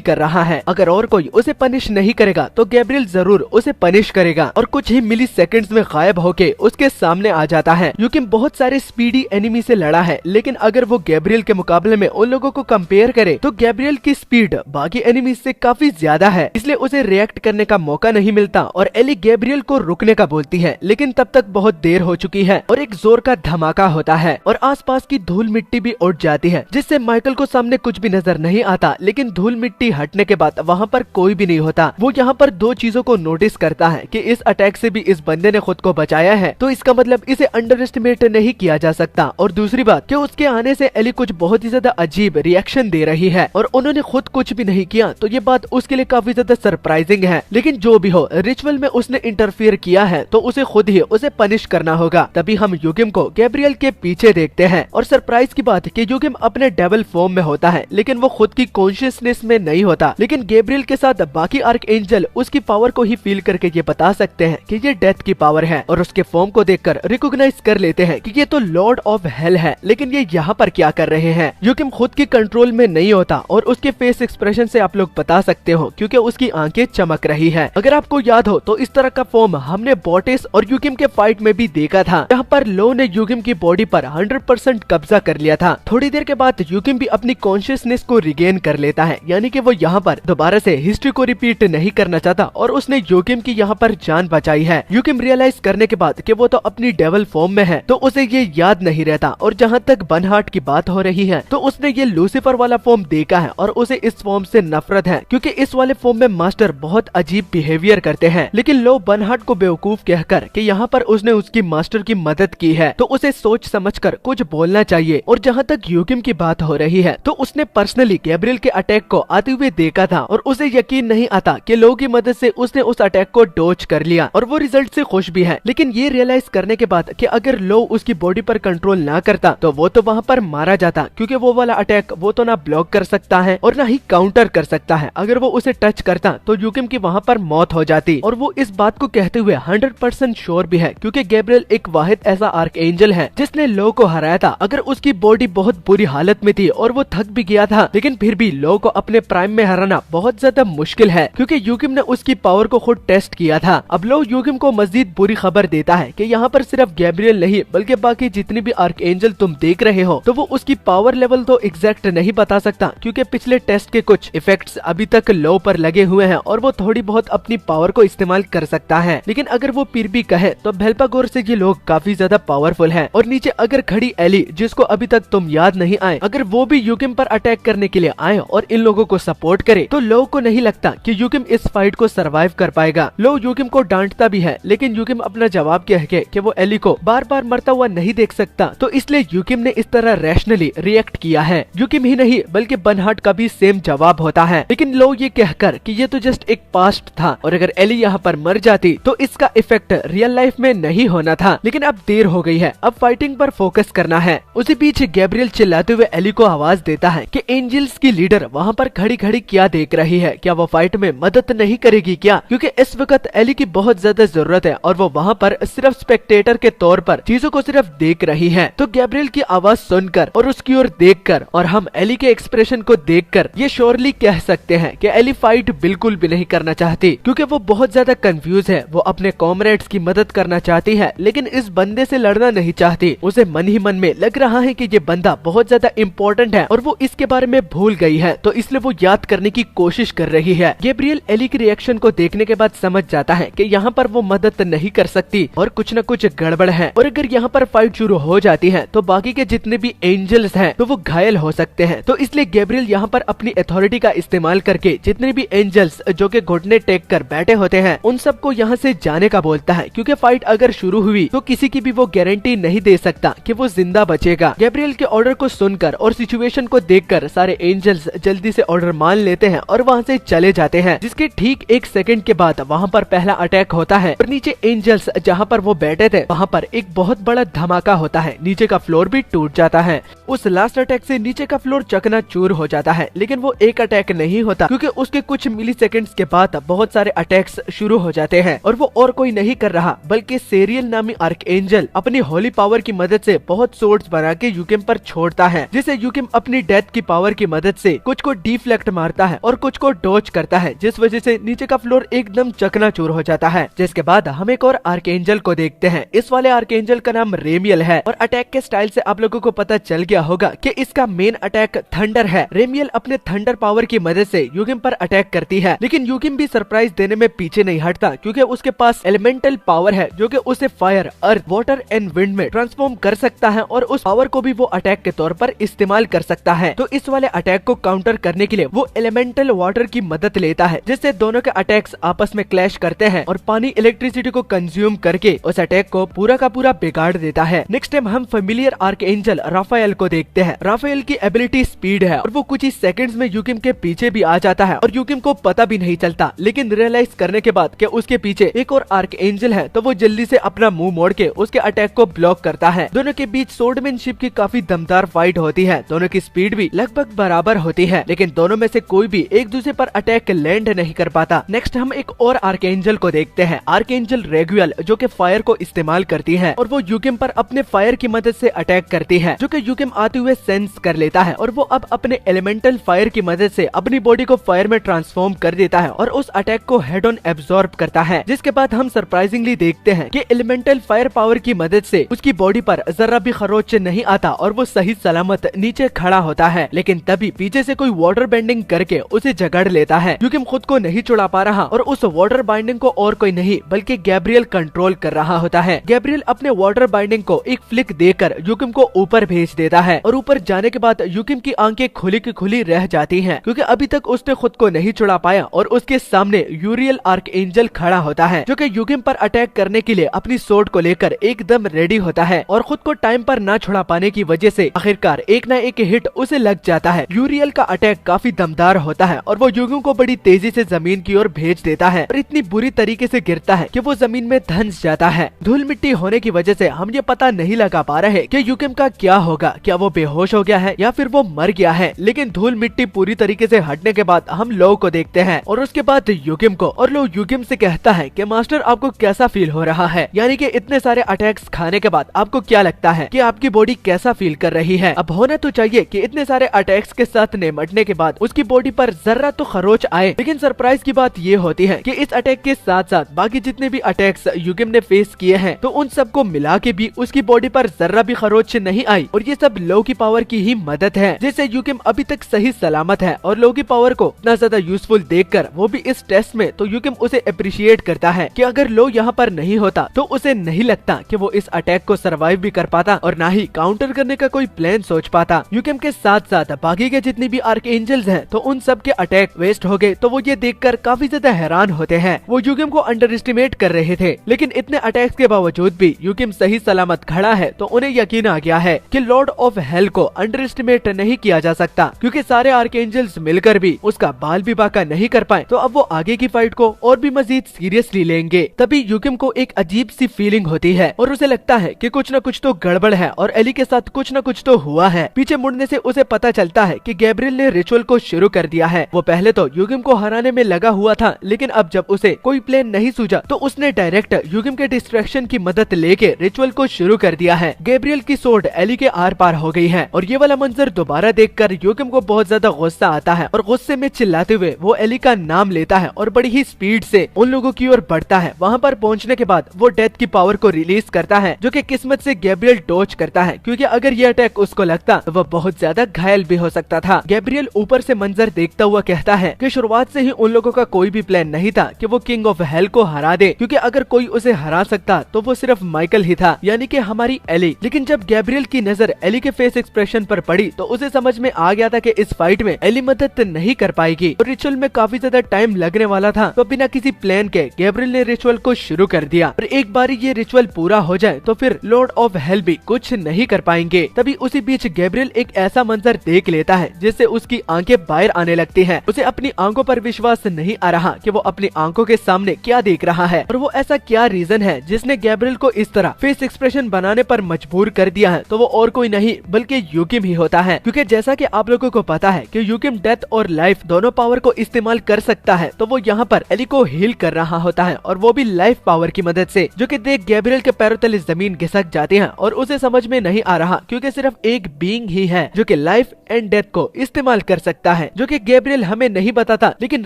कर रहा है। अगर और कोई उसे पनिश नहीं करेगा तो गैब्रियल जरूर उसे पनिश करेगा और कुछ ही मिली सेकंड्स में गायब होके उसके सामने आ जाता है। यूकिम बहुत सारे स्पीडी एनिमी से लड़ा है, लेकिन अगर वो गैब्रियल के मुकाबले में उन लोगों को कंपेयर करे तो गैब्रियल की स्पीड बाकी एनिमी से काफी ज्यादा है, इसलिए उसे रिएक्ट करने का मौका नहीं मिलता और एली गैब्रियल को रुकने का बोलती है। लेकिन तब तक बहुत देर हो चुकी है और एक जोर का धमाका होता है और आसपास की धूल मिट्टी भी उड़ जाती है, जिससे माइकल को सामने कुछ भी नजर नहीं आता। लेकिन धूल मिट्टी हटने के बाद वहाँ पर कोई भी नहीं होता। वो यहाँ पर दो चीजों को नोटिस करता है कि इस अटैक से भी इस बंदे ने खुद को बचाया है, तो इसका मतलब इसे अंडर एस्टिमेट नहीं किया जा सकता। और दूसरी बात कि उसके आने से एली कुछ बहुत ही ज्यादा अजीब रिएक्शन दे रही है और उन्होंने खुद कुछ भी नहीं किया, तो ये बात उसके लिए काफी ज्यादा सरप्राइजिंग है। लेकिन जो भी हो, रिचुअल में उसने इंटरफियर किया है तो उसे खुद ही उसे पनिश करना होगा। तभी हम यूकिम को गैब्रियल के पीछे देखते हैं और सरप्राइज की बात कि यूकिम अपने डेविल फॉर्म में होता है, लेकिन वो खुद की कॉन्शियसनेस में नहीं होता। लेकिन गैब्रियल के साथ बाकी आर्कएंजल उसकी पावर को ही फील करके ये बता सकते हैं कि ये डेथ की पावर है और उसके फॉर्म को देखकर रिकॉग्नाइज कर लेते हैं कि ये तो लॉर्ड ऑफ हेल है। लेकिन ये यहाँ पर क्या कर रहे हैं? यूकिम खुद की कंट्रोल में नहीं होता और उसके फेस एक्सप्रेशन से आप लोग बता सकते हो, क्योंकि उसकी आंखें चमक रही है। अगर आपको याद हो तो इस तरह का फॉर्म हमने बोटिस और यूकिम के फाइट में भी देखा था, जहाँ पर लो ने यूकिम की बॉडी पर 100% कब्जा कर लिया था। थोड़ी देर के बाद यूकिम भी अपनी कॉन्शियसनेस को रिगेन कर लेता है, यानी कि वो यहाँ पर दोबारा से हिस्ट्री को रिपीट नहीं करना चाहता और उसने यूकिम की यहाँ पर जान बचाई है। यूकिम रियलाइज करने के बाद कि वो तो अपनी डेविल फॉर्म में है, तो उसे ये याद नहीं रहता। और जहाँ तक बर्नहार्ड की बात हो रही है तो उसने ये लूसीफर वाला फॉर्म देखा है और उसे इस फॉर्म से नफरत है, क्योंकि इस वाले फॉर्म में मास्टर बहुत अजीब बिहेवियर करते हैं। लेकिन लो बर्नहार्ड को बेवकूफ कहकर कि यहाँ पर उसने उसकी मास्टर की मदद की है तो उसे सोच समझकर कुछ बोलना चाहिए। और जहाँ तक यूकिम की बात हो रही है तो उसने पर्सनली गैब्रियल के अटैक को आते हुए देखा था और उसे यकीन नहीं आता कि लो की मदद से उसने उस अटैक को डॉज कर लिया और वो रिजल्ट से खुश भी है। लेकिन ये रियलाइज करने के बाद कि अगर लो उसकी बॉडी पर कंट्रोल ना करता तो वो तो वहाँ पर मारा जाता, क्योंकि वो वाला अटैक वो तो ना ब्लॉक कर सकता है और ना ही काउंटर कर सकता है। अगर वो उसे टच करता तो यूकिम की वहाँ पर मौत हो जाती। और वो इस बात को कहते हुए 100% श्योर भी है, क्योंकि गैब्रियल एक वाहिद ऐसा आर्कएंजल है जिसने लो को हराया था। अगर उसकी बॉडी बहुत बुरी हालत में थी और वो थक भी गया था, लेकिन फिर भी लो को अपने प्राइम में हराना बहुत ज्यादा मुश्किल है, क्योंकि यूकिम ने उसकी पावर को खुद टेस्ट किया था। अब लो यूकिम को मजीद बुरी खबर देता है कि यहाँ पर सिर्फ गैब्रियल नहीं बल्कि बाकी जितनी भी आर्कएंजल तुम देख रहे हो तो वो उसकी पावर लेवल तो एग्जैक्ट नहीं बता सकता, क्योंकि पिछले टेस्ट के कुछ इफेक्ट्स अभी तक लो पर लगे हुए हैं और वो थोड़ी बहुत अपनी पावर को इस्तेमाल कर सकता है। लेकिन अगर वो फिर भी कहे तो बेल्पागोर से ये लोग काफी ज्यादा पावरफुल हैं। और नीचे अगर खड़ी एली, जिसको अभी तक तुम याद नहीं आए, अगर वो भी यूकिम पर अटैक करने के लिए आए और इन लोगों को सपोर्ट करे तो लो को नहीं लगता कि यूकिम इस फाइट को सरवाइव कर पाएगा। लो यूकिम को डांटता भी है, लेकिन यूकिम अपना जवाब कह के कि वो एली को बार बार मरता हुआ नहीं देख सकता, तो इसलिए यूकिम ने इस तरह रैशनली रिएक्ट किया है। यूकिम ही नहीं बल्कि बर्नहार्ड का भी सेम जवाब होता है। लेकिन लो ये कहकर कि ये तो जस्ट एक पास्ट था और अगर एली यहाँ पर मर जाती तो इसका इफेक्ट रियल लाइफ में नहीं होना था। लेकिन अब देर हो गई है, अब फाइटिंग पर फोकस करना है। उसी बीच गैब्रियल चिल्लाते हुए एली को आवाज देता है कि एंजल्स की लीडर वहाँ पर खड़ी खड़ी क्या देख रही है, क्या वो फाइट में मदद नहीं करेगी क्या? क्योंकि इस वक्त एली की बहुत ज्यादा जरूरत है और वो वहाँ पर सिर्फ स्पेक्टेटर के तौर पर चीजों को सिर्फ देख रही है। तो गैब्रियल की आवाज सुनकर और उसकी ओर देखकर और हम एली के एक्सप्रेशन को देखकर ये श्योरली कह सकते हैं कि एली फाइट बिल्कुल भी नहीं करना चाहती, क्योंकि वो बहुत ज्यादा कंफ्यूज है। वो अपने कॉमरेड्स की मदद करना चाहती है, लेकिन इस बंदे से लड़ना नहीं चाहती। उसे मन ही मन में लग रहा है कि ये बंदा बहुत ज्यादा इम्पोर्टेंट है और वो इसके बारे में भूल गई है, तो इसलिए वो याद करने की कोशिश कर रही है। गैब्रियल एली की रिएक्शन को देखने के बाद समझ जाता है कि यहाँ पर वो मदद नहीं कर सकती और कुछ न कुछ गड़बड़ है। और अगर यहाँ पर फाइट शुरू हो जाती है तो बाकी के जितने भी एंजल्स हैं तो वो घायल हो सकते हैं। तो इसलिए गैब्रियल यहाँ पर अपनी अथॉरिटी का इस्तेमाल करके जितने भी एंजल्स जो कि घुटने टेक कर बैठे होते हैं उन सबको यहाँ से जाने का बोलता है, क्योंकि फाइट अगर शुरू हुई तो किसी की भी वो गारंटी नहीं दे सकता कि वो जिंदा बचेगा। गैब्रियल के ऑर्डर को सुनकर और सिचुएशन को देखकर सारे एंजल्स जल्दी से ऑर्डर मान लेते हैं और वहाँ से चले जाते हैं। जिसके ठीक 1 सेकंड के बाद वहाँ पर पहला अटैक होता है और नीचे एंजल्स जहाँ पर वो बैठे थे वहाँ पर एक बहुत बड़ा धमाका होता है, नीचे का फ्लोर भी टूट जाता है। उस लास्ट अटैक से नीचे का फ्लोर चकनाचूर हो जाता है, लेकिन वो एक अटैक नहीं होता, क्योंकि उसके कुछ मिली सेकेंड्स के बाद बहुत सारे अटैक्स शुरू हो जाते हैं और वो और कोई नहीं कर रहा बल्कि सेरियल नामी आर्कएंजल अपनी होली पावर की मदद से बहुत सोर्ड्स बना के यूकिम पर छोड़ता है, जिसे यूकिम अपनी डेथ की पावर की मदद से कुछ को डिफ्लेक्ट मारता है और कुछ को डॉज करता है, जिस वजह से नीचे का फ्लोर एकदम चकनाचूर हो जाता है। जिसके बाद हम एक और आर्कएंजल को देखते हैं। इस वाले आर्कएंजल का नाम रेमियल है और अटैक के स्टाइल से आप लोगों को पता चल गया होगा कि इसका मेन अटैक थंडर है। रेमियल अपने थंडर पावर की मदद से यूकिम पर अटैक करती है, लेकिन यूकिम भी सरप्राइज देने में पीछे नहीं हटता, क्योंकि उसके पास एलिमेंटल पावर है जो कि उसे fire, earth, water and wind में ट्रांसफॉर्म कर सकता है और उस पावर को भी वो अटैक के तौर पर इस्तेमाल कर सकता है। तो इस वाले अटैक को काउंटर करने के लिए वो एलिमेंटल वाटर की मदद लेता है, जिससे दोनों के अटैक्स आपस में क्लैश करते हैं और पानी इलेक्ट्रिसिटी को कंज्यूम करके उस अटैक को पूरा का पूरा बिगाड़ देता है। नेक्स्ट टाइम हम फेमिलियर आर्कएंजल राफाएल को देखते हैं। राफाएल की एबिलिटी स्पीड है और वो कुछ ही सेकंड्स में यूकिम के पीछे भी आ जाता है और यूकिम को पता भी नहीं चलता, लेकिन रियलाइज करने के बाद कि उसके पीछे एक और आर्कएंजल है तो वो जल्दी से अपना मुंह मोड़ के उसके अटैक को ब्लॉक करता है। दोनों के बीच स्वॉर्डमैनशिप की काफी दमदार फाइट होती है। दोनों की स्पीड भी लगभग बराबर होती है, लेकिन दोनों में से कोई भी एक दूसरे पर अटैक लैंड नहीं कर पाता। नेक्स्ट हम एक और आर्कएंजल को देखते हैं, आर्कएंजल रेगुएल, जो कि फायर को इस्तेमाल करती है और वो यूकिम पर अपने फायर की मदद से अटैक करती है, जो कि यूकिम आते हुए सेंस कर लेता है और वो अब अपने एलिमेंटल फायर की मदद से अपनी बॉडी को फायर में ट्रांसफॉर्म कर देता है और उस अटैक को हेड ऑन एब्जॉर्ब करता है। जिसके बाद हम सरप्राइजिंगली देखते हैं कि एलिमेंटल फायर पावर की मदद से उसकी बॉडी पर जरा भी खरोच नहीं आता और वो सही सलामत नीचे खड़ा होता है। लेकिन तभी पीछे से कोई वाटर बेंडिंग करके उसे जगड़ लेता है। यूकिम खुद को नहीं छुड़ा पा रहा और उस वाटर बाइंडिंग को और कोई नहीं बल्कि गैब्रियल कंट्रोल कर रहा होता है। गैब्रियल अपने वाटर बाइंडिंग को एक फ्लिक देकर यूकिम को ऊपर भेज देता है और ऊपर जाने के बाद यूकिम की आंखें खुली की खुली रह जाती हैं, क्योंकि अभी तक उसने खुद को नहीं छुड़ा पाया और उसके सामने यूरियल आर्कएंजल खड़ा होता है, जो कि यूकिम पर अटैक करने के लिए अपनी सोर्ड को लेकर एकदम रेडी होता है और खुद को टाइम पर ना छुड़ा पाने की वजह से आखिरकार एक न एक हिट उसे लग जाता है। यूरियल का अटैक काफी दमदार होता है और वो यूकिम को बड़ी तेजी से जमीन की ओर भेज देता है और इतनी बुरी तरीके से गिरता है कि वो जमीन में धंस जाता है। धूल मिट्टी होने की वजह से हम ये पता नहीं लगा पा रहे कि यूकिम का क्या होगा, क्या वो बेहोश हो गया है या फिर वो मर गया है। लेकिन धूल मिट्टी पूरी तरीके से हटने के बाद हम लो को देखते हैं और उसके बाद यूकिम को, और लो यूकिम से कहता है कि मास्टर आपको कैसा फील हो रहा है, यानी कि इतने सारे अटैक्स खाने के बाद आपको क्या लगता है कि आपकी बॉडी कैसा फील कर रही है। अब होना तो चाहिए कि इतने सारे अटैक्स के साथ निपटने के बाद उसकी बॉडी पर जरा तो खरोच आए, लेकिन सरप्राइज की बात ये होती है कि इस अटैक के साथ साथ बाकी जितने भी अटैक्स यूकिम ने फेस किए हैं तो उन सबको मिला के भी उसकी बॉडी पर जरा भी खरोच नहीं आई और ये सब लो की पावर की ही मदद है, जिससे यूकिम अभी तक सही सलामत है। और लो की पावर को इतना ज्यादा यूजफुल देखकर वो भी इस टेस्ट में, तो यूकिम उसे अप्रिशिएट करता है कि अगर लो यहाँ पर नहीं होता तो उसे नहीं लगता कि वो इस अटैक को सरवाइव भी कर पाता और ना ही काउंटर करने का कोई प्लान सोच पाता। यूकिम के साथ साथ बाकी के जितने भी आर्कएंजल्स हैं तो उन सब के अटैक वेस्ट हो गए, तो वो ये देखकर काफी ज्यादा हैरान होते हैं। वो यूकिम को अंडर एस्टिमेट कर रहे थे, लेकिन इतने अटैक्स के बावजूद भी यूकिम सही सलामत खड़ा है, तो उन्हें यकीन आ गया है कि लॉर्ड ऑफ हेल को अंडर एस्टिमेट नहीं किया जा सकता, क्योंकि सारे आर्कएंजल्स मिलकर भी उसका बाल भी बाका नहीं कर पाए, तो अब वो आगे की फाइट को और भी मजीद सीरियसली लेंगे। तभी यूकिम को एक अजीब सी फीलिंग होती है और उसे लगता है कि कुछ न कुछ तो गड़बड़ है और एली के साथ कुछ न कुछ तो हुआ है। पीछे मुड़ने से उसे पता चलता है कि गैब्रियल ने रिचुअल को शुरू कर दिया है। वो पहले तो यूकिम को हराने में लगा हुआ था, लेकिन अब जब उसे कोई प्लान नहीं सूझा तो उसने डायरेक्ट यूकिम के डिस्ट्रैक्शन की मदद लेके रिचुअल को शुरू कर दिया है। गैब्रियल की सोर्ड एली के आर पार हो गई है और ये वाला मंजर दोबारा देखकर यूकिम को बहुत ज्यादा गुस्सा आता है और गुस्से में चिल्लाते हुए वो एली का नाम लेता है और बड़ी ही स्पीड से उन लोगों की ओर बढ़ता है। वहाँ पर पहुँचने के बाद वो डेथ की पावर को रिलीज करता है, जो कि किस्मत से गैब्रियल डॉज करता है, क्योंकि अगर ये अटैक उसको लगता तो वो बहुत ज्यादा घायल भी हो सकता था। गैब्रियल ऊपर से मंजर देखता हुआ कहता है कि शुरुआत से ही उन लोगों का कोई भी प्लान नहीं था कि वो किंग ऑफ हेल को हरा दे, क्योंकि अगर कोई उसे हरा सकता तो वो सिर्फ माइकल ही था, यानी कि हमारी एली। लेकिन जब गैब्रियल की नजर एली के फेस एक्सप्रेशन पर पड़ी तो उसे समझ में आ गया था कि इस फाइट में एली मदद नहीं कर पाएगी और रिचुअल में काफी ज्यादा टाइम लगने वाला था तो बिना किसी प्लान के गैब्रियल ने रिचुअल को शुरू कर दिया। और एक बार ये रिचुअल पूरा हो जाए तो फिर लॉर्ड ऑफ हेल भी कुछ नहीं कर पाएंगे। तभी उसी बीच गैब्रियल एक ऐसा मंजर देख लेता है जिससे उसकी आंखें बाहर आने लगती हैं। उसे अपनी आंखों पर विश्वास नहीं आ रहा कि वो अपनी आंखों के सामने क्या देख रहा है और वो ऐसा क्या रीजन है जिसने गैब्रियल को इस तरह फेस एक्सप्रेशन बनाने पर मजबूर कर दिया है। तो वो और कोई नहीं बल्कि यूकिम ही होता है, क्योंकि जैसा कि आप लोगों को पता है कि यूकिम डेथ और लाइफ दोनों पावर को इस्तेमाल कर सकता है। तो वो यहाँ पर एली को हील कर रहा होता है और वो भी लाइफ पावर की मदद से, जो कि देख गैब्रियल के पैरों तले जमीन खिसक जाती है और उसे समझ में नहीं आ रहा क्योंकि सिर्फ एक बीइंग ही है जो कि लाइफ एंड डेथ को इस्तेमाल कर सकता है, जो कि गैब्रियल हमें नहीं बताता। लेकिन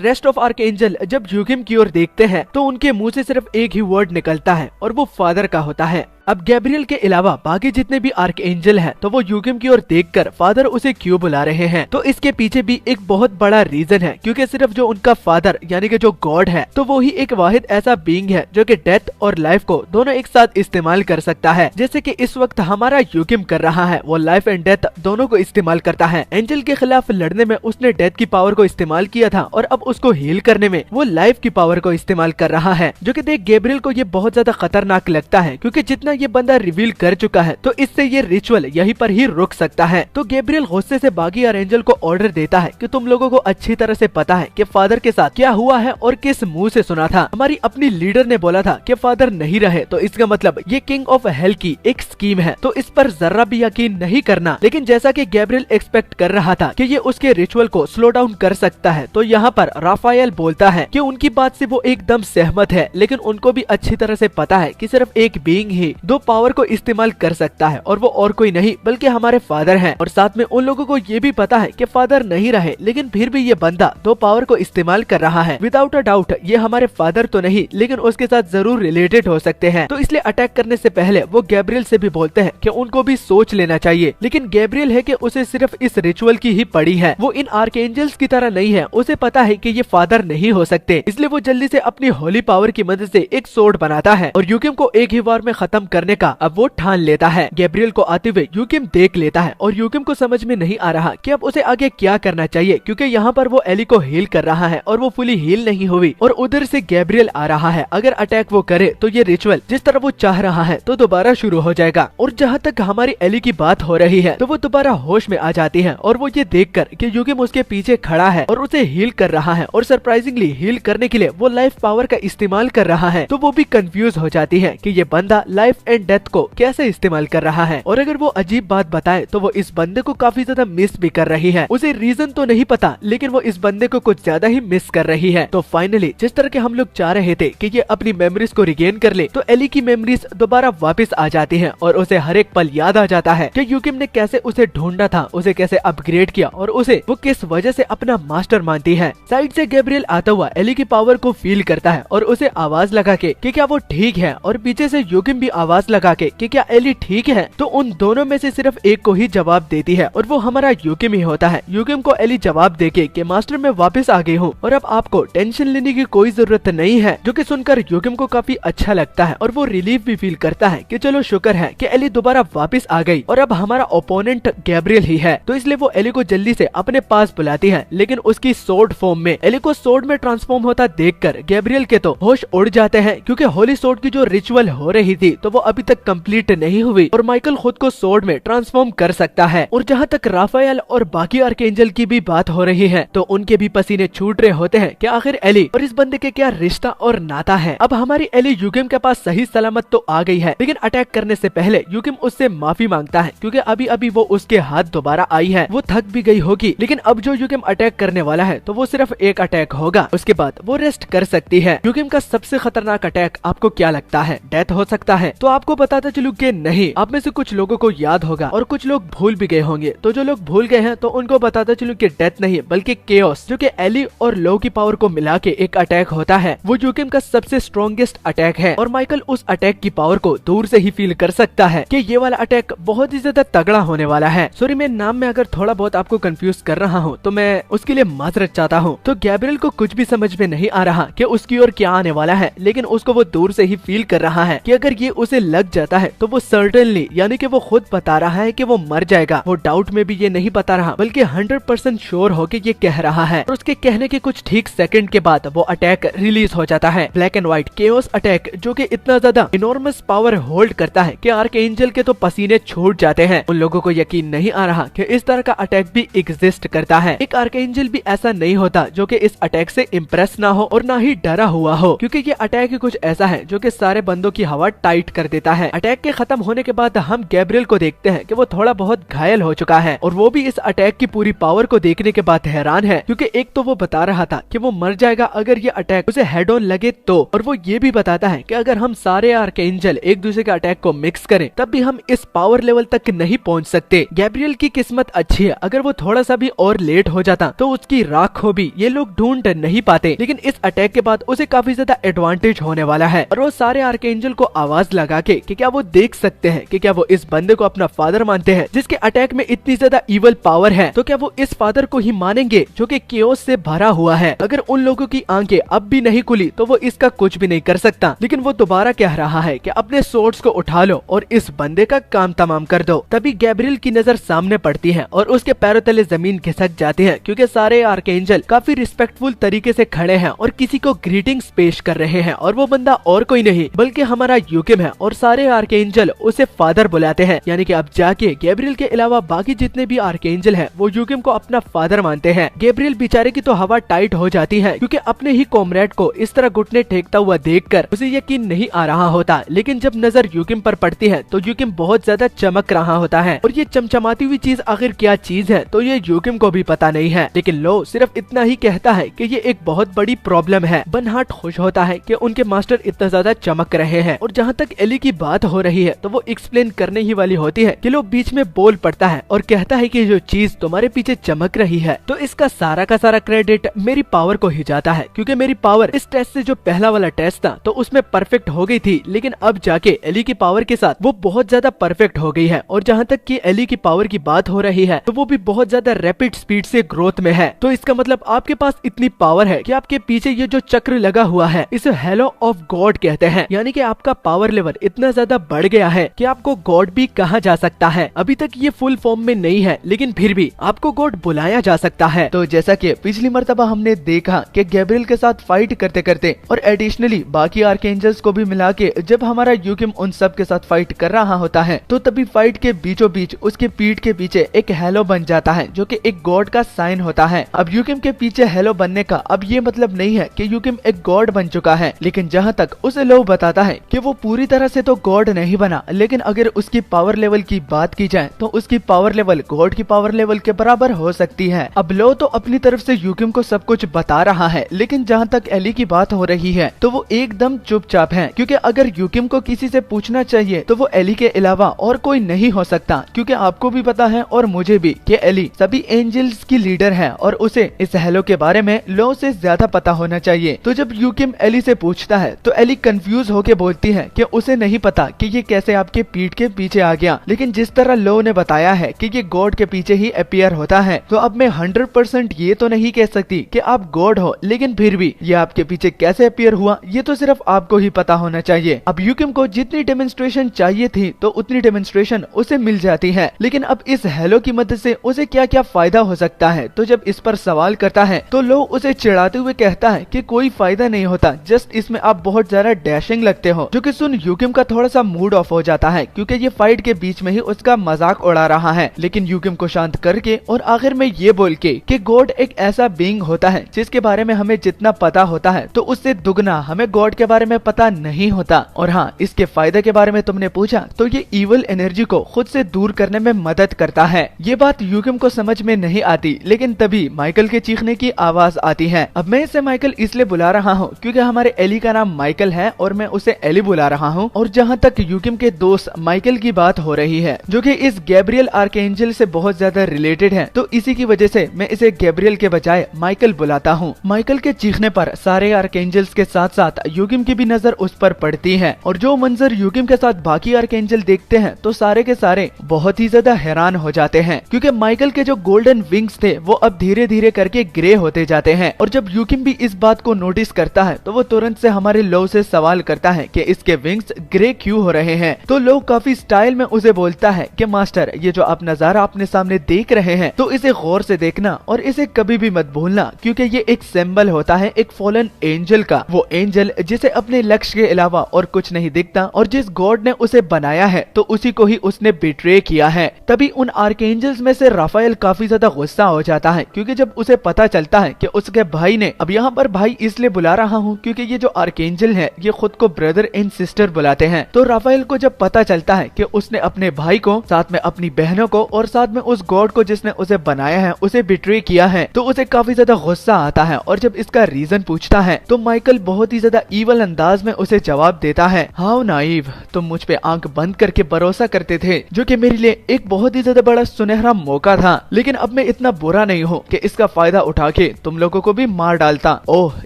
रेस्ट ऑफ आर्कएंजल जब यूकिम की ओर देखते हैं तो उनके मुंह से सिर्फ एक ही वर्ड निकलता है और वो फादर का होता है। अब गैब्रियल के अलावा बाकी जितने भी आर्कएंजल हैं तो वो यूकिम की ओर देखकर फादर उसे क्यों बुला रहे हैं, तो इसके पीछे भी एक बहुत बड़ा रीजन है, क्योंकि सिर्फ जो उनका फादर यानी कि जो गॉड है तो वो ही एक वाहिद ऐसा बीइंग है जो कि डेथ और लाइफ को दोनों एक साथ इस्तेमाल कर सकता है। जैसे कि इस वक्त हमारा यूकिम कर रहा है, वो लाइफ एंड डेथ दोनों को इस्तेमाल करता है। एंजल के खिलाफ लड़ने में उसने डेथ की पावर को इस्तेमाल किया था और अब उसको हील करने में वो लाइफ की पावर को इस्तेमाल कर रहा है, जो कि देख गैब्रियल को ये बहुत ज्यादा खतरनाक लगता है, क्योंकि जितना ये बंदा रिवील कर चुका है तो इससे ये रिचुअल यहीं पर ही रुक सकता है। तो गैब्रियल गुस्से से बाकी आर्कएंजल को ऑर्डर देता है कि तुम लोगों को अच्छी तरह से पता है कि फादर के साथ क्या हुआ है और किस मुंह से सुना था। हमारी अपनी लीडर ने बोला था कि फादर नहीं रहे, तो इसका मतलब ये किंग ऑफ हेल की एक स्कीम है, तो इस पर जरा भी यकीन नहीं करना। लेकिन जैसा कि गैब्रियल एक्सपेक्ट कर रहा था कि ये उसके रिचुअल को स्लो डाउन कर सकता है, तो यहाँ पर राफाएल बोलता है कि उनकी बात से वो एकदम सहमत है, लेकिन उनको भी अच्छी तरह से पता है कि सिर्फ एक बीइंग ही दो पावर को इस्तेमाल कर सकता है और वो और कोई नहीं बल्कि हमारे फादर हैं। और साथ में उन लोगों को ये भी पता है कि फादर नहीं रहे, लेकिन फिर भी ये बंदा दो पावर को इस्तेमाल कर रहा है। विदाउट अ डाउट ये हमारे फादर तो नहीं, लेकिन उसके साथ जरूर रिलेटेड हो सकते हैं। तो इसलिए अटैक करने से पहले वो गैब्रियल से भी बोलते हैं कि उनको भी सोच लेना चाहिए। लेकिन गैब्रियल है कि उसे सिर्फ इस रिचुअल की ही पड़ी है, वो इन आर्कएंजल्स की तरह नहीं है, उसे पता है कि ये फादर नहीं हो सकते। इसलिए वो जल्दी से अपनी होली पावर की मदद से एक सोर्ड बनाता है और यूकिम को एक ही बार में खत्म करने का अब वो ठान लेता है। गैब्रियल को आते हुए यूकिम देख लेता है और यूकिम को समझ में नहीं आ रहा कि अब उसे आगे क्या करना चाहिए, क्योंकि यहाँ पर वो एली को हील कर रहा है और वो फुली हील नहीं हुई और उधर से गैब्रियल आ रहा है। अगर अटैक वो करे तो ये रिचुअल जिस तरह वो चाह रहा है तो दोबारा शुरू हो जाएगा। और जहाँ तक हमारी एली की बात हो रही है तो वो दोबारा होश में आ जाती है और वो ये देखकर कि यूकिम उसके पीछे खड़ा है और उसे हील कर रहा है और सरप्राइजिंगली हील करने के लिए वो लाइफ पावर का इस्तेमाल कर रहा है, तो वो भी कंफ्यूज हो जाती है कि ये बंदा लाइफ एंड डेथ को कैसे इस्तेमाल कर रहा है। और अगर वो अजीब बात बताए तो वो इस बंदे को काफी ज्यादा मिस भी कर रही है। उसे रीजन तो नहीं पता, लेकिन वो इस बंदे को कुछ ज्यादा ही मिस कर रही है। तो फाइनली जिस तरह के हम लोग चाह रहे थे कि ये अपनी मेमोरीज को रिगेन कर ले, तो एली की मेमोरीज दोबारा वापस आ जाती हैं और उसे हर एक पल याद आ जाता है कि यूकिम ने कैसे उसे ढूंढा था, उसे कैसे अपग्रेड किया और उसे वो किस वजह से अपना मास्टर मानती है। साइड से गैब्रियल आता हुआ एली की पावर को फील करता है और उसे आवाज लगा के कि क्या वो ठीक है, और पीछे से यूकिम भी आवाज लगा के कि क्या एली ठीक है। तो उन दोनों में से सिर्फ एक को ही जवाब देती है और वो हमारा यूकिम ही होता है। यूकिम को एली जवाब देके कि मास्टर मैं वापस आ गई हूँ और अब आपको टेंशन लेने की कोई जरूरत नहीं है, जो कि सुनकर यूकिम को काफी अच्छा लगता है और वो रिलीफ भी फील करता है कि चलो शुक्र है कि एली दोबारा वापस आ गई और अब हमारा ओपोनेंट गैब्रियल ही है। तो इसलिए वो एली को जल्दी से अपने पास बुलाती है, लेकिन उसकी सोर्ड फॉर्म में। एली को सोर्ड में ट्रांसफॉर्म होता देखकर गैब्रियल के तो होश उड़ जाते हैं, क्योंकि होली सोर्ड की जो रिचुअल हो रही थी तो वो अभी तक कंप्लीट नहीं हुई और माइकल खुद को सोर्ड में ट्रांसफॉर्म कर सकता है। और जहाँ तक राफाएल और बाकी आर्कएंजल की भी बात हो रही है तो उनके भी पसीने छूट रहे होते हैं कि आखिर एली और इस बंदे के क्या रिश्ता और नाता है। अब हमारी एली यूकिम के पास सही सलामत तो आ गई है, लेकिन अटैक करने से पहले यूकिम उससे माफी मांगता है, क्योंकि अभी अभी वो उसके हाथ दोबारा आई है। वो थक भी गई होगी, लेकिन अब जो यूकिम अटैक करने वाला है तो वो सिर्फ एक अटैक होगा, उसके बाद वो रेस्ट कर सकती है। यूकिम का सबसे खतरनाक अटैक आपको क्या लगता है? डेथ हो सकता है? तो आपको बताता चलूं कि नहीं, आप में से कुछ लोगों को याद होगा और कुछ लोग भूल भी गए होंगे। तो जो लोग भूल गए हैं तो उनको बताता चलूं कि डेथ नहीं बल्कि केओस, जो कि एली और लो की पावर को मिला के एक अटैक होता है, वो यूकिम का सबसे स्ट्रॉन्गेस्ट अटैक है और माइकल उस अटैक की पावर को दूर से ही फील कर सकता है कि ये वाला अटैक बहुत ही ज्यादा तगड़ा होने वाला है। सॉरी, मैं नाम में अगर थोड़ा बहुत आपको कंफ्यूज कर रहा हूँ तो मैं उसके लिए माजरत चाहता हूँ। तो गैब्रियल को कुछ भी समझ में नहीं आ रहा कि उसकी ओर क्या आने वाला है, लेकिन उसको वो दूर से ही फील कर रहा है कि अगर ये उसे लग जाता है तो वो सर्टेनली यानी कि वो खुद बता रहा है कि वो मर जाएगा। वो डाउट में भी ये नहीं बता रहा बल्कि 100% श्योर होके ये कह रहा है। और उसके कहने के कुछ ठीक सेकंड के बाद वो अटैक रिलीज हो जाता है, black and white chaos attack, जो कि इतना ज्यादा इनॉर्मस पावर होल्ड करता है कि आर्कएंजल के तो पसीने छूट जाते हैं। उन लोगों को यकीन नहीं आ रहा कि इस तरह का अटैक भी एग्जिस्ट करता है। एक आर्कएंजल भी ऐसा नहीं होता जो कि इस अटैक से इम्प्रेस ना हो और ना ही डरा हुआ हो, क्योंकि ये अटैक कुछ ऐसा है जो कि सारे बंदों की हवा टाइट कर देता है। अटैक के खत्म होने के बाद हम गैब्रियल को देखते हैं कि वो थोड़ा बहुत घायल हो चुका है और वो भी इस अटैक की पूरी पावर को देखने के बाद हैरान है, क्योंकि एक तो वो बता रहा था कि वो मर जाएगा अगर ये अटैक उसे हेड ऑन लगे तो, और वो ये भी बताता है कि अगर हम सारे आर्कएंजल एक दूसरे के अटैक को मिक्स करें तब भी हम इस पावर लेवल तक नहीं पहुंच सकते। गैब्रियल की किस्मत अच्छी है, अगर वो थोड़ा सा भी और लेट हो जाता तो उसकी राख को भी ये लोग ढूंढ नहीं पाते, लेकिन इस अटैक के बाद उसे काफी ज्यादा एडवांटेज होने वाला है। और वो सारे आर्कएंजल को आवाज लगा के कि क्या वो देख सकते हैं कि क्या वो इस बंदे को अपना फादर मानते हैं जिसके अटैक में इतनी ज्यादा इवल पावर है, तो क्या वो इस फादर को ही मानेंगे जो कि केओस से भरा हुआ है। अगर उन लोगों की आंखें अब भी नहीं खुली तो वो इसका कुछ भी नहीं कर सकता, लेकिन वो दोबारा कह रहा है कि अपने सोर्ड्स को उठा लो और इस बंदे का काम तमाम कर दो। तभी गैब्रियल की नजर सामने पड़ती है और उसके पैरों तले जमीन खिसक जाती है, क्योंकि सारे आर्कएंजल काफी रिस्पेक्टफुल तरीके से खड़े हैं और किसी को ग्रीटिंग्स पेश कर रहे हैं, और वो बंदा और कोई नहीं बल्कि हमारा यूकिम है। और सारे आर्कएंजल उसे फादर बुलाते हैं, यानी कि अब जाके गैब्रियल के अलावा बाकी जितने भी आर्कएंजल हैं वो यूकिम को अपना फादर मानते हैं। गैब्रियल बेचारे की तो हवा टाइट हो जाती है, क्योंकि अपने ही कॉमरेड को इस तरह घुटने टेकता हुआ देखकर उसे यकीन नहीं आ रहा होता। लेकिन जब नजर यूकिम पर पड़ती है तो यूकिम बहुत ज्यादा चमक रहा होता है, और ये चमचमाती हुई चीज आखिर क्या चीज है तो ये यूकिम को भी पता नहीं है। लेकिन लो सिर्फ इतना ही कहता है कि ये एक बहुत बड़ी प्रॉब्लम है। बनहार्ट खुश होता है कि उनके मास्टर इतना ज्यादा चमक रहे हैं, और जहाँ तक एली की बात हो रही है तो वो एक्सप्लेन करने ही वाली होती है कि लो बीच में बोल पड़ता है और कहता है कि जो चीज तुम्हारे पीछे चमक रही है तो इसका सारा का सारा क्रेडिट मेरी पावर को ही जाता है, क्योंकि मेरी पावर इस टेस्ट से जो पहला वाला टेस्ट था तो उसमें परफेक्ट हो गई थी, लेकिन अब जाके एली की पावर के साथ वो बहुत ज्यादा परफेक्ट हो गई है। और जहाँ तक कि एली की पावर की बात हो रही है तो वो भी बहुत ज्यादा रैपिड स्पीड से ग्रोथ में है। तो इसका मतलब आपके पास इतनी पावर है कि आपके पीछे ये जो चक्र लगा हुआ है इसे हेलो ऑफ गॉड कहते हैं, यानी कि आपका पावर लेवल इतना ज्यादा बढ़ गया है कि आपको गॉड भी कहा जा सकता है। अभी तक ये फुल फॉर्म में नहीं है, लेकिन फिर भी आपको गॉड बुलाया जा सकता है। तो जैसा कि पिछली मर्तबा हमने देखा कि गैब्रियल के साथ फाइट करते करते और एडिशनली बाकी आर्कएंजल्स को भी मिला के जब हमारा यूकिम उन सब के साथ फाइट कर रहा होता है तो तभी फाइट के बीचों बीच उसके पीठ के पीछे एक हेलो बन जाता है, जो कि एक गॉड का साइन होता है। अब यूकिम के पीछे हेलो बनने का अब ये मतलब नहीं है कि यूकिम एक गॉड बन चुका है, लेकिन जहाँ तक उसे लो बताता है कि वो पूरी तरह से तो गॉड नहीं बना, लेकिन अगर उसकी पावर लेवल की बात की जाए तो उसकी पावर लेवल गॉड की पावर लेवल के बराबर हो सकती है। अब लो तो अपनी तरफ से यूकिम को सब कुछ बता रहा है, लेकिन जहाँ तक एली की बात हो रही है तो वो एकदम चुपचाप है, क्योंकि अगर यूकिम को किसी से पूछना चाहिए तो वो एली के अलावा और कोई नहीं हो सकता, क्योंकि आपको भी पता है और मुझे भी कि एली सभी एंजल्स की लीडर है और उसे इस हेलो के बारे में लो से ज्यादा पता होना चाहिए। तो जब यूकिम एली से पूछता है तो एली कंफ्यूज होके बोलती है कि उसे नहीं पता कि ये कैसे आपके पीठ के पीछे आ गया, लेकिन जिस तरह लो ने बताया है कि ये गॉड के पीछे ही अपीयर होता है, तो अब मैं 100% ये तो नहीं कह सकती कि आप गॉड हो, लेकिन फिर भी ये आपके पीछे कैसे अपीयर हुआ ये तो सिर्फ आपको ही पता होना चाहिए। अब यूकिम को जितनी डेमोन्स्ट्रेशन चाहिए थी तो उतनी डेमोन्स्ट्रेशन उसे मिल जाती है, लेकिन अब इस हेलो की मदद से उसे क्या क्या फायदा हो सकता है। तो जब इस पर सवाल करता है तो लो उसे चिढ़ाते हुए कहता है कि कोई फायदा नहीं होता, जस्ट इसमें आप बहुत ज्यादा डैशिंग लगते हो, जो कि सुन यूकिम का थोड़ा सा मूड ऑफ हो जाता है, क्योंकि ये फाइट के बीच में ही उसका मजाक उड़ा रहा है। लेकिन यूकिम को शांत करके और आखिर में ये बोल के कि गॉड एक ऐसा बीइंग होता है जिसके बारे में हमें जितना पता होता है तो उससे दुगना हमें गॉड के बारे में पता नहीं होता। और हाँ, इसके फायदे के बारे में तुमने पूछा तो ये इविल एनर्जी को खुद से दूर करने में मदद करता है। ये बात यूकिम को समझ में नहीं आती, लेकिन तभी माइकल के चीखने की आवाज आती है। अब मैं इसे माइकल इसलिए बुला रहा हूँ क्योंकि हमारे एली का नाम माइकल है और मैं उसे एली बुला रहा हूँ। और जहाँ तक यूकिम के दोस्त माइकल की बात हो रही है जो कि इस गैब्रियल आर्कएंजल से बहुत ज्यादा रिलेटेड है, तो इसी की वजह से मैं इसे गैब्रियल के बजाय माइकल बुलाता हूँ। माइकल के चीखने पर सारे आर्कएंजल्स के साथ साथ यूकिम की भी नजर उस पर पड़ती है, और जो मंजर यूकिम के साथ बाकी आर्कएंजल देखते हैं तो सारे के सारे बहुत ही ज्यादा हैरान हो जाते हैं, क्योंकि माइकल के जो गोल्डन विंग्स थे वो अब धीरे धीरे करके ग्रे होते जाते हैं। और जब यूकिम भी इस बात को नोटिस करता है तो वो तुरंत से हमारे लो से सवाल करता है कि इसके विंग्स ग्रे क्यों हो रहे हैं। तो लोग काफी स्टाइल में उसे बोलता है कि मास्टर, ये जो आप नजारा अपने सामने देख रहे हैं तो इसे गौर से देखना और इसे कभी भी मत भूलना, क्योंकि ये एक सिंबल होता है एक फॉलन एंजल का। वो एंजल जिसे अपने लक्ष्य के अलावा और कुछ नहीं दिखता और जिस गॉड ने उसे बनाया है तो उसी को ही उसने बिट्रे किया है। तभी उन आर्कएंजल्स में से राफेल काफी ज्यादा गुस्सा हो जाता है, क्योंकि जब उसे पता चलता है कि उसके भाई ने, अब यहाँ पर भाई इसलिए बुला रहा हूँ क्योंकि ये जो आर्कएंजल है ये खुद को ब्रदर एंड सिस्टर बुलाते हैं। तो राफेल को जब पता चलता है कि उसने अपने भाई को, साथ में अपनी बहनों को और साथ में उस गॉड को जिसने उसे बनाया है उसे बिट्रे किया है, तो उसे काफी ज्यादा गुस्सा आता है। और जब इसका रीजन पूछता है तो माइकल बहुत ही ज्यादा ईवल अंदाज में उसे जवाब देता है, हाउ नाइव, तुम मुझ पे आंख बंद करके भरोसा करते थे, जो कि मेरे लिए एक बहुत ही ज्यादा बड़ा सुनहरा मौका था, लेकिन अब मैं इतना बुरा नहीं हूँ कि इसका फायदा उठा के तुम लोगों को भी मार डालता। ओह,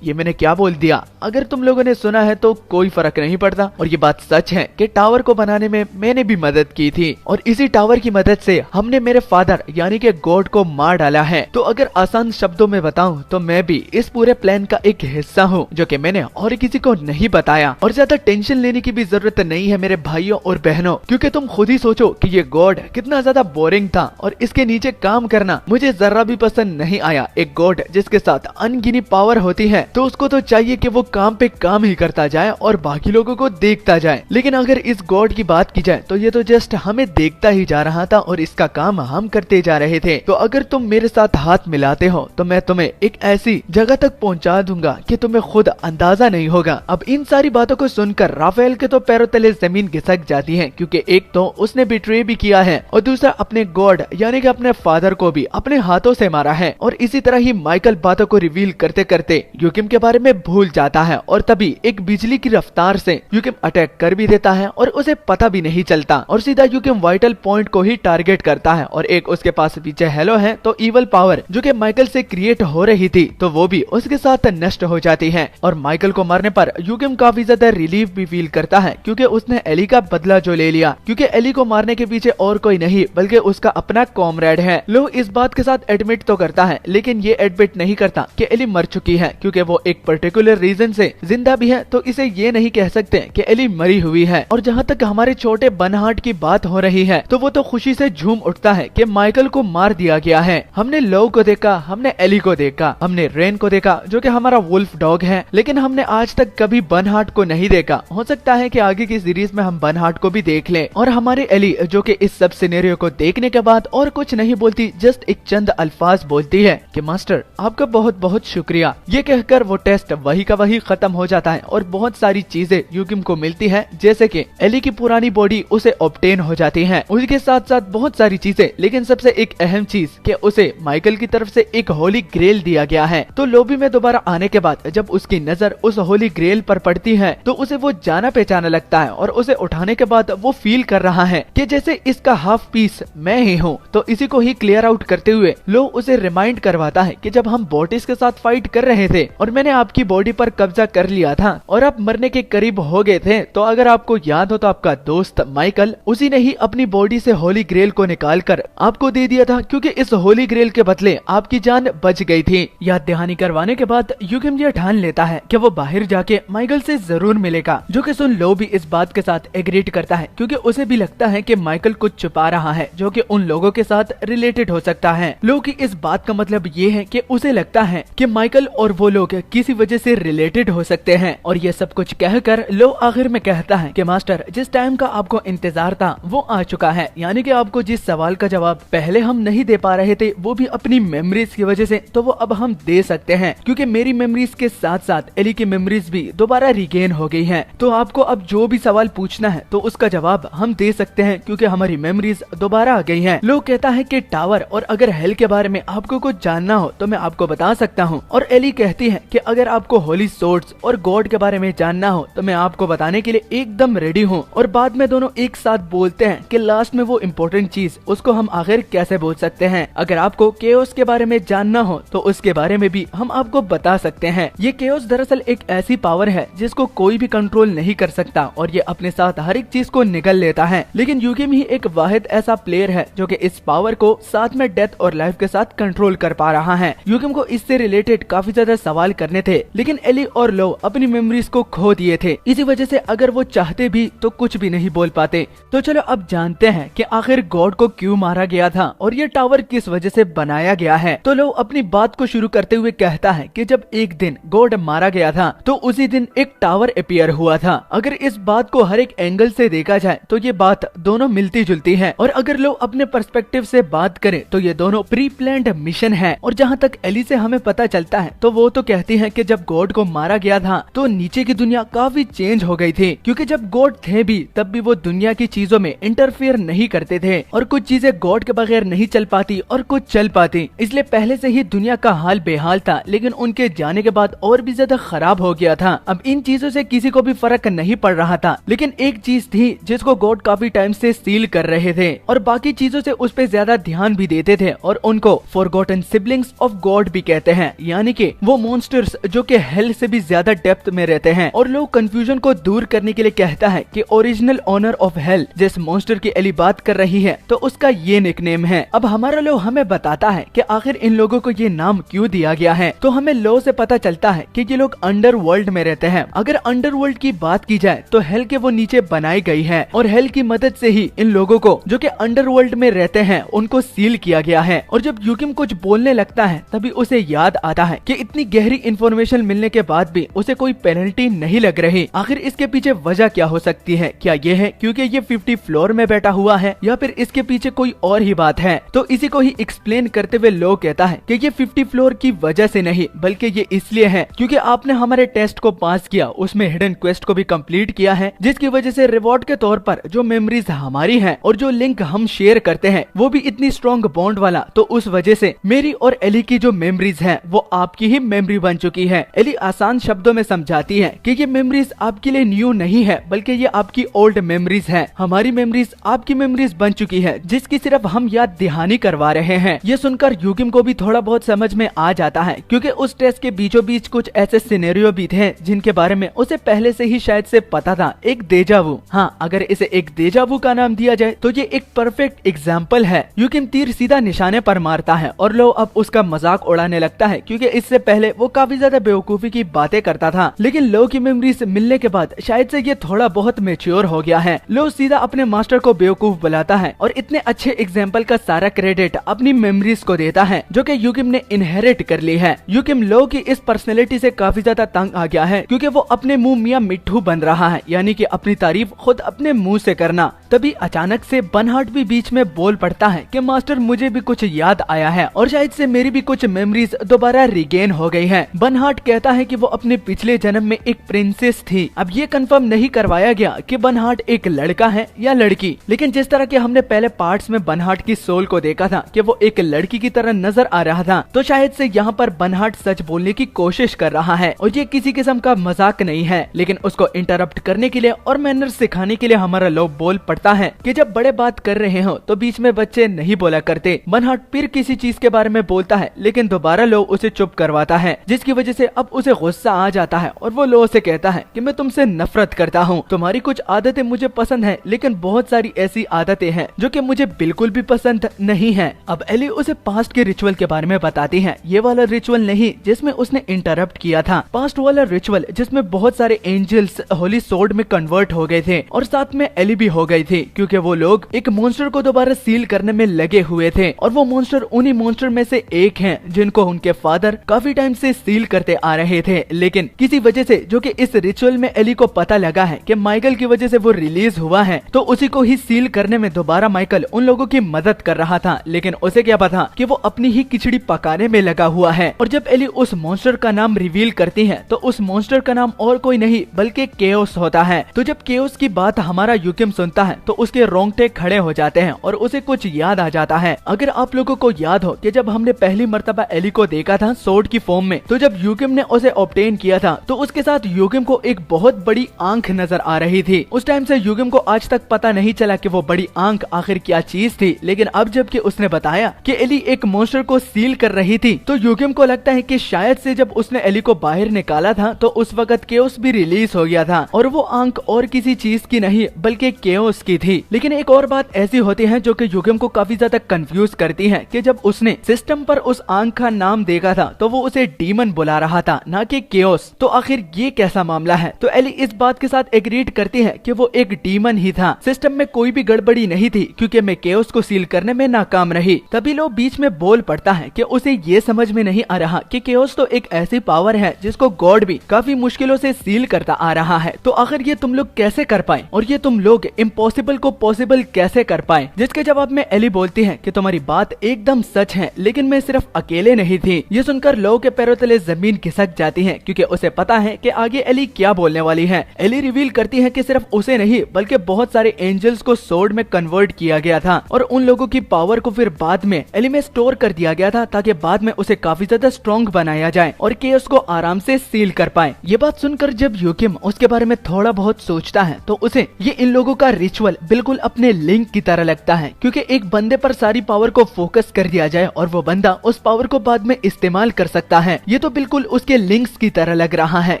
ये मैंने क्या बोल दिया। अगर तुम लोगों ने सुना है तो कोई फर्क नहीं पड़ता, और ये बात सच है कि टावर को बनाने में मैंने भी मदद की थी और इसी टावर की मदद से हमने मेरे फादर यानी कि गॉड को मार डाला है। तो अगर आसान शब्दों में बताऊं तो मैं भी इस पूरे प्लान का एक हिस्सा हूँ, जो कि मैंने और किसी को नहीं बताया। और ज्यादा टेंशन लेने की भी जरूरत नहीं है मेरे भाइयों और बहनों, क्योंकि तुम खुद ही सोचो कि ये गॉड कितना ज्यादा बोरिंग था और इसके नीचे काम करना मुझे जरा भी पसंद नहीं आया। एक गॉड जिसके साथ अनगिनी पावर होती है तो उसको तो चाहिए कि वो काम पे काम ही करता जाए और बाकी लोगों को देखता जाए, लेकिन अगर इस गॉड की बात की जाए तो ये तो जस्ट हमें देखता ही जा रहा था और इसका काम हम करते जा रहे थे। तो अगर तुम मेरे साथ हाथ मिलाते हो तो मैं तुम्हें एक ऐसी जगह तक पहुंचा दूंगा कि तुम्हें खुद अंदाजा नहीं होगा। अब इन सारी बातों को सुनकर राफेल के तो पैरों तले जमीन खिसक जाती है, क्योंकि एक तो उसने बिट्रे भी किया है और दूसरा अपने गॉड यानी कि अपने फादर को भी अपने हाथों से मारा है। और इसी तरह ही माइकल बातों को रिवील करते करते यूकिम के बारे में भूल जाता है और तभी एक बिजली की रफ्तार से यूकिम अटैक कर भी देता है और उसे पता भी नहीं चलता और सीधा यूकिम वाइटल पॉइंट को ही टारगेट करता है। और एक उसके पास पीछे हेलो है तो इवल पावर जो कि माइकल से क्रिएट हो रही थी तो वो भी उसके साथ नष्ट हो जाती है। और माइकल को मारने पर यूकिम काफी ज्यादा रिलीफ भी फील करता है, क्योंकि उसने एली का बदला जो ले लिया, क्योंकि एली को मारने के पीछे और कोई नहीं बल्कि उसका अपना कॉमरेड है। लो इस बात के साथ एडमिट तो करता है, लेकिन ये एडमिट नहीं करता कि एली मर चुकी है, क्योंकि वो एक पर्टिकुलर रीजन से जिंदा भी है, तो इसे ये नहीं कह सकते कि एली मरी हुई है। और जहाँ तक हमारे छोटे बनहार्ट की बात हो रही है तो वो तो खुशी से झूम उठता है कि माइकल को मार दिया गया है। हमने लो को देखा, हमने एली को देखा, हमने रेन को देखा जो कि हमारा वुल्फ डॉग है, लेकिन हमने आज तक कभी बनहार्ट को नहीं देखा। हो सकता है कि आगे की सीरीज में हम बनहार्ट को भी देख लें। और हमारी एली जो कि इस सब सिनेरियो को देखने के बाद और कुछ नहीं बोलती, जस्ट एक चंद अल्फाज बोलती है कि मास्टर आपका बहुत बहुत शुक्रिया। ये कहकर वो टेस्ट वही का वही खत्म हो जाता है और बहुत सारी चीजें यूकिम को मिलती है, जैसे कि एली की पुरानी बॉडी उसे ऑब्टेन हो जाती है, उसके साथ साथ बहुत सारी चीजें, लेकिन सबसे एक अहम चीज कि उसे माइकल की तरफ से एक होली ग्रेल दिया गया है। तो लॉबी में दोबारा आने के बाद जब उसकी नजर उस होली ग्रेल पर पड़ती है तो उसे वो जाना पहचाना लगता है और उसे उठाने के बाद वो फील कर रहा है कि जैसे इसका हाफ पीस मैं ही हूँ। तो इसी को ही क्लियर आउट करते हुए लो उसे रिमाइंड करवाता है कि जब हम बोटिस के साथ फाइट कर रहे थे और मैंने आपकी बॉडी पर कब्जा कर लिया था और आप मरने के करीब हो गए थे, तो अगर आपको याद हो तो आपका दोस्त माइकल उसी ने ही अपनी बॉडी से होली ग्रेल को निकाल कर आपको दे दिया था, क्योंकि इस होली ग्रेल के बदले आपकी जान बच गई थी। याद दहानी करवाने के बाद यूकिम ये ठान लेता है कि वो बाहर जाके माइकल से जरूर मिलेगा, जो कि सुन लो भी इस बात के साथ एग्रीड करता है, क्योंकि उसे भी लगता है कि माइकल कुछ छुपा रहा है जो कि उन लोगों के साथ रिलेटेड हो सकता है। लो की इस बात का मतलब ये है कि उसे लगता है कि माइकल और वो लोग किसी वजह से रिलेटेड हो सकते हैं। और ये सब कुछ कहकर लो आखिर में कहता है कि मास्टर जिस टाइम का आपको इंतजार था वो आ चुका है, यानी कि आपको जिस सवाल का जवाब पहले हम नहीं दे पा रहे थे वो भी अपनी मेमोरीज की वजह से, तो वो अब हम दे सकते हैं, क्योंकि मेरी मेमोरीज के साथ साथ एली की मेमोरीज भी दोबारा रिगेन हो गई हैं। तो आपको अब जो भी सवाल पूछना है तो उसका जवाब हम दे सकते हैं, क्योंकि हमारी मेमोरीज दोबारा आ गई हैं। लोग कहता है कि टावर और अगर हेल के बारे में आपको कुछ जानना हो तो मैं आपको बता सकता हूँ। और एली कहती है कि अगर आपको होली सोर्ड्स और गॉड के बारे में जानना हो तो मैं आपको बताने के लिए एकदम रेडी हूँ। और बाद में दोनों एक साथ बोलते हैं कि लास्ट में वो इम्पोर्टेंट चीज उसको हम आखिर कैसे बोल सकते हैं। अगर आपको केओस के बारे में जानना हो तो उसके बारे में भी हम आपको बता सकते हैं। ये केओस दरअसल एक ऐसी पावर है जिसको कोई भी कंट्रोल नहीं कर सकता और ये अपने साथ हर एक चीज को निगल लेता है, लेकिन यूकिम ही एक वाहिद ऐसा प्लेयर है जो कि इस पावर को साथ में डेथ और लाइफ के साथ कंट्रोल कर पा रहा है। यूकिम को इससे रिलेटेड काफी ज्यादा सवाल करने थे, लेकिन एली और लो अपनी मेमोरीज को खो दिए थे। इसी वजह से अगर वो चाहते भी तो कुछ भी नहीं बोल पाते। तो चलो अब जानते हैं कि आखिर गॉड को क्यों मारा गया था और ये टावर किस वजह से बनाया गया है। तो लो अपनी बात को शुरू करते हुए कहता है कि जब एक दिन गॉड मारा गया था तो उसी दिन एक टावर अपीयर हुआ था। अगर इस बात को हर एक एंगल से देखा जाए तो ये बात दोनों मिलती जुलती है, और अगर लोग अपने पर्सपेक्टिव से बात करें तो ये दोनों प्री प्लान्ड मिशन है। और जहाँ तक एली से हमें पता चलता है तो वो तो कहती है कि जब गॉड को मारा गया था तो नीचे की दुनिया काफी चेंज हो गई थी, क्योंकि जब गॉड थे भी तब भी वो दुनिया की चीजों में इंटरफेयर नहीं करते थे, और कुछ चीजें गॉड के बगैर नहीं चल पाती और कुछ चल पाती। इसलिए पहले से ही दुनिया का हाल बेहाल था, लेकिन उनके जाने के बाद और भी ज्यादा खराब हो गया था। अब इन चीजों से किसी को भी फर्क नहीं पड़ रहा था, लेकिन एक चीज थी जिसको गॉड काफी टाइम से सील कर रहे थे, और बाकी चीजों से उस पे ज्यादा ध्यान भी देते थे, और उनको फॉरगॉटन सिबलिंग्स ऑफ गॉड भी कहते हैं, यानी कि वो मॉन्स्टर्स जो कि हेल से भी ज्यादा डेप्थ में रहते हैं। और लोग कंफ्यूजन को दूर करने के लिए कहता है कि ओरिजिनल ओनर ऑफ हेल जिस मॉन्स्टर की एली बात कर रही है तो उसका ये निकनेम है। अब हमारा लो हमें बताता है कि आखिर इन लोगों को ये नाम क्यों दिया गया है। तो हमें लो से पता चलता है कि ये लोग अंडरवर्ल्ड में रहते हैं। अगर अंडरवर्ल्ड की बात की जाए तो हेल के वो नीचे बनाई गई है, और हेल की मदद से ही इन लोगों को जो कि अंडरवर्ल्ड में रहते हैं उनको सील किया गया है। और जब यूकिम कुछ बोलने लगता है तभी उसे याद आता है कि इतनी गहरी इंफॉर्मेशन मिलने के बाद भी उसे कोई पेनल्टी नहीं लग रही। आखिर इसके पीछे वजह क्या हो सकती है? क्या ये है क्योंकि ये 50 फ्लोर में बैठा हुआ है, या फिर इसके पीछे कोई और ही बात है? तो इसी को ही एक्सप्लेन करते हुए लो कहता है कि ये 50 फ्लोर की वजह से नहीं, बल्कि ये इसलिए है क्योंकि आपने हमारे टेस्ट को पास किया, उसमें हिडन क्वेस्ट को भी कंप्लीट किया है, जिसकी वजह से रिवॉर्ड के तौर पर जो मेमोरीज हमारी हैं और जो लिंक हम शेयर करते हैं वो भी इतनी स्ट्रॉन्ग बॉन्ड वाला, तो उस वजह से मेरी और एली की जो मेमोरीज हैं वो आपकी ही मेमोरी बन चुकी है। एली आसान शब्दों में समझाती है कि ये मेमोरीज आपके लिए न्यू नहीं है, बल्कि ये आपकी ओल्ड मेमोरीज है। हमारी मेमोरीज आपकी मेमोरीज बन चुकी है, जिसकी सिर्फ हम याद दहानी करवा रहे हैं। ये सुनकर यूकिम को भी थोड़ा बहुत समझ में आ जाता है, क्योंकि उस टेस्ट के बीचों बीच कुछ ऐसे सिनेरियो भी थे जिनके बारे में उसे पहले से ही शायद से पता था। एक देजावू, हाँ अगर इसे एक देजावू का नाम दिया जाए तो ये एक परफेक्ट एग्जाम्पल है। यूकिम तीर सीधा निशाने पर मारता है और लो अब उसका मजाक उड़ाने लगता है, क्योंकि इससे पहले वो काफी ज्यादा बेवकूफी की बातें करता था, लेकिन लो की मेमोरीज मिलने के बाद शायद से ये थोड़ा बहुत मैच्योर हो गया है। लो सीधा अपने मास्टर को बेवकूफ बुलाता है और इतने अच्छे एग्जाम्पल का सारा क्रेडिट अपनी मेमोरीज को देता है जो कि यूकिम ने इनहेरिट कर ली है। यूकिम लो की इस पर्सनैलिटी से काफी ज्यादा तंग आ गया है, क्योंकि वो अपने मुंह मियां मिट्ठू बन रहा है, यानी कि अपनी तारीफ खुद अपने मुंह से करना। तभी अचानक से बर्नहार्ड भी बीच में बोल पड़ता है कि मास्टर मुझे भी कुछ याद आया है और शायद से मेरी भी कुछ मेमोरीज दोबारा रिगेन हो गई है। बर्नहार्ड कहता है कि वो अपने पिछले जन्म में एक प्रिंसेस थी। अब ये कंफर्म नहीं करवाया गया कि बर्नहार्ड एक लड़का है या लड़की, लेकिन जिस तरह के हमने पहले पार्ट्स में बर्नहार्ड की सोल को देखा था कि वो एक लड़की की तरह नजर आ रहा था, तो शायद से यहाँ पर बर्नहार्ड सच बोलने की कोशिश कर रहा है और ये किसी किस्म का मजाक नहीं है। लेकिन उसको इंटरप्ट करने के लिए और मैनर्स सिखाने के लिए हमारा लो बोल पड़ता है कि जब बड़े बात कर रहे हो तो बीच में बच्चे नहीं बोला करते। बर्नहार्ड फिर किसी चीज के बारे में बोलता है, लेकिन दोबारा लो उसे चुप करवाता है, जिसकी वजह से अब उसे गुस्सा आ जाता है और वो लो से कहता है कि मैं तुमसे नफरत करता हूँ। तुम्हारी कुछ आदतें मुझे पसंद है, लेकिन बहुत सारी ऐसी आदतें हैं जो कि मुझे बिल्कुल भी पसंद नहीं है। अब एली उसे पास्ट के रिचुअल के बारे में बताती है, ये वाला रिचुअल नहीं जिसमें उसने इंटरप्ट किया था, पास्ट वाला रिचुअल जिसमें बहुत सारे एंजल्स होली सोर्ड में कन्वर्ट हो गए थे और साथ में एली भी हो गई थी, क्योंकि वो लोग एक मॉन्स्टर को दोबारा सील करने में लगे हुए थे। और वो मॉन्स्टर उन्हीं मॉन्स्टर में से एक हैं जिनको उनके फादर काफी टाइम से सील करते आ रहे थे, लेकिन किसी वजह से जो कि इस रिचुअल में एली को पता लगा है कि माइकल की वजह से वो रिलीज हुआ है, तो उसी को ही सील करने में दोबारा माइकल उन लोगों की मदद कर रहा था। लेकिन उसे क्या पता कि वो अपनी ही खिचड़ी पकाने में लगा हुआ है। और जब एली उस मॉन्स्टर का नाम रिवील करती है तो उस मॉन्स्टर का नाम और कोई नहीं बल्कि केओस होता है। तो जब केओस की बात हमारा यूकिम सुनता है तो उसके रोंगटे खड़े हो जाते हैं और उसे कुछ याद आ जाता है। अगर आप लोगों को याद हो कि जब हमने पहली मर्तबा एली को देखा था सोर्ड की फॉर्म में, तो जब यूकिम ने उसे ऑब्टेन किया था तो उसके साथ यूकिम को एक बहुत बड़ी आंख नजर आ रही थी। उस टाइम से यूकिम को आज तक पता नहीं चला कि वो बड़ी आंख आखिर क्या चीज थी, लेकिन अब जबकि उसने बताया कि एली एक मॉन्स्टर को सील कर रही थी तो यूकिम को लगता है कि शायद से जब उसने एली को बाहर निकाला था तो उस वक्त केओस भी रिलीज हो गया था और वो आंख और किसी चीज की नहीं बल्कि केओस की थी। लेकिन एक और बात ऐसी होती है जो कि यूकिम को काफी ज्यादा कंफ्यूज करती है कि जब उसने सिस्टम पर उस आंख का नाम देखा था तो वो उसे डीमन बुला रहा था, ना कि केओस। तो आखिर ये कैसा मामला है? तो एली इस बात बात के साथ एग्रीड करती है कि वो एक डीमन ही था, सिस्टम में कोई भी गड़बड़ी नहीं थी क्योंकि मैं केओस को सील करने में नाकाम रही। तभी लो बीच में बोल पड़ता है कि उसे ये समझ में नहीं आ रहा कि केओस तो एक ऐसी पावर है जिसको गॉड भी काफी मुश्किलों से सील करता आ रहा है, तो आखिर ये तुम लोग कैसे कर पाए और ये तुम लोग इम्पॉसिबल को पॉसिबल कैसे कर पाए। जिसके जवाब में एली बोलती है कि तुम्हारी बात एकदम सच है, लेकिन मैं सिर्फ अकेले नहीं थी। ये सुनकर लो के पैरों तले जमीन खिसक जाती है क्योंकि उसे पता है कि आगे एली क्या बोलने वाली है। एली रिवील करती है कि सिर्फ उसे नहीं बल्कि बहुत सारे एंजल्स को सोर्ड में कन्वर्ट किया गया था और उन लोगों की पावर को फिर बाद में एली में स्टोर कर दिया गया था ताकि बाद में उसे काफी ज्यादा स्ट्रॉन्ग बनाया जाए और केओस को आराम से सील कर पाए। ये बात सुनकर जब यूकिम उसके बारे में थोड़ा बहुत सोचता है तो उसे ये इन लोगों का रिचुअल बिल्कुल अपने लिंक की तरह लगता है, क्योंकि एक बंदे पर सारी पावर को फोकस कर दिया जाए और वो बंदा उस पावर को बाद में इस्तेमाल कर सकता है। ये तो बिल्कुल उसके लिंक्स की तरह लग रहा है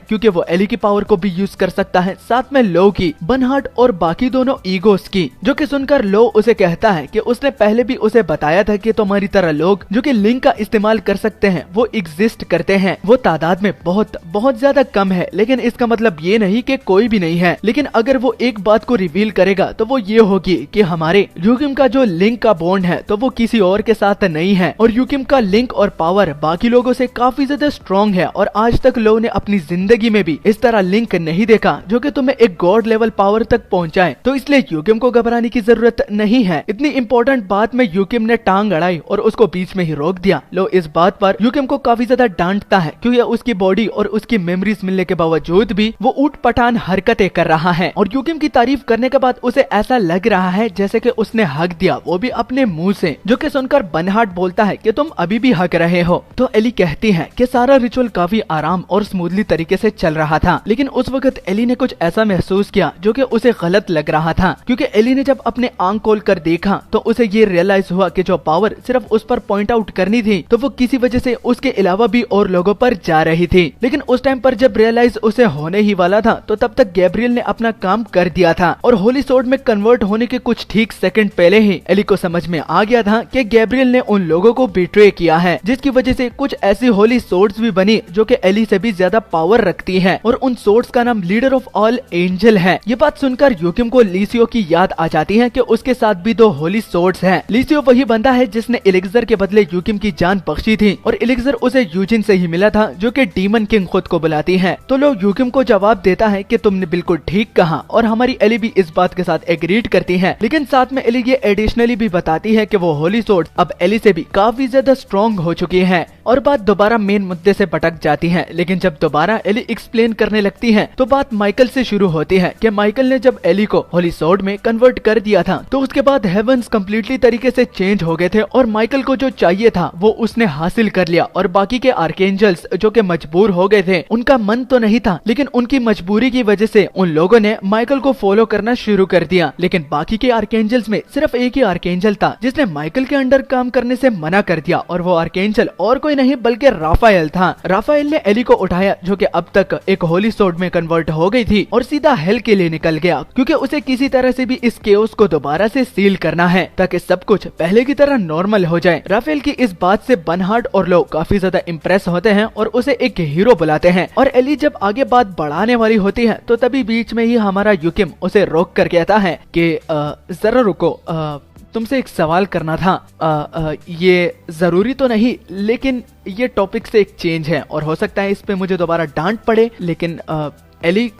क्योंकि वो एली की पावर को भी यूज कर सकता है, साथ में लो की, बर्नहार्ड और बाकी दोनों ईगोस की। जो कि सुनकर लो उसे कहता है कि उसने पहले भी उसे बताया था कि तुम्हारी तरह लोग जो कि लिंक का इस्तेमाल कर सकते हैं वो एग्जिस्ट करते हैं, वो तादाद में बहुत बहुत ज्यादा कम है, लेकिन इसका मतलब ये नहीं कि कोई भी नहीं है। लेकिन अगर वो एक बात को रिवील करेगा तो वो ये होगी कि हमारे यूकिम का जो लिंक का बॉन्ड है तो वो किसी और के साथ नहीं है और यूकिम का लिंक और पावर बाकी लोगों से काफी ज्यादा स्ट्रॉन्ग है और आज तक लोगों ने अपनी जिंदगी में भी इस तरह लिंक नहीं देखा जो कि तुम्हें एक गॉड लेवल पावर तक पहुंचाए। तो इसलिए यूकिम को घबराने की जरूरत नहीं है। इतनी इंपॉर्टेंट बात में यूकिम ने टांग अड़ाई और उसको बीच में ही रोक दिया। लो इस बात पर यूकिम को काफी ज्यादा डांटता है क्योंकि उसकी बॉडी और उसकी मेमोरीज मिलने के बावजूद भी वो ऊट पटांग हरकतें कर रहा है और यूकिम की तारीफ करने के बाद उसे ऐसा लग रहा है जैसे कि उसने हक दिया, वो भी अपने मुंह से। जो कि सुनकर बर्नहार्ड बोलता है कि तुम अभी भी हक रहे हो। तो एली कहती है कि सारा रिचुअल काफी आराम और स्मूथली तरीके से चल रहा था, लेकिन उस वक्त एली ने कुछ ऐसा महसूस किया जो कि उसे गलत लग रहा था, क्योंकि एली ने जब अपने आंख खोल कर देखा तो उसे ये रियलाइज हुआ कि जो पावर सिर्फ उस पर पॉइंट आउट करनी थी तो वो किसी वजह से उसके अलावा भी और लोगों पर जा रही थी। लेकिन उस टाइम पर जब रियलाइज उसे होने ही वाला था तो तब तक गैब्रियल ने अपना काम कर दिया था और होली सोर्ड में कन्वर्ट होने के कुछ ठीक सेकंड पहले ही एली को समझ में आ गया था कि गैब्रियल ने उन लोगों को बिट्रे किया है, जिसकी वजह से कुछ ऐसी होली सोर्ड्स भी बनी जो कि एली से भी ज्यादा पावर रखती है और उन सोर्ड्स का नाम लीडर ऑफ ऑल एंजल है। ये बात सुनकर यूकिम को लिसियो की याद आ जाती है कि उसके साथ भी दो होली सोर्ड्स हैं। लिसियो वही बंदा है जिसने एलिक्सर के बदले यूकिम की जान बख्शी थी और एलिक्सर उसे यूजिन से ही मिला था जो कि डीमन किंग खुद को बुलाती है। तो लोग यूकिम को जवाब देता है कि तुमने बिल्कुल ठीक कहा और हमारी एली भी इस बात के साथ एग्रीड करती है, लेकिन साथ में एली ये एडिशनली भी बताती है कि वो होली सोर्ड अब एली से भी काफी ज्यादा स्ट्रॉन्ग हो चुकी है और बात दोबारा मेन मुद्दे से भटक जाती है। लेकिन जब दोबारा एली एक्सप्लेन करने लगती है तो बात माइकल से शुरू होती है कि माइकल ने जब एली को होली सोर्ड में कन्वर्ट कर दिया था तो उसके बाद हेवंस कम्प्लीटली तरीके से चेंज हो गए थे और माइकल को जो चाहिए था वो उसने हासिल कर लिया और बाकी के आर्केंजल्स जो कि मजबूर हो गए थे, उनका मन तो नहीं था लेकिन उनकी मजबूरी की वजह से उन लोगों ने माइकल को फॉलो करना शुरू कर दिया। लेकिन बाकी के आर्केंजल्स में सिर्फ एक ही आर्केंजल था जिसने माइकल के अंडर काम करने से मना कर दिया और वो आर्केंजल और कोई नहीं बल्कि राफाएल था। राफाएल ने एली को उठाया जो कि अब तक एक होली सोर्ड में कन्वर्ट हो गई थी और सीधा हेल के लिए निकल गया, क्योंकि उसे किसी तरह से भी इस केओस को दोबारा से सील करना है ताकि सब कुछ पहले की तरह नॉर्मल हो जाए। राफेल की इस बात से बर्नहार्ड और लोग काफी ज्यादा इम्प्रेस होते हैं और उसे एक हीरो बुलाते हैं और एली जब आगे बात बढ़ाने वाली होती है तो तभी बीच में ही हमारा यूकिम उसे रोक कर कहता है कि जरा रुको, तुमसे एक सवाल करना था। ये जरूरी तो नहीं लेकिन ये टॉपिक से एक चेंज है और हो सकता है इस पे मुझे दोबारा डांट पड़े, लेकिन एली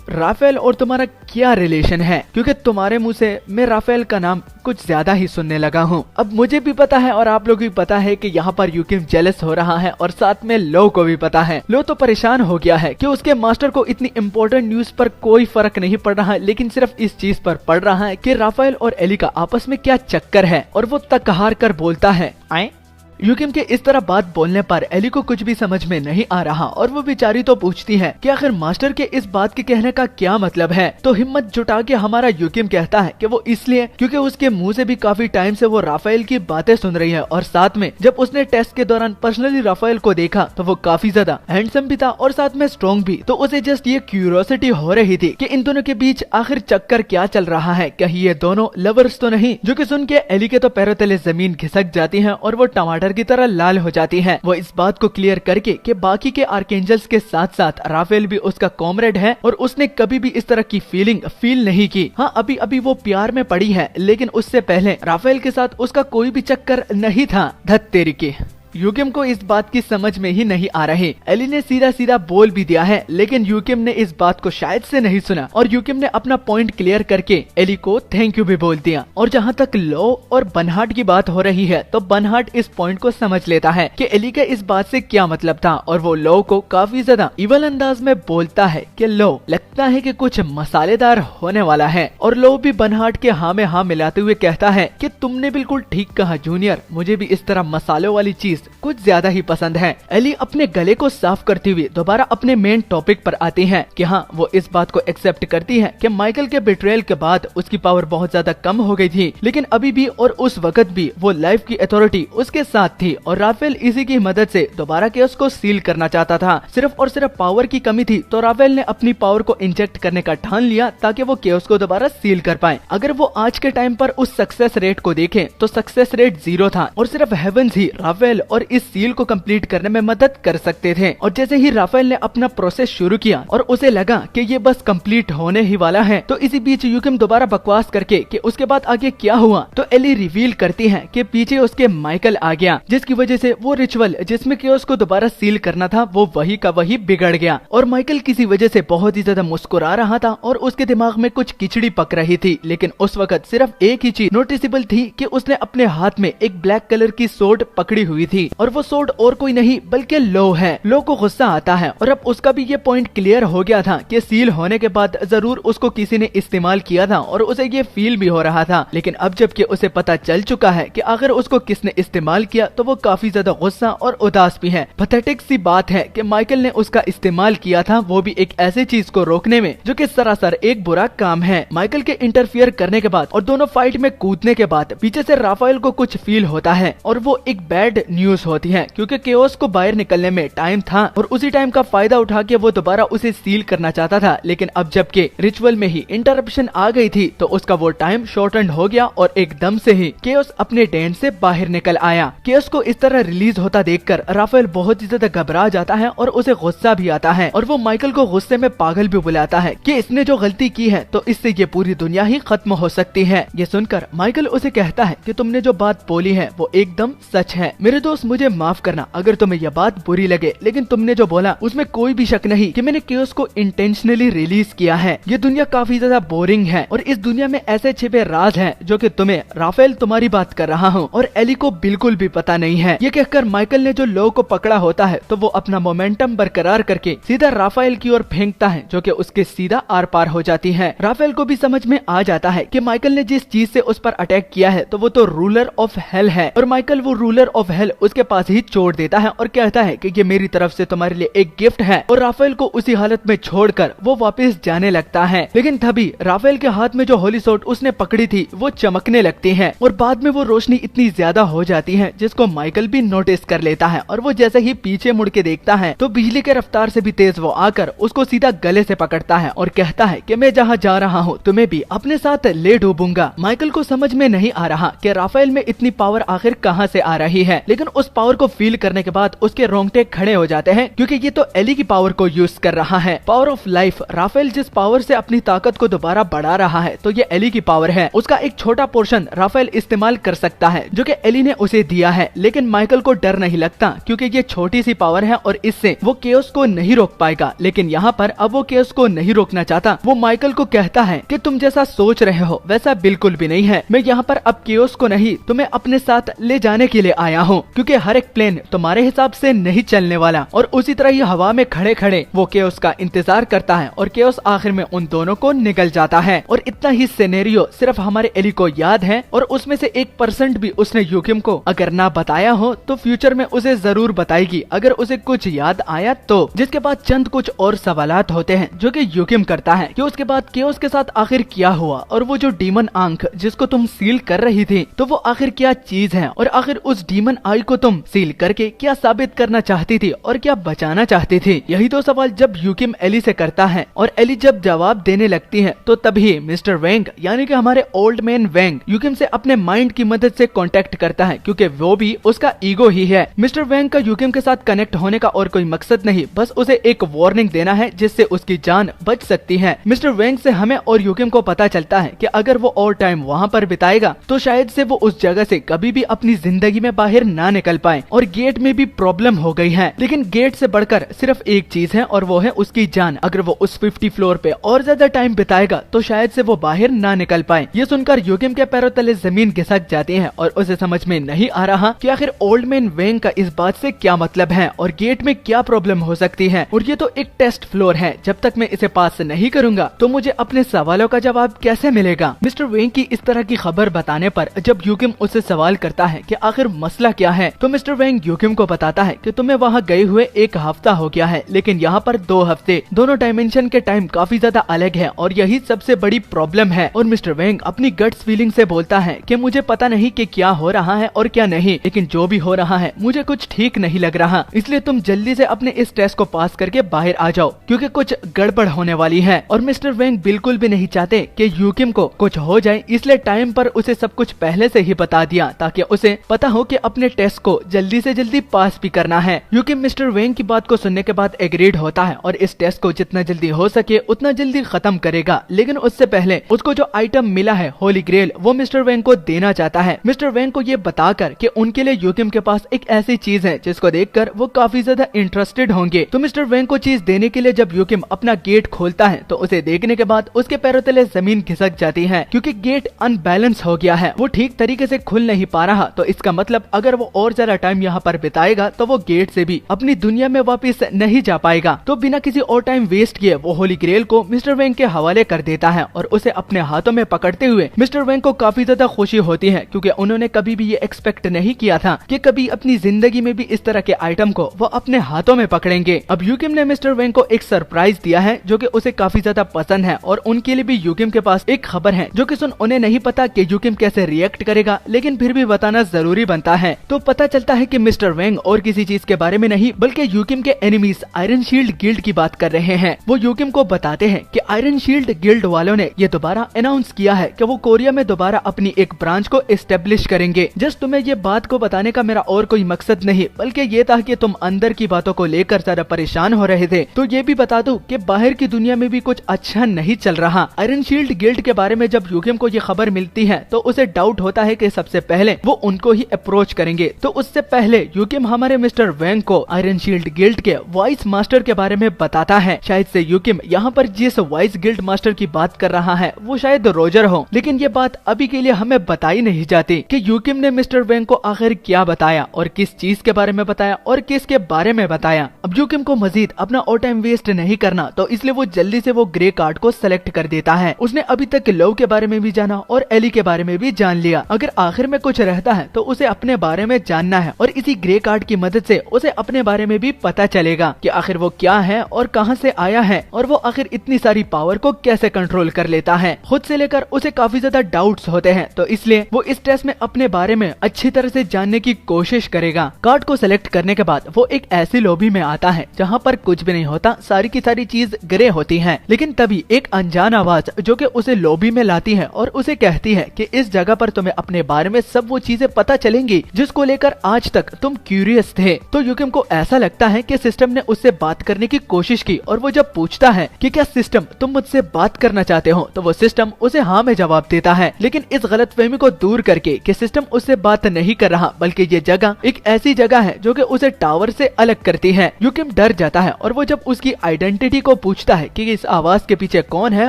राफेल और तुम्हारा क्या रिलेशन है? क्योंकि तुम्हारे मुंह से मैं राफेल का नाम कुछ ज्यादा ही सुनने लगा हूँ। अब मुझे भी पता है और आप लोग भी पता है कि यहाँ पर यूकिम जेलस हो रहा है और साथ में लो को भी पता है। लो तो परेशान हो गया है कि उसके मास्टर को इतनी इम्पोर्टेंट न्यूज पर कोई फर्क नहीं पड़ रहा है, लेकिन सिर्फ इस चीज पर पड़ रहा है कि राफेल और एली का आपस में क्या चक्कर है और वो तक हार कर बोलता है आए। यूकिम के इस तरह बात बोलने पर एली को कुछ भी समझ में नहीं आ रहा और वो बेचारी तो पूछती है कि आखिर मास्टर के इस बात के कहने का क्या मतलब है। तो हिम्मत जुटा के हमारा यूकिम कहता है कि वो इसलिए क्योंकि उसके मुंह से भी काफी टाइम से वो राफेल की बातें सुन रही है और साथ में जब उसने टेस्ट के दौरान पर्सनली राफेल को देखा तो वो काफी ज्यादा हैंडसम भी था और साथ में स्ट्रॉन्ग भी। तो उसे जस्ट ये क्यूरियोसिटी हो रही थी कि इन दोनों के बीच आखिर चक्कर क्या चल रहा है, कहीं ये दोनों लवर्स तो नहीं। जो कि सुन के एली के तो पैरों तले जमीन खिसक जाती है और वो टमाटर टमाटर की तरह लाल हो जाती है। वो इस बात को क्लियर करके कि बाकी के आर्कएंजल्स के साथ साथ राफेल भी उसका कॉमरेड है और उसने कभी भी इस तरह की फीलिंग फील नहीं की। हाँ, अभी अभी वो प्यार में पड़ी है, लेकिन उससे पहले राफेल के साथ उसका कोई भी चक्कर नहीं था। धत तेरी की। यूकिम को इस बात की समझ में ही नहीं आ रही। एली ने सीधा सीधा बोल भी दिया है, लेकिन यूकिम ने इस बात को शायद से नहीं सुना और यूकिम ने अपना पॉइंट क्लियर करके एली को थैंक यू भी बोल दिया। और जहाँ तक लो और बर्नार्ड की बात हो रही है, तो बर्नार्ड इस पॉइंट को समझ लेता है कि एली का इस बात से क्या मतलब था और वो लो को काफी ज्यादा इवल अंदाज में बोलता है कि लो, लगता है कि कुछ मसालेदार होने वाला है। और लो भी बर्नार्ड के हाँ में हाँ मिलाते हुए कहता है कि तुमने बिल्कुल ठीक कहा जूनियर, मुझे भी इस तरह मसालों वाली चीज कुछ ज्यादा ही पसंद है। एली अपने गले को साफ करती हुई दोबारा अपने मेन टॉपिक पर आती है कि हाँ, वो इस बात को एक्सेप्ट करती है कि माइकल के बिट्रेयल के बाद उसकी पावर बहुत ज्यादा कम हो गई थी, लेकिन अभी भी और उस वक्त भी वो लाइफ की अथॉरिटी उसके साथ थी और राफेल इसी की मदद से दोबारा केओस को सील करना चाहता था। सिर्फ और सिर्फ पावर की कमी थी, तो राफेल ने अपनी पावर को इंजेक्ट करने का ठान लिया ताकि वो केओस को दोबारा सील कर पाए। अगर वो आज के टाइम पर उस सक्सेस रेट को देखें तो सक्सेस रेट 0 था और सिर्फ हेवंस ही राफेल और इस सील को कंप्लीट करने में मदद कर सकते थे। और जैसे ही राफेल ने अपना प्रोसेस शुरू किया और उसे लगा कि ये बस कंप्लीट होने ही वाला है, तो इसी बीच यूकिम दोबारा बकवास करके कि उसके बाद आगे क्या हुआ, तो एली रिवील करती है कि पीछे उसके माइकल आ गया, जिसकी वजह से वो रिचुअल जिसमें केओस को दोबारा सील करना था वो वही का वही बिगड़ गया। और माइकल किसी वजह से बहुत ही ज्यादा मुस्कुरा रहा था और उसके दिमाग में कुछ खिचड़ी पक रही थी, लेकिन उस वक्त सिर्फ एक ही चीज नोटिसेबल थी कि उसने अपने हाथ में एक ब्लैक कलर की सोर्ड पकड़ी हुई थी और वो सोर्ड और कोई नहीं बल्कि लो है। लो को गुस्सा आता है और अब उसका भी ये पॉइंट क्लियर हो गया था कि सील होने के बाद जरूर उसको किसी ने इस्तेमाल किया था और उसे ये फील भी हो रहा था, लेकिन अब जबकि उसे पता चल चुका है कि आखिर उसको किसने इस्तेमाल किया, तो वो काफी ज्यादा गुस्सा और उदास भी है। पैथेटिक सी बात है कि माइकल ने उसका इस्तेमाल किया था, वो भी एक ऐसी चीज को रोकने में जो कि सरासर एक बुरा काम है। माइकल के इंटरफियर करने के बाद और दोनों फाइट में कूदने के बाद पीछे से राफेल को कुछ फील होता है और वो एक बैड न्यूज होती है, क्योंकि केओस को बाहर निकलने में टाइम था और उसी टाइम का फायदा उठा के वो दोबारा उसे सील करना चाहता था, लेकिन अब जबकि रिचुअल में ही इंटरप्शन आ गई थी तो उसका वो टाइम शॉर्टेंड हो गया और एकदम से ही केओस अपने डेंट से बाहर निकल आया। केओस को इस तरह रिलीज होता देखकर राफेल बहुत ही ज्यादा घबरा जाता है और उसे गुस्सा भी आता है और वो माइकल को गुस्से में पागल भी बुलाता है कि इसने जो गलती की है तो इससे ये पूरी दुनिया ही खत्म हो सकती है। ये सुनकर माइकल उसे कहता है कि तुमने जो बात बोली है वो एकदम सच है। मेरे दोस्त, मुझे माफ करना अगर तुम्हें यह बात बुरी लगे, लेकिन तुमने जो बोला उसमें कोई भी शक नहीं कि मैंने केओस को इंटेंशनली रिलीज किया है। ये दुनिया काफी ज्यादा बोरिंग है और इस दुनिया में ऐसे छिपे राज हैं जो कि तुम्हें, राफेल, तुम्हारी बात कर रहा हूँ, और एली को बिल्कुल भी पता नहीं है। ये कहकर माइकल ने जो लो को पकड़ा होता है तो वो अपना मोमेंटम बरकरार करके सीधा राफेल की ओर फेंकता है, जो कि उसके सीधा आर पार हो जाती है। राफेल को भी समझ में आ जाता है कि माइकल ने जिस चीज से उस पर अटैक किया है तो वो तो रूलर ऑफ हेल है और माइकल वो रूलर ऑफ हेल उसके पास ही छोड़ देता है और कहता है कि ये मेरी तरफ से तुम्हारे लिए एक गिफ्ट है, और राफेल को उसी हालत में छोड़कर वो वापस जाने लगता है। लेकिन तभी राफेल के हाथ में जो होली सोर्ड उसने पकड़ी थी वो चमकने लगती है और बाद में वो रोशनी इतनी ज्यादा हो जाती है जिसको माइकल भी नोटिस कर लेता है और वो जैसे ही पीछे मुड़ के देखता है तो बिजली के रफ्तार से भी तेज वो आकर उसको सीधा गले से पकड़ता है और कहता है कि मैं जहाँ जा रहा हूँ तुम्हें भी अपने साथ ले डूबूंगा। माइकल को समझ में नहीं आ रहा कि राफेल में इतनी पावर आखिर कहाँ से आ रही है, लेकिन उस पावर को फील करने के बाद उसके रोंगटे खड़े हो जाते हैं, क्योंकि ये तो एली की पावर को यूज कर रहा है। Power of life. राफेल जिस पावर से अपनी ताकत को दोबारा बढ़ा रहा है तो ये एली की पावर है। उसका एक छोटा पोर्शन राफेल इस्तेमाल कर सकता है जो कि एली ने उसे दिया है, लेकिन माइकल को डर नहीं लगता क्योंकि ये छोटी सी पावर है और इससे वो केओस को नहीं रोक पाएगा। लेकिन यहाँ पर अब वो केओस को नहीं रोकना चाहता। वो माइकल को कहता है कि तुम जैसा सोच रहे हो वैसा बिल्कुल भी नहीं है। मैं यहाँ पर अब केओस को नहीं, तुम्हें अपने साथ ले जाने के लिए आया हूँ, क्योंकि हर एक प्लेन तुम्हारे हिसाब से नहीं चलने वाला। और उसी तरह ही हवा में खड़े खड़े वो केओस का इंतजार करता है और केओस आखिर में उन दोनों को निकल जाता है। और इतना ही सिनेरियो सिर्फ हमारे एली को याद है और उसमें से 1% भी उसने यूकिम को अगर ना बताया हो तो फ्यूचर में उसे जरूर बताएगी अगर उसे कुछ याद आया तो। जिसके बाद चंद कुछ और सवालात होते हैं जो कि यूकिम करता है कि उसके बाद केओस के साथ आखिर क्या हुआ और वो जो डीमन आंख जिसको तुम सील कर रही थी तो वो आखिर क्या चीज है और आखिर उस डीमन आई को तुम सील करके क्या साबित करना चाहती थी और क्या बचाना चाहती थी? यही तो सवाल जब यूकिम एली से करता है और एली जब जवाब देने लगती है तो तभी मिस्टर वैंग यानी कि हमारे ओल्ड मैन वैंग यूकिम से अपने माइंड की मदद से कांटेक्ट करता है, क्योंकि वो भी उसका ईगो ही है। मिस्टर वैंग का यूकिम के साथ कनेक्ट होने का और कोई मकसद नहीं, बस उसे एक वार्निंग देना है जिससे उसकी जान बच सकती है। मिस्टर वैंग से हमें और यूकिम को पता चलता है कि अगर वो और टाइम वहाँ पर बिताएगा तो शायद से वो उस जगह से कभी भी अपनी जिंदगी में बाहर ना निकल पाए। और गेट में भी प्रॉब्लम हो गई है, लेकिन गेट से बढ़कर सिर्फ एक चीज है और वो है उसकी जान। अगर वो उस 50 फ्लोर पे और ज्यादा टाइम बिताएगा तो शायद से वो बाहर ना निकल पाए। ये सुनकर यूकिम के पैरों तले जमीन घिसक जाती है और उसे समझ में नहीं आ रहा कि आखिर ओल्ड मैन वैंग का इस बात से क्या मतलब है और गेट में क्या प्रॉब्लम हो सकती है। और ये तो एक टेस्ट फ्लोर है, जब तक मैं इसे पास नहीं करूंगा तो मुझे अपने सवालों का जवाब कैसे मिलेगा? मिस्टर वैंग की इस तरह की खबर बताने पर जब यूकिम उससे सवाल करता है कि आखिर मसला क्या है, तो मिस्टर वैंग यूकिम को बताता है कि तुम्हें वहाँ गए हुए 1 हफ्ता हो गया है, लेकिन यहाँ पर 2 हफ्ते। दोनों डायमेंशन के टाइम काफी ज्यादा अलग है और यही सबसे बड़ी प्रॉब्लम है। और मिस्टर वैंग अपनी गट्स फीलिंग से बोलता है कि मुझे पता नहीं कि क्या हो रहा है और क्या नहीं, लेकिन जो भी हो रहा है मुझे कुछ ठीक नहीं लग रहा, इसलिए तुम जल्दी से अपने इस टेस्ट को पास करके बाहर आ जाओ क्योंकि कुछ गड़बड़ होने वाली है। और मिस्टर वैंग बिल्कुल भी नहीं चाहते कि यूकिम को कुछ हो जाए, इसलिए टाइम पर उसे सब कुछ पहले से ही बता दिया ताकि उसे पता हो कि अपने टेस्ट को जल्दी से जल्दी पास भी करना है। यूकिम मिस्टर वैंग की बात को सुनने के बाद एग्रीड होता है और इस टेस्ट को जितना जल्दी हो सके उतना जल्दी खत्म करेगा, लेकिन उससे पहले उसको जो आइटम मिला है होली ग्रेल वो मिस्टर वैंग को देना चाहता है। मिस्टर वैंग को ये बताकर कि उनके लिए यूकिम के पास एक ऐसी चीज है जिसको देखकर वो काफी ज्यादा इंटरेस्टेड होंगे। तो मिस्टर वैंग को चीज देने के लिए जब यूकिम अपना गेट खोलता है तो उसे देखने के बाद उसके पैरों तले जमीन खिसक जाती है, क्योंकि गेट अनबैलेंस हो गया है, वो ठीक तरीके से खुल नहीं पा रहा। तो इसका मतलब अगर वो और ज्यादा टाइम यहाँ पर बिताएगा तो वो गेट से भी अपनी दुनिया में वापस नहीं जा पाएगा। तो बिना किसी और टाइम वेस्ट किए वो होली ग्रेल को मिस्टर वैंग के हवाले कर देता है और उसे अपने हाथों में पकड़ते हुए मिस्टर वैंग को काफी ज्यादा खुशी होती है, क्योंकि उन्होंने कभी भी ये एक्सपेक्ट नहीं किया था कि कभी अपनी जिंदगी में भी इस तरह के आइटम को वो अपने हाथों में पकड़ेंगे। अब यूकिम ने मिस्टर वैंग को एक सरप्राइज दिया है जो कि उसे काफी ज्यादा पसंद है और उनके लिए भी यूकिम के पास एक खबर है जो कि सुन उन्हें नहीं पता कि यूकिम कैसे रिएक्ट करेगा, लेकिन फिर भी बताना जरूरी बनता है। तो पता चलता है कि मिस्टर वैंग और किसी चीज के बारे में नहीं बल्कि यूकिम के एनिमीज आयरन शील्ड गिल्ड की बात कर रहे हैं। वो यूकिम को बताते हैं कि आयरन शील्ड गिल्ड वालों ने ये दोबारा अनाउंस किया है कि वो कोरिया में दोबारा अपनी एक ब्रांच को एस्टेब्लिश करेंगे। जस्ट तुम्हें ये बात को बताने का मेरा और कोई मकसद नहीं बल्कि ये था कि तुम अंदर की बातों को लेकर ज्यादा परेशान हो रहे थे, तो ये भी बता दूं कि बाहर की दुनिया में भी कुछ अच्छा नहीं चल रहा। आयरन शील्ड गिल्ड के बारे में जब यूकिम को ये खबर मिलती है तो उसे डाउट होता है कि सबसे पहले वो उनको ही अप्रोच करेंगे। तो उससे पहले यूकिम हमारे मिस्टर वैंग को आयरन शील्ड गिल्ड के वाइस मास्टर के बारे में बताता है। शायद से यूकिम यहाँ पर जिस वाइस गिल्ड मास्टर की बात कर रहा है वो शायद रोजर हो, लेकिन ये बात अभी के लिए हमें बताई नहीं जाती कि यूकिम ने मिस्टर वैंग को आखिर क्या बताया और किस चीज के बारे में बताया और किसके बारे में बताया। अब यूकिम को मजीद अपना और टाइम वेस्ट नहीं करना, तो इसलिए वो जल्दी से वो ग्रे कार्ड को सेलेक्ट कर देता है। उसने अभी तक लव के बारे में भी जाना और एली के बारे में भी जान लिया। अगर आखिर में कुछ रहता है तो उसे अपने बारे में जानना है और इसी ग्रे कार्ड की मदद से उसे अपने बारे में भी पता चलेगा कि आखिर वो क्या है और कहां से आया है और वो आखिर इतनी सारी पावर को कैसे कंट्रोल कर लेता है। खुद से लेकर उसे काफी ज्यादा डाउट्स होते हैं, तो इसलिए वो इस टेस्ट में अपने बारे में अच्छी तरह से जानने की कोशिश करेगा। कार्ड को सिलेक्ट करने के बाद वो एक ऐसी लॉबी में आता है जहाँ पर कुछ भी नहीं होता, सारी की सारी चीज ग्रे होती है। लेकिन तभी एक अनजान आवाज जो कि उसे लॉबी में लाती है और उसे कहती है कि इस जगह पर तुम्हें अपने बारे में सब वो चीजें पता चलेंगी जिसको लेकर आज तक तुम क्यूरियस थे। तो यूकिम को ऐसा लगता है कि सिस्टम ने उससे बात करने की कोशिश की और वो जब पूछता है कि क्या सिस्टम तुम मुझसे बात करना चाहते हो, तो वो सिस्टम उसे हाँ में जवाब देता है। लेकिन इस गलतफहमी को दूर करके कि सिस्टम उससे बात नहीं कर रहा बल्कि ये जगह एक ऐसी जगह है जो कि उसे टावर से अलग करती है, यूकिम डर जाता है और वो जब उसकी आइडेंटिटी को पूछता है कि इस आवाज के पीछे कौन है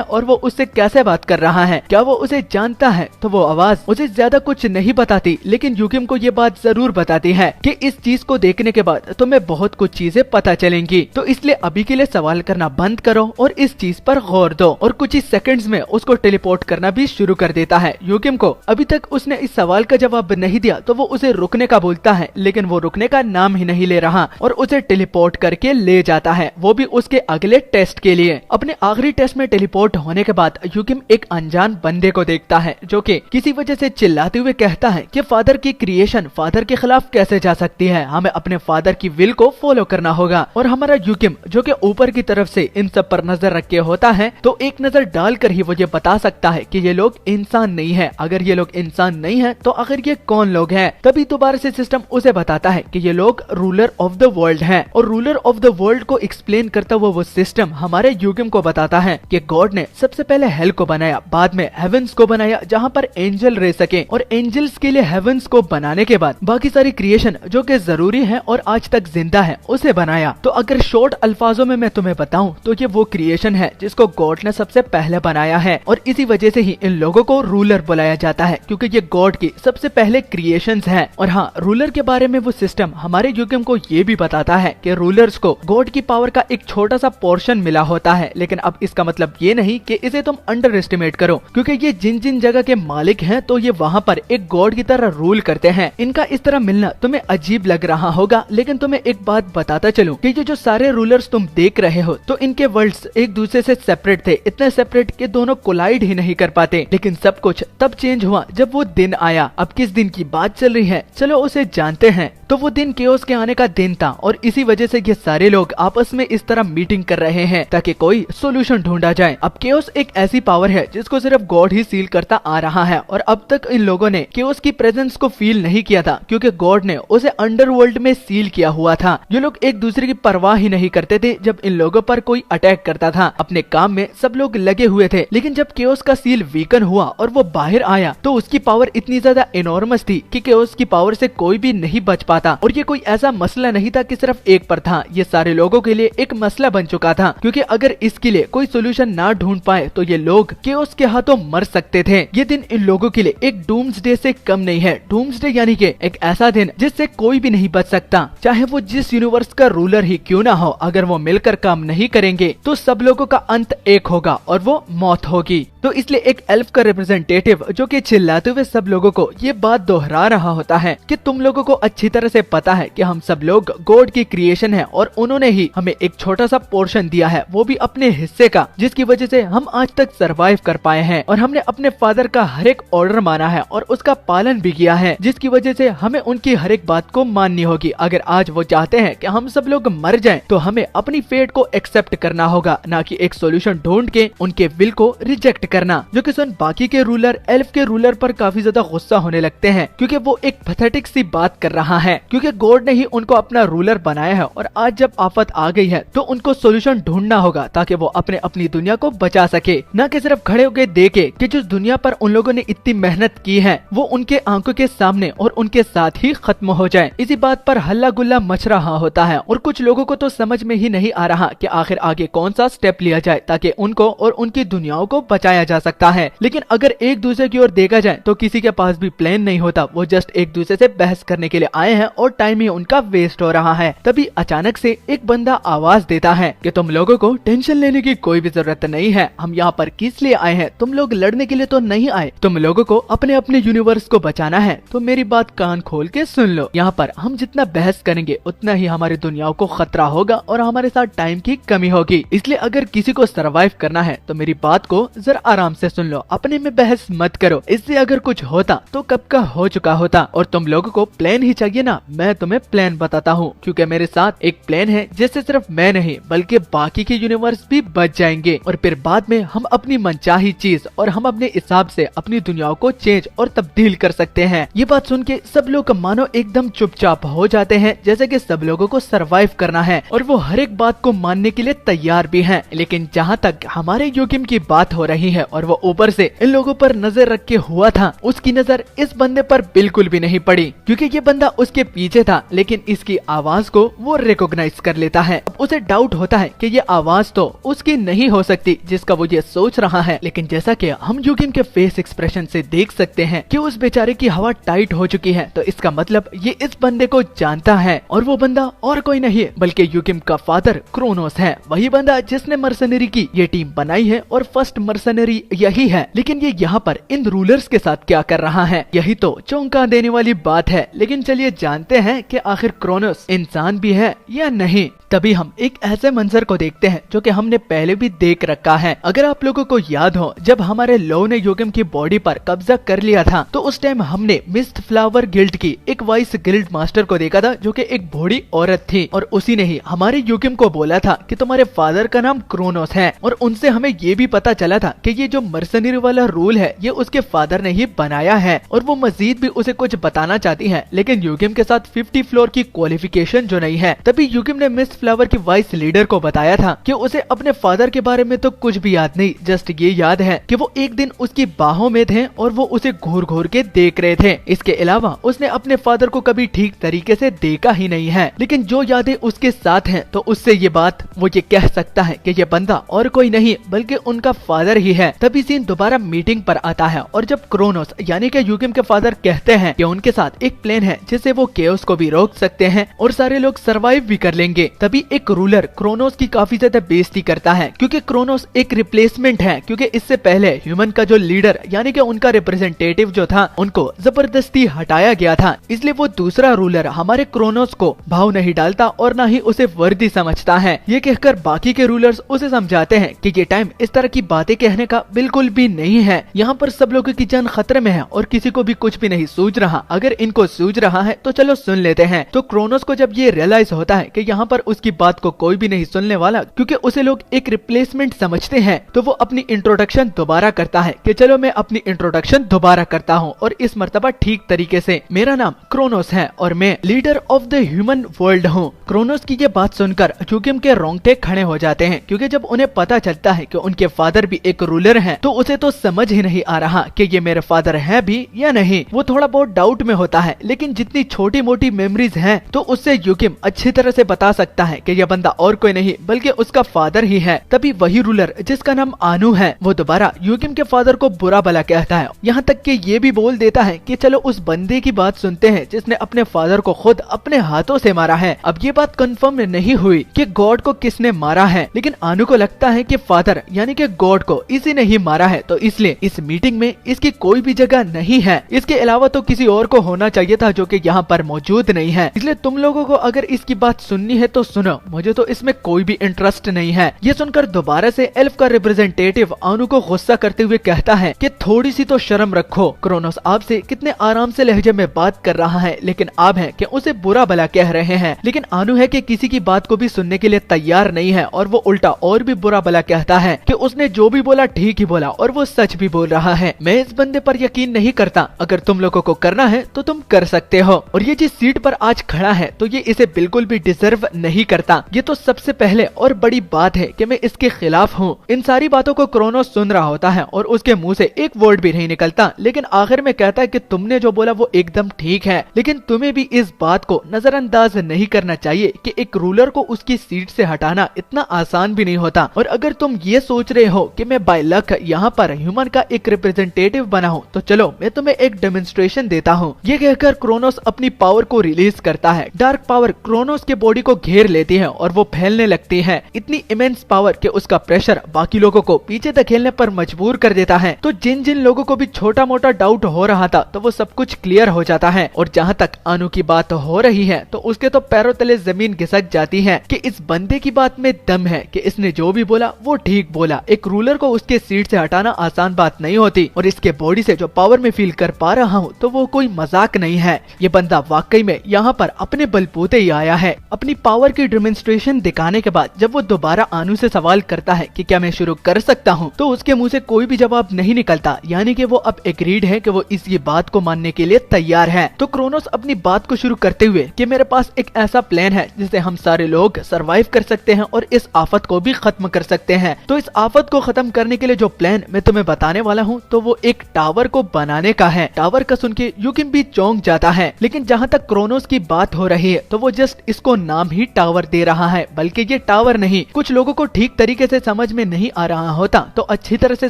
और वो उससे कैसे बात कर रहा है, क्या वो उसे जानता है, तो वो आवाज उसे ज्यादा कुछ नहीं बताती, लेकिन यूकिम को ये बात जरूर बताती है कि इस चीज को देखने के बाद तुम्हें बहुत कुछ चीजें पता चलेंगी। तो इसलिए अभी के लिए सवाल करना बंद करो और इस चीज पर गौर दो। और कुछ ही सेकंड्स में उसको टेलीपोर्ट करना भी शुरू कर देता है। यूकिम को अभी तक उसने इस सवाल का जवाब नहीं दिया तो वो उसे रुकने का बोलता है, लेकिन वो रुकने का नाम ही नहीं ले रहा और उसे टेलीपोर्ट करके ले जाता है, वो भी उसके अगले टेस्ट के लिए। अपने आखिरी टेस्ट में टेलीपोर्ट होने के बाद यूकिम एक अनजान बंदे को देखता है जो कि किसी वजह से चिल्लाते हुए कहता है कि फादर की क्रिएशन, फादर के के खिलाफ कैसे जा सकती है, हमें अपने फादर की विल को फॉलो करना होगा। और हमारा यूकिम जो कि ऊपर की तरफ से इन सब पर नजर रख के होता है, तो एक नजर डालकर ही वो ये बता सकता है कि ये लोग इंसान नहीं है। अगर ये लोग इंसान नहीं है तो आखिर ये कौन लोग हैं? तभी दोबारा से सिस्टम उसे बताता है कि ये लोग रूलर ऑफ द वर्ल्ड हैं। और रूलर ऑफ द वर्ल्ड को एक्सप्लेन करता हुआ वो सिस्टम हमारे यूकिम को बताता है कि गॉड ने सबसे पहले हेल को बनाया, बाद में हेवंस को बनाया जहाँ पर एंजल रह सके, और एंजल्स के लिए हेवंस को बनाने के बाद बाकी सारी क्रिएशन जो कि जरूरी है और आज तक जिंदा है उसे बनाया। तो अगर शॉर्ट अल्फाजों में मैं तुम्हें बताऊं तो ये वो क्रिएशन है जिसको गॉड ने सबसे पहले बनाया है, और इसी वजह से ही इन लोगों को रूलर बुलाया जाता है क्योंकि ये गॉड की सबसे पहले क्रिएशंस हैं। और हाँ, रूलर के बारे में वो सिस्टम हमारे यूकिम को ये भी बताता है कि रूलर्स को गॉड की पावर का एक छोटा सा पोर्शन मिला होता है, लेकिन अब इसका मतलब ये नहीं कि इसे तुम अंडर एस्टिमेट करो, क्योंकि ये जिन जिन जगह के मालिक हैं तो ये वहाँ पर एक गॉड की तरह रूल करते हैं। इनका इस तरह मिलना तुम्हें अजीब लग रहा होगा, लेकिन तुम्हें एक बात बताता चलूं कि ये जो सारे रूलर्स तुम देख रहे हो तो इनके वर्ल्ड्स एक दूसरे से सेपरेट थे, इतने सेपरेट कि दोनों कोलाइड ही नहीं कर पाते। लेकिन सब कुछ तब चेंज हुआ जब वो दिन आया। अब किस दिन की बात चल रही है, चलो उसे जानते हैं। तो वो दिन केओस के आने का दिन था, और इसी वजह से ये सारे लोग आपस में इस तरह मीटिंग कर रहे हैं ताकि कोई सोल्यूशन ढूंढा जाए। अब केओस एक ऐसी पावर है जिसको सिर्फ गॉड ही सील करता आ रहा है, और अब तक इन लोगों ने केओस की प्रेजेंस को फील नहीं किया था क्योंकि गॉड ने उसे अंडरवर्ल्ड में सील किया हुआ था। ये लोग एक दूसरे की परवाह ही नहीं करते थे जब इन लोगों पर कोई अटैक करता था। अपने काम में सब लोग लगे हुए थे, लेकिन जब केओस का सील वीकन हुआ और वो बाहर आया तो उसकी पावर इतनी ज्यादा एनॉर्मस थी कि केओस की पावर से कोई भी नहीं बच पाता। और ये कोई ऐसा मसला नहीं था कि सिर्फ एक पर था, ये सारे लोगों के लिए एक मसला बन चुका था, क्योंकि अगर इसके लिए कोई सोल्यूशन ना ढूंढ पाए तो ये लोग केओस के हाथों मर सकते थे। ये दिन इन लोगों के लिए एक डूम्सडे से कम नहीं है। डूम्सडे यानी कि एक ऐसा दिन जिससे कोई भी नहीं बच सकता, चाहे वो जिस यूनिवर्स का रूलर ही क्यों ना हो। अगर वो मिलकर काम नहीं करेंगे तो सब लोगों का अंत एक होगा और वो मौत होगी। तो इसलिए एक एल्फ का रिप्रेजेंटेटिव जो कि चिल्लाते हुए सब लोगों को ये बात दोहरा रहा होता है कि तुम लोगों को अच्छी तरह से पता है कि हम सब लोग गॉड की क्रिएशन है, और उन्होंने ही हमें एक छोटा सा पोर्शन दिया है, वो भी अपने हिस्से का, जिसकी वजह से हम आज तक सरवाइव कर पाए हैं। और हमने अपने फादर का हर एक ऑर्डर माना है और उसका पालन भी किया है, जिसकी वजह से हमें उनकी हर एक बात को माननी होगी। अगर आज वो चाहते हैं कि हम सब लोग मर जाएं, तो हमें अपनी फेट को एक्सेप्ट करना होगा, ना कि एक सोल्यूशन ढूंढ के उनके विल को रिजेक्ट करना। जो कि सुन बाकी के रूलर एल्फ के रूलर पर काफी ज्यादा गुस्सा होने लगते हैं, क्योंकि वो एक पैथेटिक सी बात कर रहा है, क्योंकि गॉड ने ही उनको अपना रूलर बनाया है, और आज जब आफत आ गई है तो उनको सोल्यूशन ढूंढना होगा ताकि वो अपनी दुनिया को बचा सके, न कि सिर्फ खड़े होकर देखे कि जिस दुनिया पर उन लोगों ने इतनी मेहनत की है वो उनके आंखों के सामने और उनके साथ ही खत्म हो जाए। इसी बात पर हल्ला गुल्ला मच रहा होता है, और कुछ लोगों को तो समझ में ही नहीं आ रहा कि आखिर आगे कौन सा स्टेप लिया जाए ताकि उनको और उनकी दुनियाओं को बचाया जा सकता है। लेकिन अगर एक दूसरे की ओर देखा जाए तो किसी के पास भी प्लान नहीं होता, वो जस्ट एक दूसरे से बहस करने के लिए आए हैं और टाइम ही उनका वेस्ट हो रहा है। तभी अचानक से एक बंदा आवाज देता है कि तुम लोगों को टेंशन लेने की कोई भी जरूरत नहीं है, हम यहाँ पर किस लिए आए हैं, तुम लोग लड़ने के लिए तो नहीं आए, तुम लोगों को अपने अपने यूनिवर्स को बचाना है। तो मेरी बात कान खोल के सुन लो, यहाँ पर हम जितना बहस करेंगे उतना ही हमारी दुनियाओं को खतरा होगा और हमारे साथ टाइम की कमी होगी। इसलिए अगर किसी को सरवाइव करना है तो मेरी बात को जरा आराम से सुन लो, अपने में बहस मत करो। इससे अगर कुछ होता तो कब का हो चुका होता, और तुम लोगों को प्लान ही चाहिए ना, मैं तुम्हें प्लान बताता हूँ, क्योंकि मेरे साथ एक प्लान है जिससे सिर्फ मैं नहीं बल्कि बाकी के यूनिवर्स भी बच जाएंगे, और फिर बाद में हम अपनी मनचाही चीज और हम अपने हिसाब से अपनी दुनियाओं को चेंज और तब्दील कर सकते हैं। ये बात सुन के सब लोग मानो एकदम चुपचाप हो जाते हैं, जैसे कि सब लोगों को सरवाइव करना है और वो हर एक बात को मानने के लिए तैयार भी हैं। लेकिन जहाँ तक हमारे यूकिम की बात हो रही है और वो ऊपर से इन लोगों पर नजर रख के हुआ था, उसकी नजर इस बंदे पर बिल्कुल भी नहीं पड़ी, क्योंकि ये बंदा उसके पीछे था, लेकिन इसकी आवाज को वो रिकॉग्नाइज कर लेता है। अब उसे डाउट होता है कि ये आवाज तो उसकी नहीं हो सकती जिसका वो ये सोच रहा है, लेकिन जैसा कि हम यूकिम के फेस एक्सप्रेशन से देख सकते हैं कि उस बेचारे की हवा टाइट हो चुकी है, तो इसका मतलब ये इस बंदे को जानता है, और वो बंदा और कोई नहीं है बल्कि यूकिम का फादर क्रोनोस है, वही बंदा जिसने मर्सनरी की ये टीम बनाई है और फर्स्ट मर्सनरी यही है। लेकिन ये यहाँ पर इन रूलर्स के साथ क्या कर रहा है, यही तो चौंका देने वाली बात है। लेकिन चलिए जानते हैं कि आखिर क्रोनोस इंसान भी है या नहीं। तभी हम एक ऐसे मंजर को देखते हैं जो कि हमने पहले भी देख रखा है। अगर आप लोगों को याद हो, जब हमारे लो ने युगिम की बॉडी पर कब्जा कर लिया था तो उस टाइम हमने मिस्ट फ्लावर गिल्ड की एक वाइस गिल्ड मास्टर को देखा था जो कि एक बूढ़ी औरत थी, और उसी ने ही हमारे युगिम को बोला था कि तुम्हारे फादर का नाम क्रोनोस है। और उनसे हमें ये भी पता चला था कि ये जो मर्सनरी वाला रूल है ये उसके फादर ने ही बनाया है, और वो मजीद भी उसे कुछ बताना चाहती है, लेकिन युगिम के साथ 50 फ्लोर की क्वालिफिकेशन जो नहीं है। तभी युगिम ने मिस्ट फ्लावर की वाइस लीडर को बताया था कि उसे अपने फादर के बारे में तो कुछ भी याद नहीं, जस्ट ये याद है कि वो एक दिन उसकी बाहों में थे और वो उसे घूर घूर के देख रहे थे। इसके अलावा उसने अपने फादर को कभी ठीक तरीके से देखा ही नहीं है, लेकिन जो यादें उसके साथ हैं तो उससे ये बात वो ये कह सकता है कि ये बंदा और कोई नहीं बल्कि उनका फादर ही है। तभी सीन दोबारा मीटिंग पर आता है, और जब क्रोनोस यानी कि युगिम के फादर कहते हैं कि उनके साथ एक प्लान है जिससे वो केओस को भी रोक सकते हैं और सारे लोग सरवाइव भी कर लेंगे, तभी एक रूलर क्रोनोस की काफी ज्यादा बेइज्जती करता है, क्योंकि क्रोनोस एक रिप्लेसमेंट है, क्योंकि इससे पहले ह्यूमन का जो लीडर यानी कि उनका रिप्रेजेंटेटिव जो था उनको जबरदस्ती हटाया गया था। इसलिए वो दूसरा रूलर हमारे क्रोनोस को भाव नहीं डालता और न ही उसे वर्दी समझता है। ये कहकर बाकी के रूलर्स उसे समझाते हैं कि ये टाइम इस तरह की बातें कहने का बिल्कुल भी नहीं है, यहाँ पर सब लोगों की जान खतरे में है और किसी को भी कुछ भी नहीं सूझ रहा, अगर इनको सूझ रहा है तो चलो सुन लेते हैं। तो क्रोनोस को जब ये रियलाइज होता है कि यहाँ पर उसकी बात को कोई भी नहीं सुनने वाला, क्योंकि उसे लोग एक रिप्लेसमेंट समझते हैं, तो वो अपनी इंट्रोडक्शन दोबारा करता है कि चलो मैं अपनी इंट्रोडक्शन दोबारा करता हूँ, और इस मर्तबा ठीक तरीके से। मेरा नाम क्रोनोस है और मैं leader of the human world हूँ। क्रोनोस की ये बात सुनकर युगिम के रोंगटे खड़े हो जाते हैं, क्योंकि जब उन्हें पता चलता है कि उनके फादर भी एक रूलर हैं, तो उसे तो समझ ही नहीं आ रहा कि ये मेरे फादर है भी या नहीं। वो थोड़ा बहुत डाउट में होता है, लेकिन जितनी छोटी मोटी मेमोरीज हैं तो उससे युगिम अच्छी तरह से बता सकता है कि यह बंदा और कोई नहीं बल्कि उसका फादर ही है। तभी वही रूलर जिसका नाम आनू है वो दोबारा युगिम के फादर को बुरा भला कहता है, यहाँ तक कि ये भी बोल देता है कि चलो उस बंदे की बात सुनते हैं जिसने अपने फादर को खुद अपने हाथों से मारा है। अब ये बात कंफर्म नहीं हुई कि गॉड को किसने मारा है, लेकिन आनू को लगता है कि फादर यानी कि गॉड को इसी ने ही मारा है, तो इसलिए इस मीटिंग में इसकी कोई भी जगह नहीं है। इसके अलावा तो किसी और को होना चाहिए था जो कि यहाँ पर मौजूद नहीं है। इसलिए तुम लोगों को अगर इसकी बात सुननी है तो सुनो, मुझे तो इसमें कोई भी इंटरेस्ट नहीं है। ये सुनकर दोबारा से एल्फ का रिप्रेजेंटेटिव आनू को गुस्सा करते हुए कहता है कि थोड़ी सी तो शर्म रखो, क्रोनोस आपसे कितने आराम से लहजे में बात कर रहा है, लेकिन आप हैं कि उसे बुरा भला कह रहे हैं। लेकिन आनू है कि किसी की बात को भी सुनने के लिए तैयार नहीं है, और वो उल्टा और भी बुरा भला कहता है कि उसने जो भी बोला ठीक ही बोला और वो सच भी बोल रहा है। मैं इस बंदे पर यकीन नहीं करता, अगर तुम लोगों को करना है तो तुम कर सकते हो, और ये जिस सीट पर आज खड़ा है तो ये इसे बिल्कुल भी डिजर्व नहीं करता। ये तो सबसे पहले और बड़ी बात है कि मैं इसके खिलाफ हूँ। इन सारी बातों को क्रोनोस सुन रहा होता है और उसके मुंह से एक वर्ड भी नहीं निकलता, लेकिन आखिर में कहता है कि तुमने जो बोला वो एकदम ठीक है, लेकिन तुम्हें भी इस बात को नजरअंदाज नहीं करना चाहिए कि एक रूलर को उसकी सीट से हटाना इतना आसान भी नहीं होता। और अगर तुम ये सोच रहे हो कि मैं बाय लक यहाँ पर ह्यूमन का एक रिप्रेजेंटेटिव बना हूँ, तो चलो मैं तुम्हें एक डेमोन्स्ट्रेशन देता हूँ। ये कहकर क्रोनोस अपनी पावर को रिलीज करता है। डार्क पावर क्रोनोस के बॉडी को घेर लेती है और वो फैलने लगती है, इतनी इमेंस पावर कि उसका प्रेशर बाकी लोगों को पीछे धकेलने पर मजबूर कर देता है। तो जिन जिन लोगों को भी छोटा मोटा डाउट हो रहा था तो वो सब कुछ क्लियर हो जाता है। और जहाँ तक आनू की बात हो रही है तो उसके तो पैरों तले जमीन घिसक जाती है कि इस बंदे की बात में दम है कि इसने जो भी बोला वो ठीक बोला। एक रूलर को उसके सीट से हटाना आसान बात नहीं होती, और इसके बॉडी से जो पावर में फील कर पा रहा हूँ तो वो कोई मजाक नहीं है। ये बंदा वाकई में यहाँ पर अपने बलबूते ही आया है। अपनी पावर की डेमोन्स्ट्रेशन दिखाने के बाद जब वो दोबारा आनू से सवाल करता है कि क्या मैं शुरू कर सकता हूँ, तो उसके मुंह से कोई भी जवाब नहीं निकलता, यानी कि वो अब एग्रीड है कि वो इस बात को मानने के लिए तैयार है। तो क्रोनोस अपनी बात को शुरू करते हुए कि मेरे पास एक ऐसा प्लान है जिससे हम सारे लोग सरवाइव कर सकते हैं और इस आफत को भी खत्म कर सकते हैं। तो इस आफत को खत्म करने के लिए जो प्लान मैं तुम्हें बताने वाला हूँ तो वो एक टावर को बनाने का है। टावर का सुन के युगिम भी चौंक जाता है, लेकिन जहाँ तक क्रोनोस की बात हो रही है तो वो जस्ट इसको नाम ही टावर दे रहा है, बल्कि ये टावर नहीं। कुछ लोगों को ठीक तरीके से समझ में नहीं आ रहा होता तो अच्छी तरह से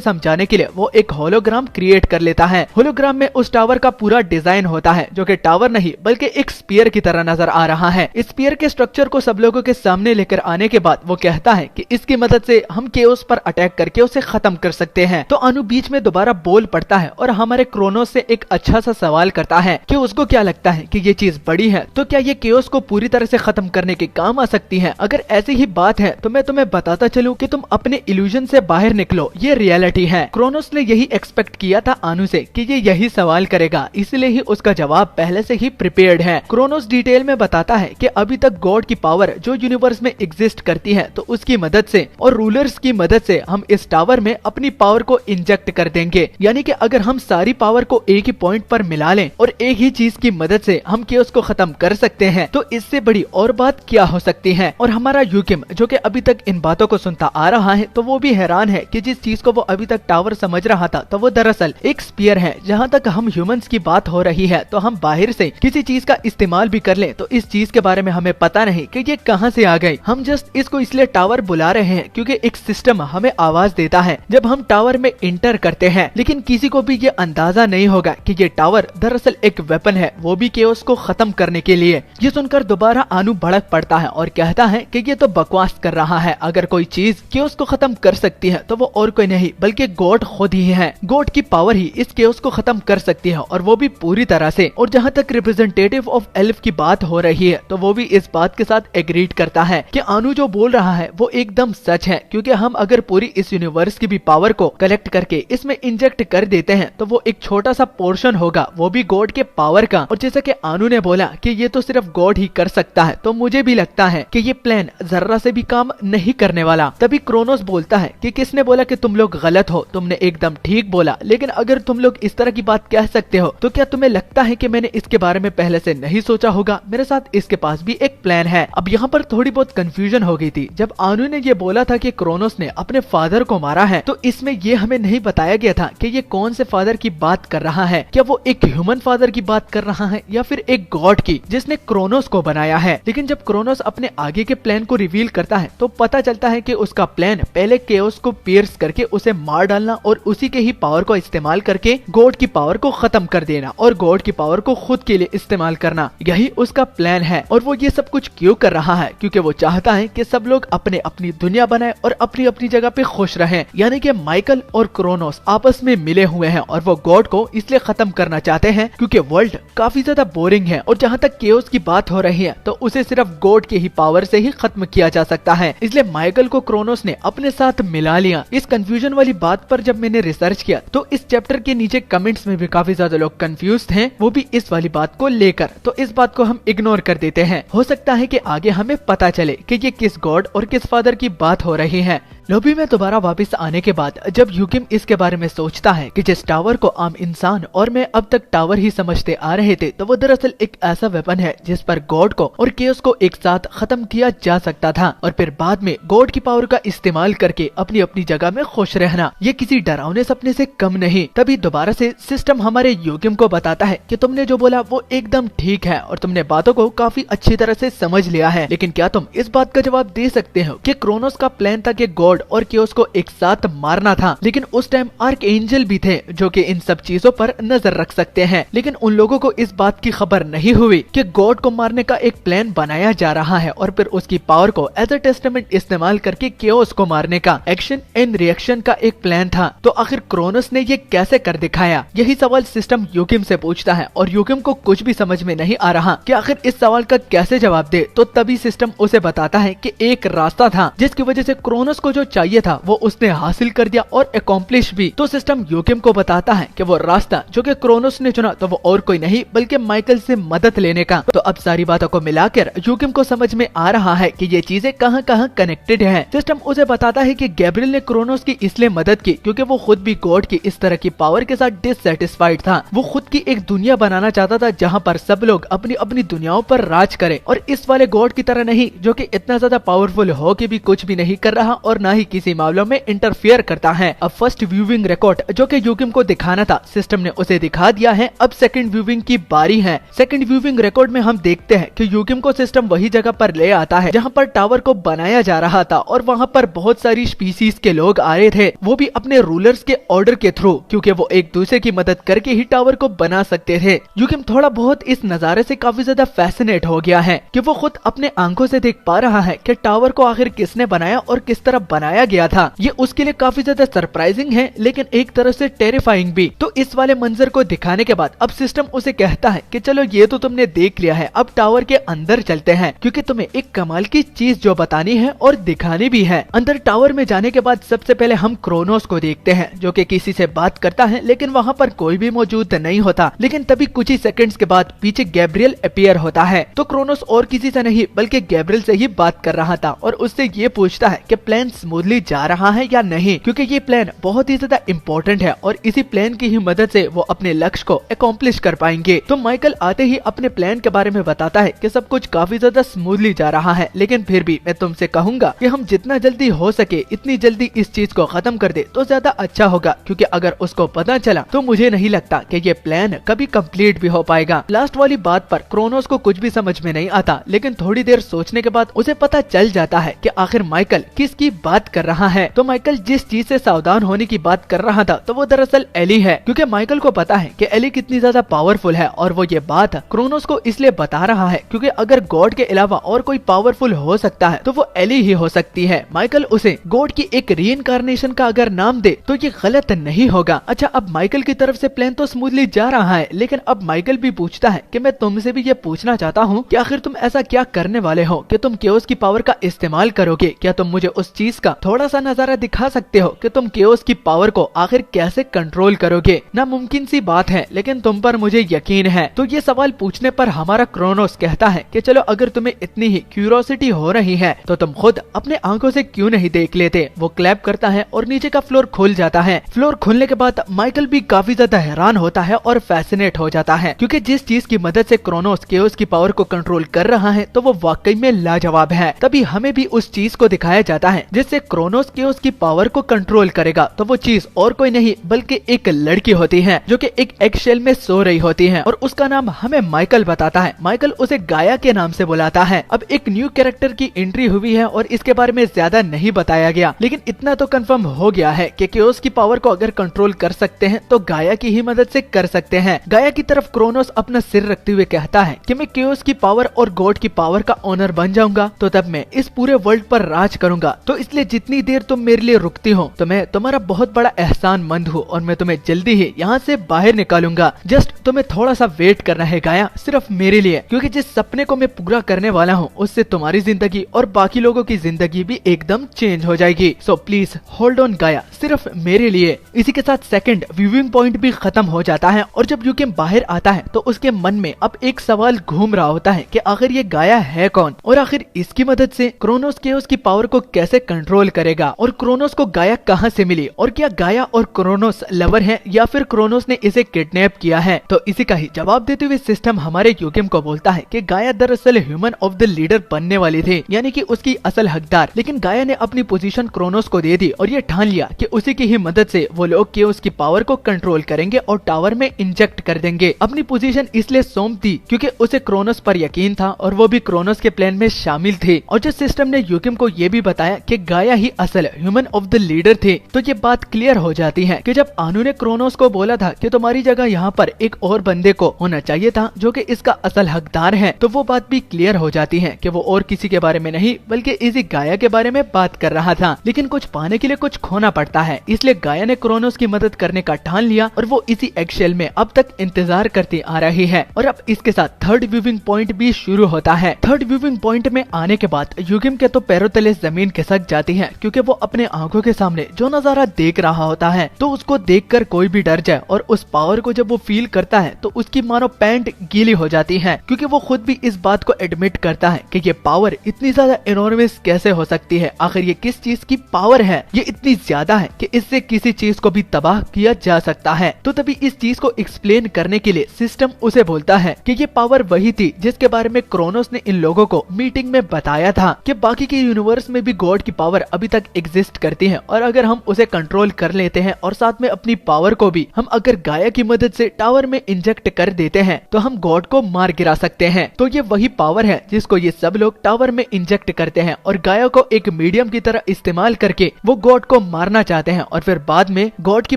समझाने के लिए वो एक होलोग्राम क्रिएट कर लेता है। होलोग्राम में उस टावर का पूरा डिजाइन होता है जो कि टावर नहीं बल्कि एक स्पीयर की तरह नजर आ रहा है। इस स्पीयर के स्ट्रक्चर को सब लोगों के सामने लेकर आने के बाद वो कहता है कि इसकी मदद से हम केओस पर अटैक करके उसे खत्म कर सकते हैं। तो अनु बीच में दोबारा बोल पड़ता है और हमारे क्रोनोस से एक अच्छा सा सवाल करता है कि उसको क्या लगता है कि ये चीज बड़ी है, तो क्या ये केओस को पूरी तरह से खत्म करने के काम आ सकती हैं। अगर ऐसी ही बात है तो मैं तुम्हें बताता चलूं कि तुम अपने इल्यूजन से बाहर निकलो, ये रियलिटी है। क्रोनोस ने यही एक्सपेक्ट किया था आनु से कि ये यही सवाल करेगा, इसलिए ही उसका जवाब पहले से ही प्रिपेयर्ड है। क्रोनोस डिटेल में बताता है कि अभी तक गॉड की पावर जो यूनिवर्स में एग्जिस्ट करती है, तो उसकी मदद से और रूलर्स की मदद से हम इस टावर में अपनी पावर को इंजेक्ट कर देंगे। यानी कि अगर हम सारी पावर को एक ही पॉइंट पर मिला लें और एक ही चीज की मदद से हम केओस को खत्म कर सकते हैं, तो इससे बड़ी और बात क्या हो सकती है। और हमारा यूकिम जो कि अभी तक इन बातों को सुनता आ रहा है, तो वो भी हैरान है कि जिस चीज को वो अभी तक टावर समझ रहा था, तो वो दरअसल एक स्पीयर है। जहाँ तक हम ह्यूमंस की बात हो रही है, तो हम बाहर से किसी चीज का इस्तेमाल भी कर लें तो इस चीज के बारे में हमें पता नहीं कि ये कहाँ से आ गई। हम जस्ट इसको इसलिए टावर बुला रहे हैं क्योंकि एक सिस्टम हमें आवाज देता है जब हम टावर में इंटर करते हैं। लेकिन किसी को भी ये अंदाजा नहीं होगा कि ये टावर दरअसल एक वेपन है, वो भी केओस को खत्म करने के लिए। ये सुनकर दोबारा आनु भड़क पड़ता है और कहता है कि ये तो बकवास कर रहा है। अगर कोई चीज केओस को खत्म कर सकती है तो वो और कोई नहीं बल्कि गॉड खुद ही है। गॉड की पावर ही इस केओस को खत्म कर सकती है और वो भी पूरी तरह से। और जहाँ तक रिप्रेजेंटेटिव ऑफ एल्फ की बात हो रही है, तो वो भी इस बात के साथ एग्रीड करता है कि आनु जो बोल रहा है वो एकदम सच है। क्योंकि हम अगर पूरी इस यूनिवर्स की भी पावर को कलेक्ट करके इसमें इंजेक्ट कर देते हैं, तो वो एक छोटा सा पोर्शन होगा, वो भी गॉड के पावर का। और जैसा कि आनु ने बोला कि ये तो सिर्फ गॉड ही कर सकता है, तो मुझे भी लगता है कि ये प्लान जर्रा से भी काम नहीं करने वाला। तभी क्रोनोस बोलता है कि किसने बोला कि तुम लोग गलत हो, तुमने एकदम ठीक बोला। लेकिन अगर तुम लोग इस तरह की बात कह सकते हो, तो क्या तुम्हें लगता है कि मैंने इसके बारे में पहले से नहीं सोचा होगा? मेरे साथ इसके पास भी एक प्लान है। अब यहाँ पर थोड़ी बहुत कंफ्यूजन हो गई थी जब आनु ने ये बोला था कि क्रोनोस ने अपने फादर को मारा है, तो इसमें ये हमें नहीं बताया गया था कि ये कौन से फादर की बात कर रहा है। क्या वो एक ह्यूमन फादर की बात कर रहा है या फिर एक गॉड की जिसने क्रोनोस को बनाया है। लेकिन जब क्रोनोस अपने आगे के प्लान को रिवील करता है, तो पता चलता है कि उसका प्लान पहले केओस को पियर्स करके उसे मार डालना और उसी के ही पावर को इस्तेमाल करके गॉड की पावर को खत्म कर देना और गॉड की पावर को खुद के लिए इस्तेमाल करना, यही उसका प्लान है। और वो ये सब कुछ क्यों कर रहा है? क्योंकि वो चाहता है कि सब लोग अपने अपनी दुनिया बनाए और अपनी अपनी जगह पे खुश रहें। यानी कि माइकल और क्रोनोस आपस में मिले हुए हैं और वो गॉड को इसलिए खत्म करना चाहते हैं क्योंकि वर्ल्ड काफी ज्यादा बोरिंग है। और जहाँ तक केओस की बात हो रही है, तो उसे सिर्फ गॉड के ही पावर से ही खत्म किया जा सकता है। इसलिए माइकल को क्रोनोस ने अपने साथ मिला लिया। इस कंफ्यूजन वाली बात पर जब मैंने रिसर्च किया, तो इस चैप्टर के नीचे कमेंट्स में भी काफी ज्यादा लोग कंफ्यूज हैं, वो भी इस वाली बात को लेकर। तो इस बात को हम इग्नोर कर देते हैं। हो सकता है कि आगे हमें पता चले कि ये किस गॉड और किस फादर की बात हो रही है। लॉबी में दोबारा वापस आने के बाद जब यूकिम इसके बारे में सोचता है कि जिस टावर को आम इंसान और मैं अब तक टावर ही समझते आ रहे थे, तो वो दरअसल एक ऐसा वेपन है जिस पर गॉड को और केओस को एक साथ खत्म किया जा सकता था और फिर बाद में गॉड की पावर का इस्तेमाल करके अपनी अपनी जगह में खुश रहना, ये किसी डरावने सपने से कम नहीं। तभी दोबारा से सिस्टम हमारे यूकिम को बताता है कि तुमने जो बोला वो एकदम ठीक है और तुमने बातों को काफी अच्छी तरह से समझ लिया है। लेकिन क्या तुम इस बात का जवाब दे सकते हो कि क्रोनोस का प्लान था कि गॉड और केओस को एक साथ मारना था, लेकिन उस टाइम आर्क एंजल भी थे जो कि इन सब चीजों पर नजर रख सकते हैं। लेकिन उन लोगों को इस बात की खबर नहीं हुई कि गॉड को मारने का एक प्लान बनाया जा रहा है और फिर उसकी पावर को एज अ टेस्टामेंट इस्तेमाल करके केओस को मारने का एक्शन एंड रिएक्शन का एक प्लान था। तो आखिर क्रोनोस ने ये कैसे कर दिखाया? यही सवाल सिस्टम यूकिम से पूछता है और यूकिम को कुछ भी समझ में नहीं आ रहा कि आखिर इस सवाल का कैसे जवाब दे। तो तभी सिस्टम उसे बताता है कि एक रास्ता था जिसकी वजह से क्रोनोस को जो चाहिए था वो उसने हासिल कर दिया और अकॉम्प्लिश भी। तो सिस्टम यूकिम को बताता है कि वो रास्ता जो कि क्रोनोस ने चुना, तो वो और कोई नहीं बल्कि माइकल से मदद लेने का। तो अब सारी बातों को मिलाकर यूकिम को समझ में आ रहा है कि ये चीजें कहां कहां कनेक्टेड हैं। सिस्टम उसे बताता है कि गैब्रियल ने क्रोनोस की इसलिए मदद की क्योंकि वो खुद भी गॉड की इस तरह की पावर के साथ डिससैटिस्फाइड था। वो खुद की एक दुनिया बनाना चाहता था जहाँ पर सब लोग अपनी अपनी दुनियाओं पर राज करे और इस वाले गॉड की तरह नहीं जो कि इतना ज्यादा पावरफुल हो के भी कुछ भी नहीं कर रहा और ना ही किसी मामलों में इंटरफेयर करता है। अब फर्स्ट व्यूइंग रिकॉर्ड जो कि यूकिम को दिखाना था, सिस्टम ने उसे दिखा दिया है। अब सेकंड व्यूइंग की बारी है। सेकंड व्यूइंग रिकॉर्ड में हम देखते हैं कि यूकिम को सिस्टम वही जगह पर ले आता है जहां पर टावर को बनाया जा रहा था और वहां पर बहुत सारी स्पीसीज के लोग आ रहे थे, वो भी अपने रूलर्स के ऑर्डर के थ्रू, क्योंकि वो एक दूसरे की मदद करके ही टावर को बना सकते थे। यूकिम थोड़ा बहुत इस नजारे से काफी ज्यादा फैसिनेट हो गया है कि वो खुद अपने आंखों से देख पा रहा है कि टावर को आखिर किसने बनाया और किस तरह बनाया बनाया गया था ये उसके लिए काफी ज्यादा सरप्राइजिंग है, लेकिन एक तरह से टेरिफाइंग भी। तो इस वाले मंजर को दिखाने के बाद अब सिस्टम उसे कहता है कि चलो ये तो तुमने देख लिया है, अब टावर के अंदर चलते हैं क्योंकि तुम्हें एक कमाल की चीज जो बतानी है और दिखानी भी है। अंदर टावर में जाने के बाद सबसे पहले हम क्रोनोस को देखते हैं जो कि किसी से बात करता है, लेकिन वहाँ पर कोई भी मौजूद नहीं होता। लेकिन तभी कुछ ही सेकंड्स के बाद पीछे गैब्रियल अपीयर होता है। तो क्रोनोस और किसी से नहीं बल्कि गैब्रियल से ही बात कर रहा था और उससे ये पूछता है कि प्लान स्मूथली जा रहा है या नहीं, क्योंकि ये प्लान बहुत ही ज्यादा इम्पोर्टेंट है और इसी प्लान की ही मदद से वो अपने लक्ष्य को अकॉम्प्लिश कर पाएंगे। तो माइकल आते ही अपने प्लान के बारे में बताता है कि सब कुछ काफी ज्यादा स्मूथली जा रहा है, लेकिन फिर भी मैं तुमसे कहूंगा कि हम जितना जल्दी हो सके इतनी जल्दी इस चीज को खत्म कर दे तो ज्यादा अच्छा होगा, क्योंकि अगर उसको पता चला तो मुझे नहीं लगता कि ये प्लान कभी कंप्लीट भी हो पाएगा। लास्ट वाली बात पर क्रोनोस को कुछ भी समझ में नहीं आता, लेकिन थोड़ी देर सोचने के बाद उसे पता चल जाता है कि आखिर माइकल किसकी बात कर रहा है। तो माइकल जिस चीज से सावधान होने की बात कर रहा था तो वो दरअसल एली है, क्योंकि माइकल को पता है कि एली कितनी ज्यादा पावरफुल है और वो ये बात क्रोनोस को इसलिए बता रहा है क्योंकि अगर गॉड के अलावा और कोई पावरफुल हो सकता है तो वो एली ही हो सकती है। माइकल उसे गॉड की एक रीइंकार्नेशन का अगर नाम दे तो ये गलत नहीं होगा। अच्छा, अब माइकल की तरफ से प्लान तो स्मूथली जा रहा है, लेकिन अब माइकल भी पूछता है कि मैं तुमसे भी ये पूछना चाहता हूँ कि आखिर तुम ऐसा क्या करने वाले हो कि तुम केओस की पावर का इस्तेमाल करोगे। क्या तुम मुझे उस चीज का थोड़ा सा नजारा दिखा सकते हो कि तुम केओस की पावर को आखिर कैसे कंट्रोल करोगे। नामुमकिन सी बात है, लेकिन तुम पर मुझे यकीन है। तो ये सवाल पूछने पर हमारा क्रोनोस कहता है कि चलो अगर तुम्हें इतनी ही क्यूरियोसिटी हो रही है तो तुम खुद अपने आंखों से क्यों नहीं देख लेते। वो क्लैप करता है और नीचे का फ्लोर खुल जाता है। फ्लोर खुलने के बाद माइकल भी काफी ज्यादा हैरान होता है और फैसिनेट हो जाता है, क्योंकि जिस चीज की मदद से क्रोनोस केओस की पावर को कंट्रोल कर रहा है तो वो वाकई में लाजवाब है। तभी हमें भी उस चीज को दिखाया जाता है जिससे क्रोनोस केओस की पावर को कंट्रोल करेगा। तो वो चीज और कोई नहीं बल्कि एक लड़की होती है जो कि एक एगशेल में सो रही होती है और उसका नाम हमें माइकल बताता है। माइकल उसे गाया के नाम से बुलाता है। अब एक न्यू कैरेक्टर की एंट्री हुई है और इसके बारे में ज्यादा नहीं बताया गया, लेकिन इतना तो कंफर्म हो गया है कि केओस की पावर को अगर कंट्रोल कर सकते हैं तो गाया की ही मदद से कर सकते हैं। गाया की तरफ क्रोनोस अपना सिर रखते हुए कहता है कि मैं केओस की पावर और गॉड की पावर का ओनर बन जाऊंगा तो तब मैं इस पूरे वर्ल्ड पर राज करूंगा। तो इसलिए जितनी देर तुम मेरे लिए रुकती हो तो मैं तुम्हारा बहुत बड़ा एहसानमंद हूँ और मैं तुम्हें जल्दी ही यहाँ से बाहर निकालूंगा। जस्ट तुम्हें थोड़ा सा वेट करना है गाया, सिर्फ मेरे लिए, क्योंकि जिस सपने को मैं पूरा करने वाला हूँ उससे तुम्हारी जिंदगी और बाकी लोगों की जिंदगी भी एकदम चेंज हो जाएगी। सो प्लीज होल्ड ऑन गाया, सिर्फ मेरे लिए। इसी के साथ सेकंड व्यूइंग पॉइंट भी खत्म हो जाता है और जब यूकिम बाहर आता है तो उसके मन में अब एक सवाल घूम रहा होता है कि आखिर ये गाया है कौन और आखिर इसकी मदद से क्रोनोस केओस की पावर को कैसे कंट्रोल करेगा और क्रोनोस को गाया कहाँ से मिली और क्या गाया और क्रोनोस लवर हैं या फिर क्रोनोस ने इसे किडनैप किया है। तो इसी का ही जवाब देते हुए सिस्टम हमारे यूकिम को बोलता है कि गाया दरअसल ह्यूमन ऑफ द लीडर बनने वाली थी, यानी कि उसकी असल हकदार, लेकिन गाया ने अपनी पोजीशन क्रोनोस को दे दी और ये ठान लिया कि उसी की ही मदद से वो लोग केओस की पावर को कंट्रोल करेंगे और टावर में इंजेक्ट कर देंगे। अपनी पोजीशन इसलिए सौंप दी क्योंकि उसे क्रोनोस पर यकीन था और वो भी क्रोनोस के प्लान में शामिल थे। और जो सिस्टम ने यूकिम को ये भी बताया कि गाया ही असल ह्यूमन ऑफ द लीडर थे, तो ये बात क्लियर हो जाती है कि जब आनु ने क्रोनोस को बोला था कि तुम्हारी जगह यहाँ पर एक और बंदे को होना चाहिए था जो कि इसका असल हकदार है, तो वो बात भी क्लियर हो जाती है कि वो और किसी के बारे में नहीं बल्कि इसी गाया के बारे में बात कर रहा था। लेकिन कुछ पाने के लिए कुछ खोना पड़ता है, इसलिए गाया ने क्रोनोस की मदद करने का ठान लिया और वो इसी एगशेल में अब तक इंतजार करती आ रही है। और अब इसके साथ थर्ड व्यूइंग पॉइंट भी शुरू होता है। थर्ड व्यूइंग पॉइंट में आने के बाद यूकिम के तो पैरों तले जमीन खिसक जाती है, क्योंकि वो अपने आंखों के सामने जो नजारा देख रहा होता है तो उसको देखकर कोई भी डर जाए और उस पावर को जब वो फील करता है तो उसकी मानो पैंट गीली हो जाती है, क्योंकि वो खुद भी इस बात को एडमिट करता है कि ये पावर इतनी ज्यादा एनॉर्मस कैसे हो सकती है। आखिर ये किस चीज की पावर है, ये इतनी ज्यादा है कि इससे किसी चीज को भी तबाह किया जा सकता है। तो तभी इस चीज को एक्सप्लेन करने के लिए सिस्टम उसे बोलता है कि ये पावर वही थी जिसके बारे में क्रोनोस ने इन लोगों को मीटिंग में बताया था कि बाकी के यूनिवर्स में भी गॉड की पावर अभी तक एग्जिस्ट करती है और अगर हम उसे कंट्रोल कर लेते हैं और साथ में अपनी पावर को भी हम अगर गाया की मदद से टावर में इंजेक्ट कर देते हैं तो हम गॉड को मार गिरा सकते हैं। तो ये वही पावर है जिसको ये सब लोग टावर में इंजेक्ट करते हैं और गाया को एक मीडियम की तरह इस्तेमाल करके वो गॉड को मारना चाहते हैं और फिर बाद में गॉड की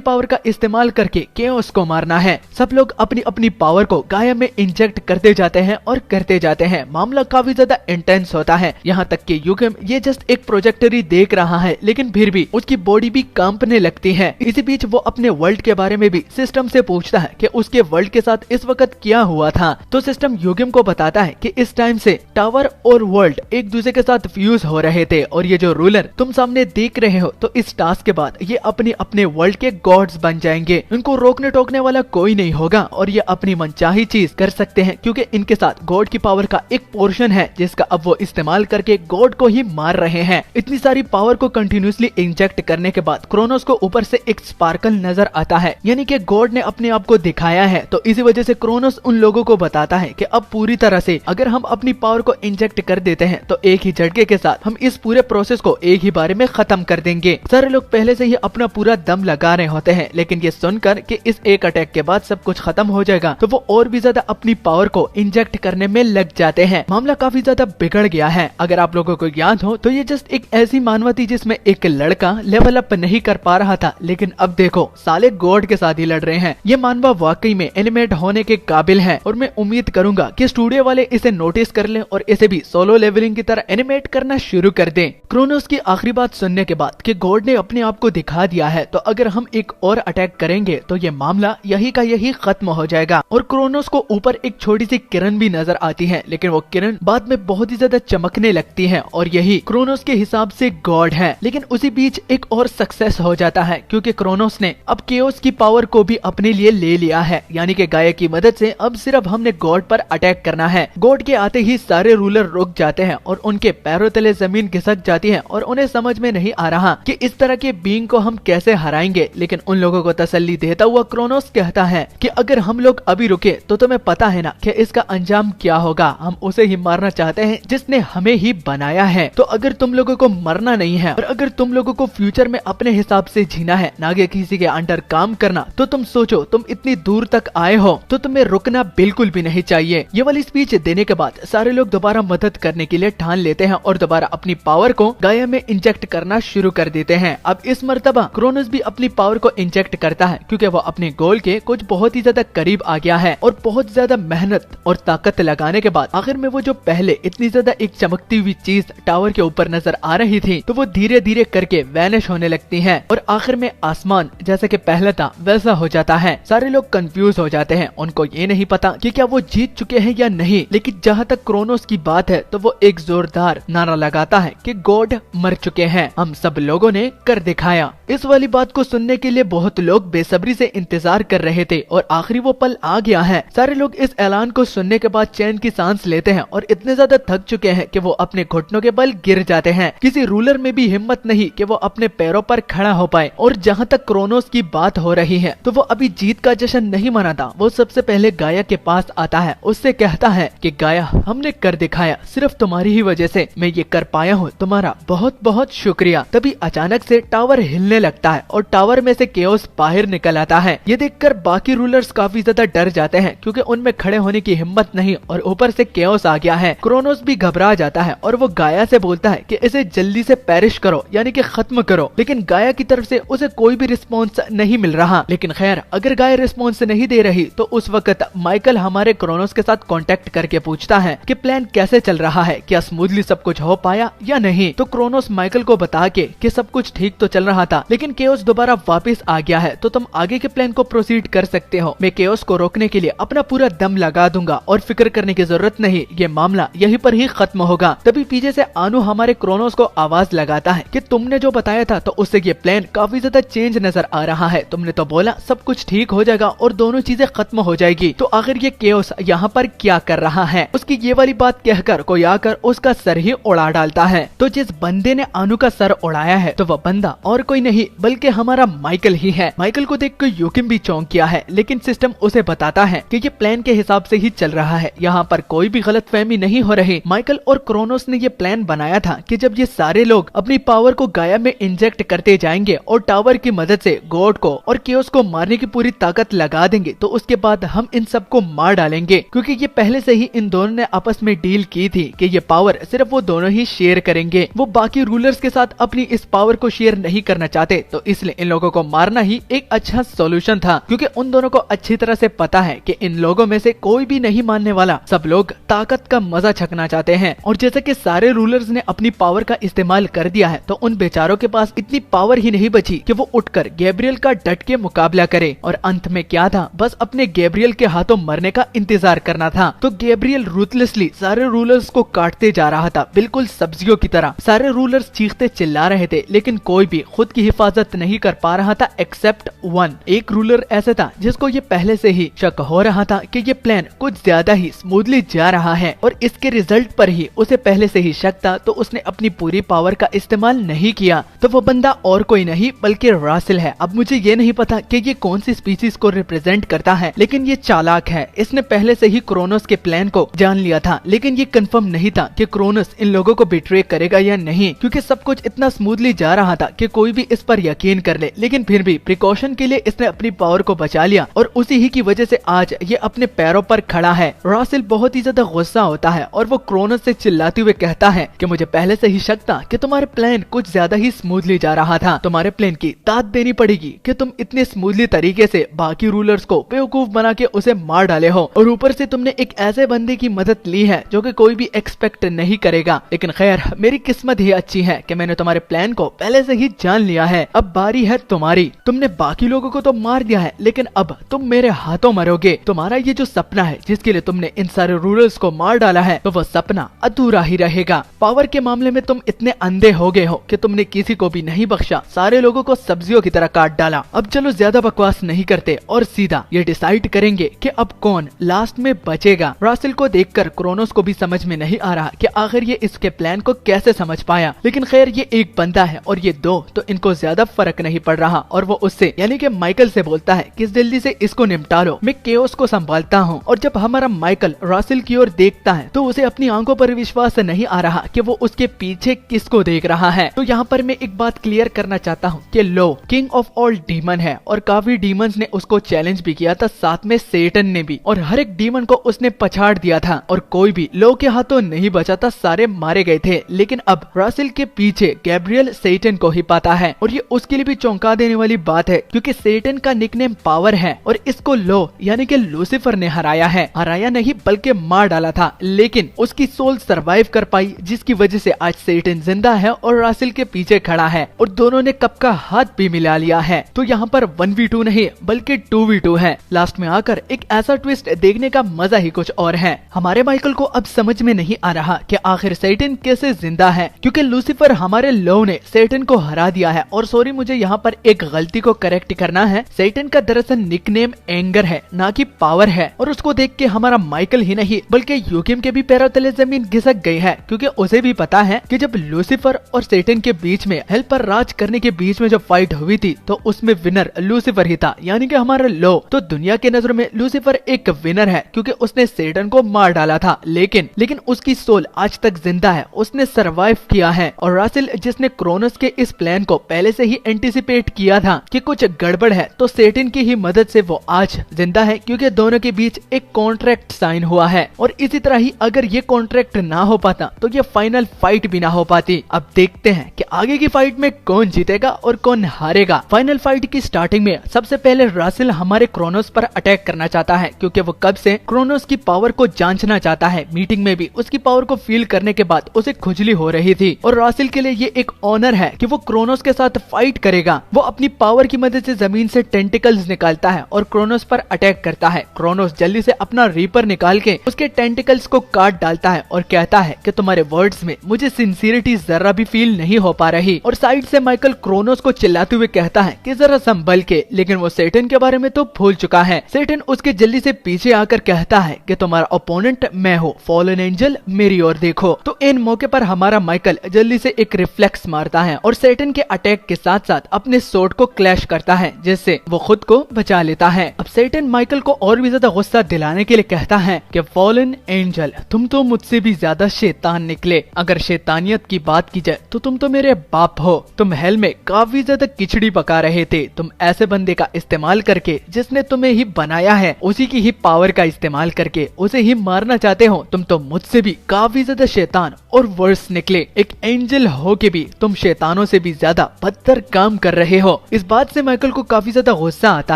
पावर का इस्तेमाल करके केओस को मारना है। सब लोग अपनी अपनी पावर को गाया में इंजेक्ट करते जाते हैं और करते जाते हैं। मामला काफी ज्यादा इंटेंस होता है, यहाँ तक कि यूकिम ये जस्ट एक प्रोजेक्टर ही देख रहा है, लेकिन फिर भी उसकी बॉडी भी कांपने लगती है। इसी बीच वो अपने वर्ल्ड के बारे में भी सिस्टम से पूछता है कि उसके वर्ल्ड के साथ इस वक्त क्या हुआ था। तो सिस्टम यूगिम को बताता है कि इस टाइम से टावर और वर्ल्ड एक दूसरे के साथ फ्यूज हो रहे थे और ये जो रूलर तुम सामने देख रहे हो, तो इस टास्क के बाद ये अपने अपने वर्ल्ड के गॉड्स बन जाएंगे। इनको रोकने टोकने वाला कोई नहीं होगा और ये अपनी मनचाही चीज कर सकते हैं, क्योंकि इनके साथ गॉड की पावर का एक पोर्शन है जिसका अब वो इस्तेमाल करके गॉड को ही मार रहे हैं। इतनी सारी पावर को कंटिन्यूसली इंजेक्ट करने के बाद क्रोनोस को ऊपर से एक स्पार्कल नजर आता है, यानी कि गॉड ने अपने आप को दिखाया है। तो इसी वजह से क्रोनोस उन लोगों को बताता है कि अब पूरी तरह से अगर हम अपनी पावर को इंजेक्ट कर देते हैं तो एक ही झटके के साथ हम इस पूरे प्रोसेस को एक ही बारे में खत्म कर देंगे। सारे लोग पहले से ही अपना पूरा दम लगा रहे होते हैं, लेकिन ये सुनकर कि इस एक अटैक के बाद सब कुछ खत्म हो जाएगा तो वो और भी ज्यादा अपनी पावर को इंजेक्ट करने में लग जाते हैं। मामला काफी ज्यादा बिगड़ गया है। अगर आप लोगों को याद हो तो ये जस्ट एक ऐसी मानवा थी जिसमें एक लड़का लेवल अप नहीं कर पा रहा था, लेकिन अब देखो साले गॉड के साथ ही लड़ रहे हैं। ये मानवा वाकई में एनिमेट होने के काबिल है और मैं उम्मीद करूंगा कि स्टूडियो वाले इसे नोटिस कर लें और इसे भी सोलो लेवलिंग की तरह एनिमेट करना शुरू कर दें। क्रोनोस की आखिरी बात सुनने के बाद कि गॉड ने अपने आप को दिखा दिया है, तो अगर हम एक और अटैक करेंगे तो ये मामला यही का यही खत्म हो जाएगा। और क्रोनोस को ऊपर एक छोटी सी किरण भी नजर आती है, लेकिन वो किरण बाद में बहुत ही ज्यादा चमकने लगती है और यही क्रोनोस के हिसाब से गॉड है। लेकिन उसी बीच एक और सक्सेस हो जाता है, क्योंकि क्रोनोस ने अब केओस की पावर को भी अपने लिए ले लिया है, यानी कि गाया की मदद से अब सिर्फ हमने गॉड पर अटैक करना है। गॉड के आते ही सारे रूलर रुक जाते हैं और उनके पैरों तले जमीन खिसक जाती है और उन्हें समझ में नहीं आ रहा कि इस तरह के बीइंग को हम कैसे हराएंगे। लेकिन उन लोगों को तसल्ली देता हुआ क्रोनोस कहता है कि अगर हम लोग अभी रुके तो तुम्हें पता है ना कि इसका अंजाम क्या होगा। हम उसे ही मारना चाहते हैं जिसने हमें ही बनाया है। तो अगर तुम लोगों को मरना नहीं है और अगर तुम लोगों को फ्यूचर में अपने हिसाब से जीना है, ना कि किसी के अंडर काम करना, तो तुम सोचो तुम इतनी दूर तक आए हो तो तुम्हें रुकना बिल्कुल भी नहीं चाहिए। ये वाली स्पीच देने के बाद सारे लोग दोबारा मदद करने के लिए ठान लेते हैं और दोबारा अपनी पावर को गाया में इंजेक्ट करना शुरू कर देते हैं। अब इस मर्तबा क्रोनोस भी अपनी पावर को इंजेक्ट करता है, क्योंकि वो अपने गोल के कुछ बहुत ही ज्यादा करीब आ गया है और बहुत ज्यादा मेहनत और ताकत लगाने के बाद आखिर में वो जो पहले इतनी ज्यादा एक चमकती हुई चीज टावर के ऊपर नजर आ रही थी, तो वो धीरे धीरे करके वैनिश होने लगती है और आखिर में आसमान जैसा कि पहले था वैसा हो जाता है। सारे लोग कंफ्यूज हो जाते हैं, उनको ये नहीं पता कि क्या वो जीत चुके हैं या नहीं। लेकिन जहाँ तक क्रोनोस की बात है तो वो एक जोरदार नारा लगाता है कि गॉड मर चुके हैं, हम सब लोगों ने कर दिखाया। इस वाली बात को सुनने के लिए बहुत लोग बेसब्री से इंतजार कर रहे थे और आखिरी वो पल आ गया है। सारे लोग इस ऐलान को सुनने के बाद चैन की सांस लेते हैं और इतने ज्यादा थक चुके हैं कि वो अपने घुटनों के बल गिर जाते हैं। किसी रूलर में भी हिम्मत नहीं कि वो अपने पैरों पर खड़ा हो पाए। और जहाँ तक क्रोनोस की बात हो रही है तो वो अभी जीत का जश्न नहीं मनाता। वो सबसे पहले गाया के पास आता है, उससे कहता है कि गाया हमने कर दिखाया, सिर्फ तुम्हारी ही वजह से मैं ये कर पाया हूँ, तुम्हारा बहुत बहुत शुक्रिया। तभी अचानक से टावर हिलने लगता है और टावर में से केओस बाहर निकल आता है। ये देखकर बाकी रूलर्स काफी ज्यादा डर जाते हैं, क्योंकि उनमें खड़े होने की हिम्मत नहीं और ऊपर से केओस आ गया है। क्रोनोस भी घबरा जाता है और वो गाया से बोलता है कि इसे जल्दी से पेरिश करो, यानी कि खत्म करो। लेकिन गाया की तरफ से उसे कोई भी रिस्पॉन्स नहीं मिल रहा। लेकिन खैर, अगर गाया रिस्पॉन्स नहीं दे रही तो उस वक्त माइकल हमारे क्रोनोस के साथ कांटेक्ट करके पूछता है कि प्लान कैसे चल रहा है, क्या स्मूथली सब कुछ हो पाया या नहीं। तो क्रोनोस माइकल को बता के कि सब कुछ ठीक तो चल रहा था, लेकिन केओस दोबारा वापस आ गया है, तो तुम आगे के प्लान को प्रोसीड कर सकते हो। मैं केओस को रोकने के लिए अपना पूरा दम लगा दूंगा और फिक्र करने की जरूरत नहीं, ये मामला यहीं पर ही खत्म होगा। तभी पीछे से आनु हमारे क्रोनोस को आवाज लगाता है कि तुमने जो बताया था तो उससे ये प्लान काफी ज्यादा चेंज नजर आ रहा है। तुमने तो बोला सब कुछ ठीक हो जाएगा और दोनों चीजें खत्म हो जाएगी, तो आखिर ये केओस यहाँ पर क्या कर रहा है। उसकी ये वाली बात कहकर कोई आकर उसका सर ही उड़ा डालता है। तो जिस बंदे ने आनु का सर उड़ाया है तो वह बंदा और कोई नहीं बल्कि हमारा माइकल ही है। माइकल को देखकर यूकिम भी चौंक गया है, लेकिन सिस्टम उसे बताता है कि ये प्लान के हिसाब से ही चल रहा है, यहाँ पर कोई भी गलतफहमी नहीं हो रही। माइकल और क्रोनोस ने ये प्लान बनाया था कि जब ये सारे लोग अपनी पावर को गाया में इंजेक्ट करते जाएंगे और टावर की मदद से गॉड को और केओस को मारने की पूरी ताकत लगा देंगे, तो उसके बाद हम इन सबको मार डालेंगे, क्योंकि ये पहले से ही इन दोनों ने आपस में डील की थी कि ये पावर सिर्फ वो दोनों ही शेयर करेंगे। वो बाकी रूलर्स के साथ अपनी इस पावर को शेयर नहीं करना चाहते पाते, तो इसलिए इन लोगों को मारना ही एक अच्छा सॉल्यूशन था, क्योंकि उन दोनों को अच्छी तरह से पता है कि इन लोगों में से कोई भी नहीं मानने वाला, सब लोग ताकत का मजा छकना चाहते हैं। और जैसे कि सारे रूलर्स ने अपनी पावर का इस्तेमाल कर दिया है, तो उन बेचारों के पास इतनी पावर ही नहीं बची कि वो उठकर गैब्रियल का डट के मुकाबला करे। और अंत में क्या था, बस अपने गैब्रियल के हाथों मरने का इंतजार करना था। तो गैब्रियल रूथलेसली सारे रूलर्स को काटते जा रहा था, बिल्कुल सब्जियों की तरह। सारे रूलर्स चीखते चिल्ला रहे थे, लेकिन कोई भी खुद की हिफाजत नहीं कर पा रहा था एक्सेप्ट वन। एक रूलर ऐसा था जिसको ये पहले से ही शक हो रहा था कि ये प्लान कुछ ज्यादा ही स्मूथली जा रहा है, और इसके रिजल्ट पर ही उसे पहले से ही शक था, तो उसने अपनी पूरी पावर का इस्तेमाल नहीं किया। तो वो बंदा और कोई नहीं बल्कि रासिल है। अब मुझे ये नहीं पता कि ये कौन सी स्पीशीज को रिप्रेजेंट करता है, लेकिन ये चालाक है। इसने पहले से ही क्रोनोस के प्लान को जान लिया था, लेकिन ये कंफर्म नहीं था कि क्रोनोस इन लोगों को बिट्रे करेगा या नहीं, क्योंकि सब कुछ इतना स्मूथली जा रहा था कि कोई भी इस पर यकीन कर ले। लेकिन फिर भी प्रिकॉशन के लिए इसने अपनी पावर को बचा लिया, और उसी ही की वजह से आज ये अपने पैरों पर खड़ा है। रासिल बहुत ही ज्यादा गुस्सा होता है और वो क्रोनोस से चिल्लाते हुए कहता है कि मुझे पहले से ही शक था कि तुम्हारे प्लान कुछ ज्यादा ही स्मूथली जा रहा था। तुम्हारे प्लान की दाद देनी पड़ेगी कि तुम इतने स्मूथली तरीके से बाकी रूलर्स को बेवकूफ बना के उसे मार डाले हो, और ऊपर से तुमने एक ऐसे बंदे की मदद ली है जो कि कोई भी एक्सपेक्ट नहीं करेगा। लेकिन खैर, मेरी किस्मत ही अच्छी है कि मैंने तुम्हारे प्लान को पहले से ही जान लिया है। अब बारी है तुम्हारी। तुमने बाकी लोगों को तो मार दिया है, लेकिन अब तुम मेरे हाथों मरोगे। तुम्हारा ये जो सपना है जिसके लिए तुमने इन सारे रूलर्स को मार डाला है, तो वो सपना अधूरा ही रहेगा। पावर के मामले में तुम इतने अंधे हो गए हो कि तुमने किसी को भी नहीं बख्शा, सारे लोगों को सब्जियों की तरह काट डाला। अब चलो ज्यादा बकवास नहीं करते और सीधा ये डिसाइड करेंगे कि अब कौन लास्ट में बचेगा। रासिल को देखकर क्रोनोस को भी समझ में नहीं आ रहा कि आखिर ये इसके प्लान को कैसे समझ पाया। लेकिन खैर, ये एक बंदा है और ये दो, तो इनको ज्यादा फर्क नहीं पड़ रहा। और वो उससे यानी कि माइकल से बोलता है कि जल्दी से इसको निपटा लो, मैं केओस को संभालता हूँ। और जब हमारा माइकल रासिल की ओर देखता है, तो उसे अपनी आंखों पर विश्वास नहीं आ रहा कि वो उसके पीछे किसको देख रहा है। तो यहाँ पर मैं एक बात क्लियर करना चाहता हूँ कि लो किंग ऑफ ऑल डीमन है, और काफी डीमंस ने उसको चैलेंज भी किया था, साथ में सेटन ने भी, और हर एक डीमन को उसने पछाड़ दिया था, और कोई भी लो के हाथों नहीं बचा था, सारे मारे गए थे। लेकिन अब रासिल के पीछे गैब्रियल सेटन को ही पाता है, और ये उसके लिए भी चौंका देने वाली बात है, क्योंकि सेटन का निकनेम पावर है, और इसको लो यानी कि लूसीफर ने हराया है। हराया नहीं बल्कि मार डाला था, लेकिन उसकी सोल सरवाइव कर पाई, जिसकी वजह से आज सेटन जिंदा है और रासिल के पीछे खड़ा है, और दोनों ने कप का हाथ भी मिला लिया है। तो यहाँ पर 1v2 नहीं बल्कि 2v2 है। लास्ट में आकर एक ऐसा ट्विस्ट देखने का मजा ही कुछ और है। हमारे माइकल को अब समझ में नहीं आ रहा कि आखिर सेटन कैसे जिंदा है, क्योंकि लूसीफर हमारे लो ने सेटन को हरा दिया है। और सॉरी, मुझे यहाँ पर एक गलती को करेक्ट करना है। सेटन का दरअसल निकनेम एंगर है, ना कि पावर है। और उसको देख के हमारा माइकल ही नहीं बल्कि यूकिम के भी पैरों तले जमीन घिसक गई है, क्योंकि उसे भी पता है कि जब लूसीफर और सेटन के बीच में हेल पर राज करने के बीच में जब फाइट हुई थी, तो उसमें विनर लूसीफर ही था, यानी कि हमारा लो। तो दुनिया के नजरों में लूसीफर एक विनर है, क्योंकि उसने सेटन को मार डाला था, लेकिन उसकी सोल आज तक जिंदा है, उसने सरवाइव किया है। और रासिल, जिसने क्रोनोस के इस प्लान को पहले से ही एंटिसिपेट किया था कि कुछ गड़बड़ है, तो सेटन की ही मदद से वो आज जिंदा है, क्योंकि दोनों के बीच एक कॉन्ट्रैक्ट साइन हुआ है। और इसी तरह ही अगर ये कॉन्ट्रैक्ट ना हो पाता, तो ये फाइनल फाइट भी ना हो पाती। अब देखते हैं कि आगे की फाइट में कौन जीतेगा और कौन हारेगा। फाइनल फाइट की स्टार्टिंग में सबसे पहले रासिल हमारे क्रोनोस पर अटैक करना चाहता है, क्योंकि वो कब से क्रोनोस की पावर को जांचना चाहता है। मीटिंग में भी उसकी पावर को फील करने के बाद उसे खुजली हो रही थी, और रासिल के लिए ये एक ऑनर है कि वो क्रोनोस के साथ फाइट करेगा। वो अपनी पावर की मदद से जमीन से टेंटिकल्स निकालता है और क्रोनोस पर अटैक करता है। क्रोनोस जल्दी से अपना रीपर निकाल के उसके टेंटिकल्स को काट डालता है और कहता है कि तुम्हारे वर्ड्स में मुझे सिंसियरिटी जरा भी फील नहीं हो पा रही। और साइड से माइकल क्रोनोस को चिल्लाते हुए कहता है कि जरा संभल के, लेकिन वो सेटन के बारे में तो भूल चुका है। सेटन उसके जल्दी से पीछे आकर कहता है कि तुम्हारा ओपोनेंट मैं हूँ, फॉलन एंजल मेरी ओर देखो। तो इन मौके पर हमारा माइकल जल्दी से एक रिफ्लेक्स मारता है और सेटन के अटैक के साथ साथ अपने सोर्ड को क्लैश करता है, जिससे वो खुद को बचा लेता है। अब सेटन माइकल को और भी ज्यादा गुस्सा दिलाने के लिए कहता है कि फॉलन एंजल, तुम तो मुझसे भी ज्यादा शैतान निकले। अगर शैतानियत की बात की जाए तो तुम तो मेरे बाप हो। तुम हेल में काफी ज्यादा खिचड़ी पका रहे थे। तुम ऐसे बंदे का इस्तेमाल करके जिसने तुम्हें ही बनाया है, उसी की ही पावर का इस्तेमाल करके उसे ही मारना चाहते हो। तुम तो मुझसे भी काफी ज्यादा शैतान और वर्स निकले। एक एंजल हो के भी तुम शैतानों से भी ज्यादा बहत्तर काम कर रहे हो। इस बात से माइकल को काफी ज्यादा गुस्सा आता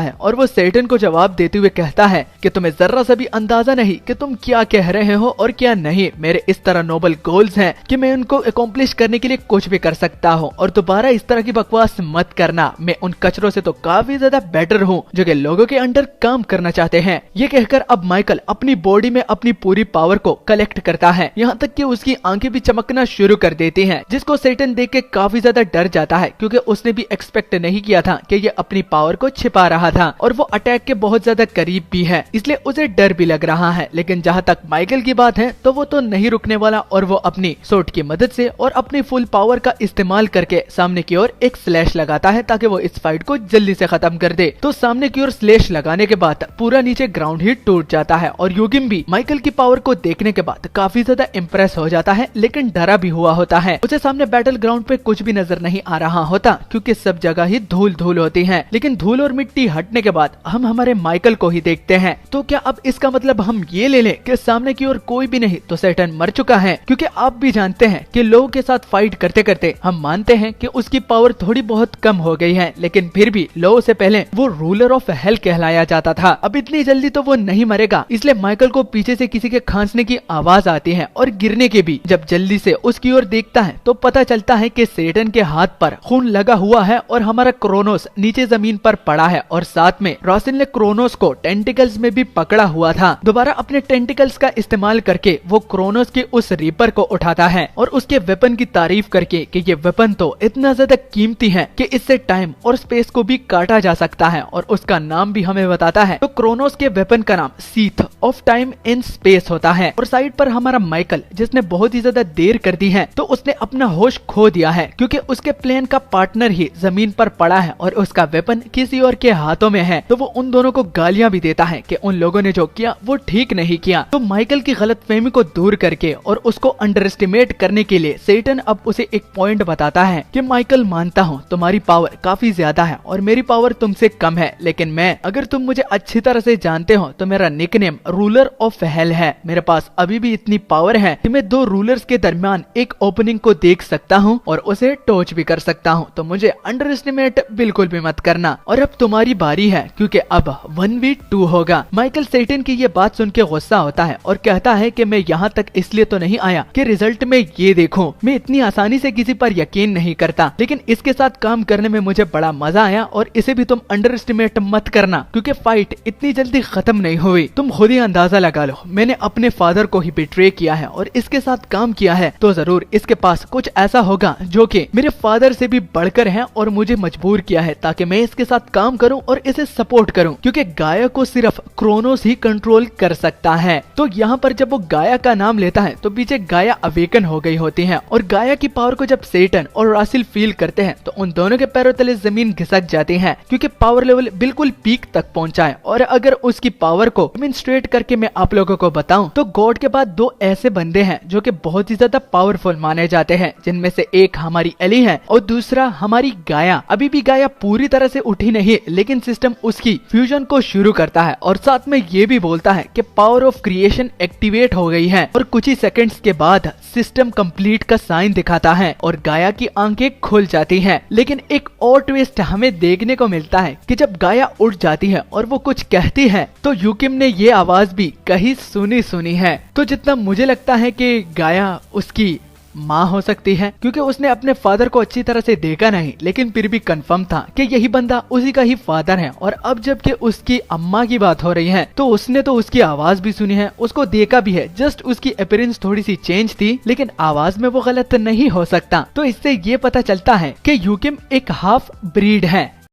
है और वो सेटन को जवाब देते हुए कहता है कि तुम्हें जरा सा भी अंदाजा नहीं कि तुम क्या कह रहे हो और क्या नहीं। मेरे इस तरह नोबल गोल्स हैं कि मैं उनको अकॉम्प्लिश करने के लिए कुछ भी कर सकता हूँ और दोबारा इस तरह की बकवास मत करना। मैं उन कचरों से तो काफी ज्यादा बेटर हूँ जो कि लोगों के अंडर काम करना चाहते हैं। ये कहकर अब माइकल अपनी बॉडी में अपनी पूरी पावर को कलेक्ट करता है, यहाँ तक कि उसकी आंखें भी चमकना शुरू कर देती हैं, जिसको सेटन देख के काफी ज्यादा डर जाता है क्योंकि उसने भी एक्सपेक्ट नहीं किया था कि ये अपनी पावर को छिपा रहा था और वो अटैक के बहुत ज्यादा करीब भी है, इसलिए उसे डर भी लग रहा है। लेकिन जहाँ तक माइकल की बात है तो वो तो नहीं रुकने वाला और वो अपनी सोट की मदद से और अपनी फुल पावर का इस्तेमाल करके सामने की ओर एक स्लैश लगाता है ताकि वो इस फाइट को जल्दी से खत्म कर दे। तो सामने की ओर स्लैश लगाने के बाद पूरा नीचे ग्राउंड ही टूट जाता है और यूगिम भी माइकल की पावर को देखने के बाद काफी ज्यादा इम्प्रेस हो जाता है, लेकिन डरा भी हुआ होता है। उसे सामने बैटल ग्राउंड पे कुछ भी नजर नहीं आ रहा होता क्योंकि सब जगह ही धूल धूल होती है। लेकिन धूल और मिट्टी हटने के बाद हम हमारे माइकल को ही देखते हैं। तो क्या अब इसका मतलब हम ये ले लें कि सामने की ओर कोई भी नहीं तो सेटन मर चुका है? क्योंकि आप भी जानते हैं कि लोगों के साथ फाइट करते करते हम मानते हैं कि उसकी पावर थोड़ी बहुत कम हो गई है, लेकिन फिर भी लोगों से पहले वो रूलर ऑफ हेल कहलाया जाता था। अब इतनी जल्दी तो वो नहीं मरेगा, इसलिए माइकल को पीछे से किसी के खांसने की आवाज आती है और गिरने के भी। जब जल्दी से उसकी ओर देखता है तो पता चलता है कि सेटन के हाथ पर खून लगा हुआ है और हमारा क्रोनोस नीचे जमीन पर पड़ा है और साथ में रॉसिन ने क्रोनोस को टेंटिकल्स में भी पकड़ा हुआ था। दोबारा अपने टेंटिकल्स का इस्तेमाल करके वो क्रोनोस के उस रीपर को उठाता है और उसके वेपन की तारीफ करके कि ये वेपन तो इतना ज्यादा कीमती है कि इससे टाइम और स्पेस को भी काटा जा सकता है और उसका नाम भी हमें बताता है। तो क्रोनोस के वेपन का नाम sheath of time in space होता है। और साइड पर हमारा माइकल जिसने बहुत ही ज्यादा देर कर दी है तो उसने अपना होश खो दिया है क्योंकि उसके प्लेन का पार्टनर ही जमीन पर पड़ा है और उसका वेपन किसी और के हाथों में है। तो वो उन दोनों को गालियां भी देता है कि उन लोगों ने जो किया वो ठीक नहीं किया। तो माइकल की गलतफहमी को दूर करके और उसको अंडर एस्टिमेट करने के लिए सेटन अब उसे एक पॉइंट बताता है कि माइकल, मानता हूँ तुम्हारी पावर काफी ज्यादा है और मेरी पावर तुमसे कम है, लेकिन मैं, अगर तुम मुझे अच्छी तरह से जानते हो तो मेरा निकनेम रूलर ऑफ हेल है। मेरे पास अभी भी इतनी पावर है कि मैं दो रूलर्स के दरमियान एक ओपनिंग को देख सकता हूँ और उसे टॉर्च भी कर सकता हूँ। तो मुझे अंडर एस्टिमेट बिल्कुल भी मत करना। और अब तुम्हारी बारी है क्योंकि अब 1v2 होगा। माइकल सेटन की ये बात सुन के गुस्सा होता है और कहता है कि मैं यहाँ तक इसलिए तो नहीं आया कि रिजल्ट में ये देखूं। मैं इतनी आसानी से किसी पर यकीन नहीं करता, लेकिन इसके साथ काम करने में मुझे बड़ा मजा आया और इसे भी तुम अंडर एस्टिमेट मत करना क्योंकि फाइट इतनी जल्दी खत्म नहीं हुई। तुम खुद ही अंदाजा लगा लो, मैंने अपने फादर को ही बिट्रे किया है और इसके साथ काम किया है, तो जरूर इसके पास कुछ ऐसा होगा जो कि मेरे फादर से भी बढ़कर है और मुझे मजबूर किया है ताकि मैं इसके साथ काम करूं और इसे सपोर्ट करूं क्योंकि गाया को सिर्फ क्रोनोस ही कंट्रोल कर सकता है। तो यहाँ पर जब वो गाया का नाम लेता है तो पीछे गाया अवेकन हो गई होती है और गाया की पावर को जब सेटन और रासिल फील करते हैं तो उन दोनों के पैरों तले जमीन घिसक जाती है क्योंकि पावर लेवल बिल्कुल पीक तक पहुंचा है। और अगर उसकी पावर को डेमोंस्ट्रेट करके मैं आप लोगों को बताऊं तो गॉड के बाद दो ऐसे बंदे हैं जो कि बहुत ही ज्यादा पावरफुल माने जाते हैं, जिनमें से एक हमारी एली है और दूसरा हमारी गाया। अभी भी गाया पूरी तरह से उठी नहीं, लेकिन सिस्टम उसकी फ्यूजन को शुरू करता है और साथ में ये भी बोलता है कि पावर ऑफ क्रिएशन एक्टिवेट हो गई है और कुछ ही सेकंड्स के बाद सिस्टम कंप्लीट का साइन दिखाता है और गाया की आंखें खुल जाती हैं। लेकिन एक और ट्विस्ट हमें देखने को मिलता है कि जब गाया उठ जाती है और वो कुछ कहती है तो यूकिम ने ये आवाज भी कहीं सुनी है। तो जितना मुझे लगता है कि गाया उसकी माँ हो सकती है क्योंकि उसने अपने फादर को अच्छी तरह से देखा नहीं, लेकिन फिर भी कंफर्म था कि यही बंदा उसी का ही फादर है। और अब जबकि उसकी अम्मा की बात हो रही है तो उसने तो उसकी आवाज भी सुनी है, उसको देखा भी है, जस्ट उसकी अपीयरेंस थोड़ी सी चेंज थी लेकिन आवाज में वो गलत नहीं हो सकता। तो इससे ये पता चलता है कि यूकिम एक हाफ ब्रीड है।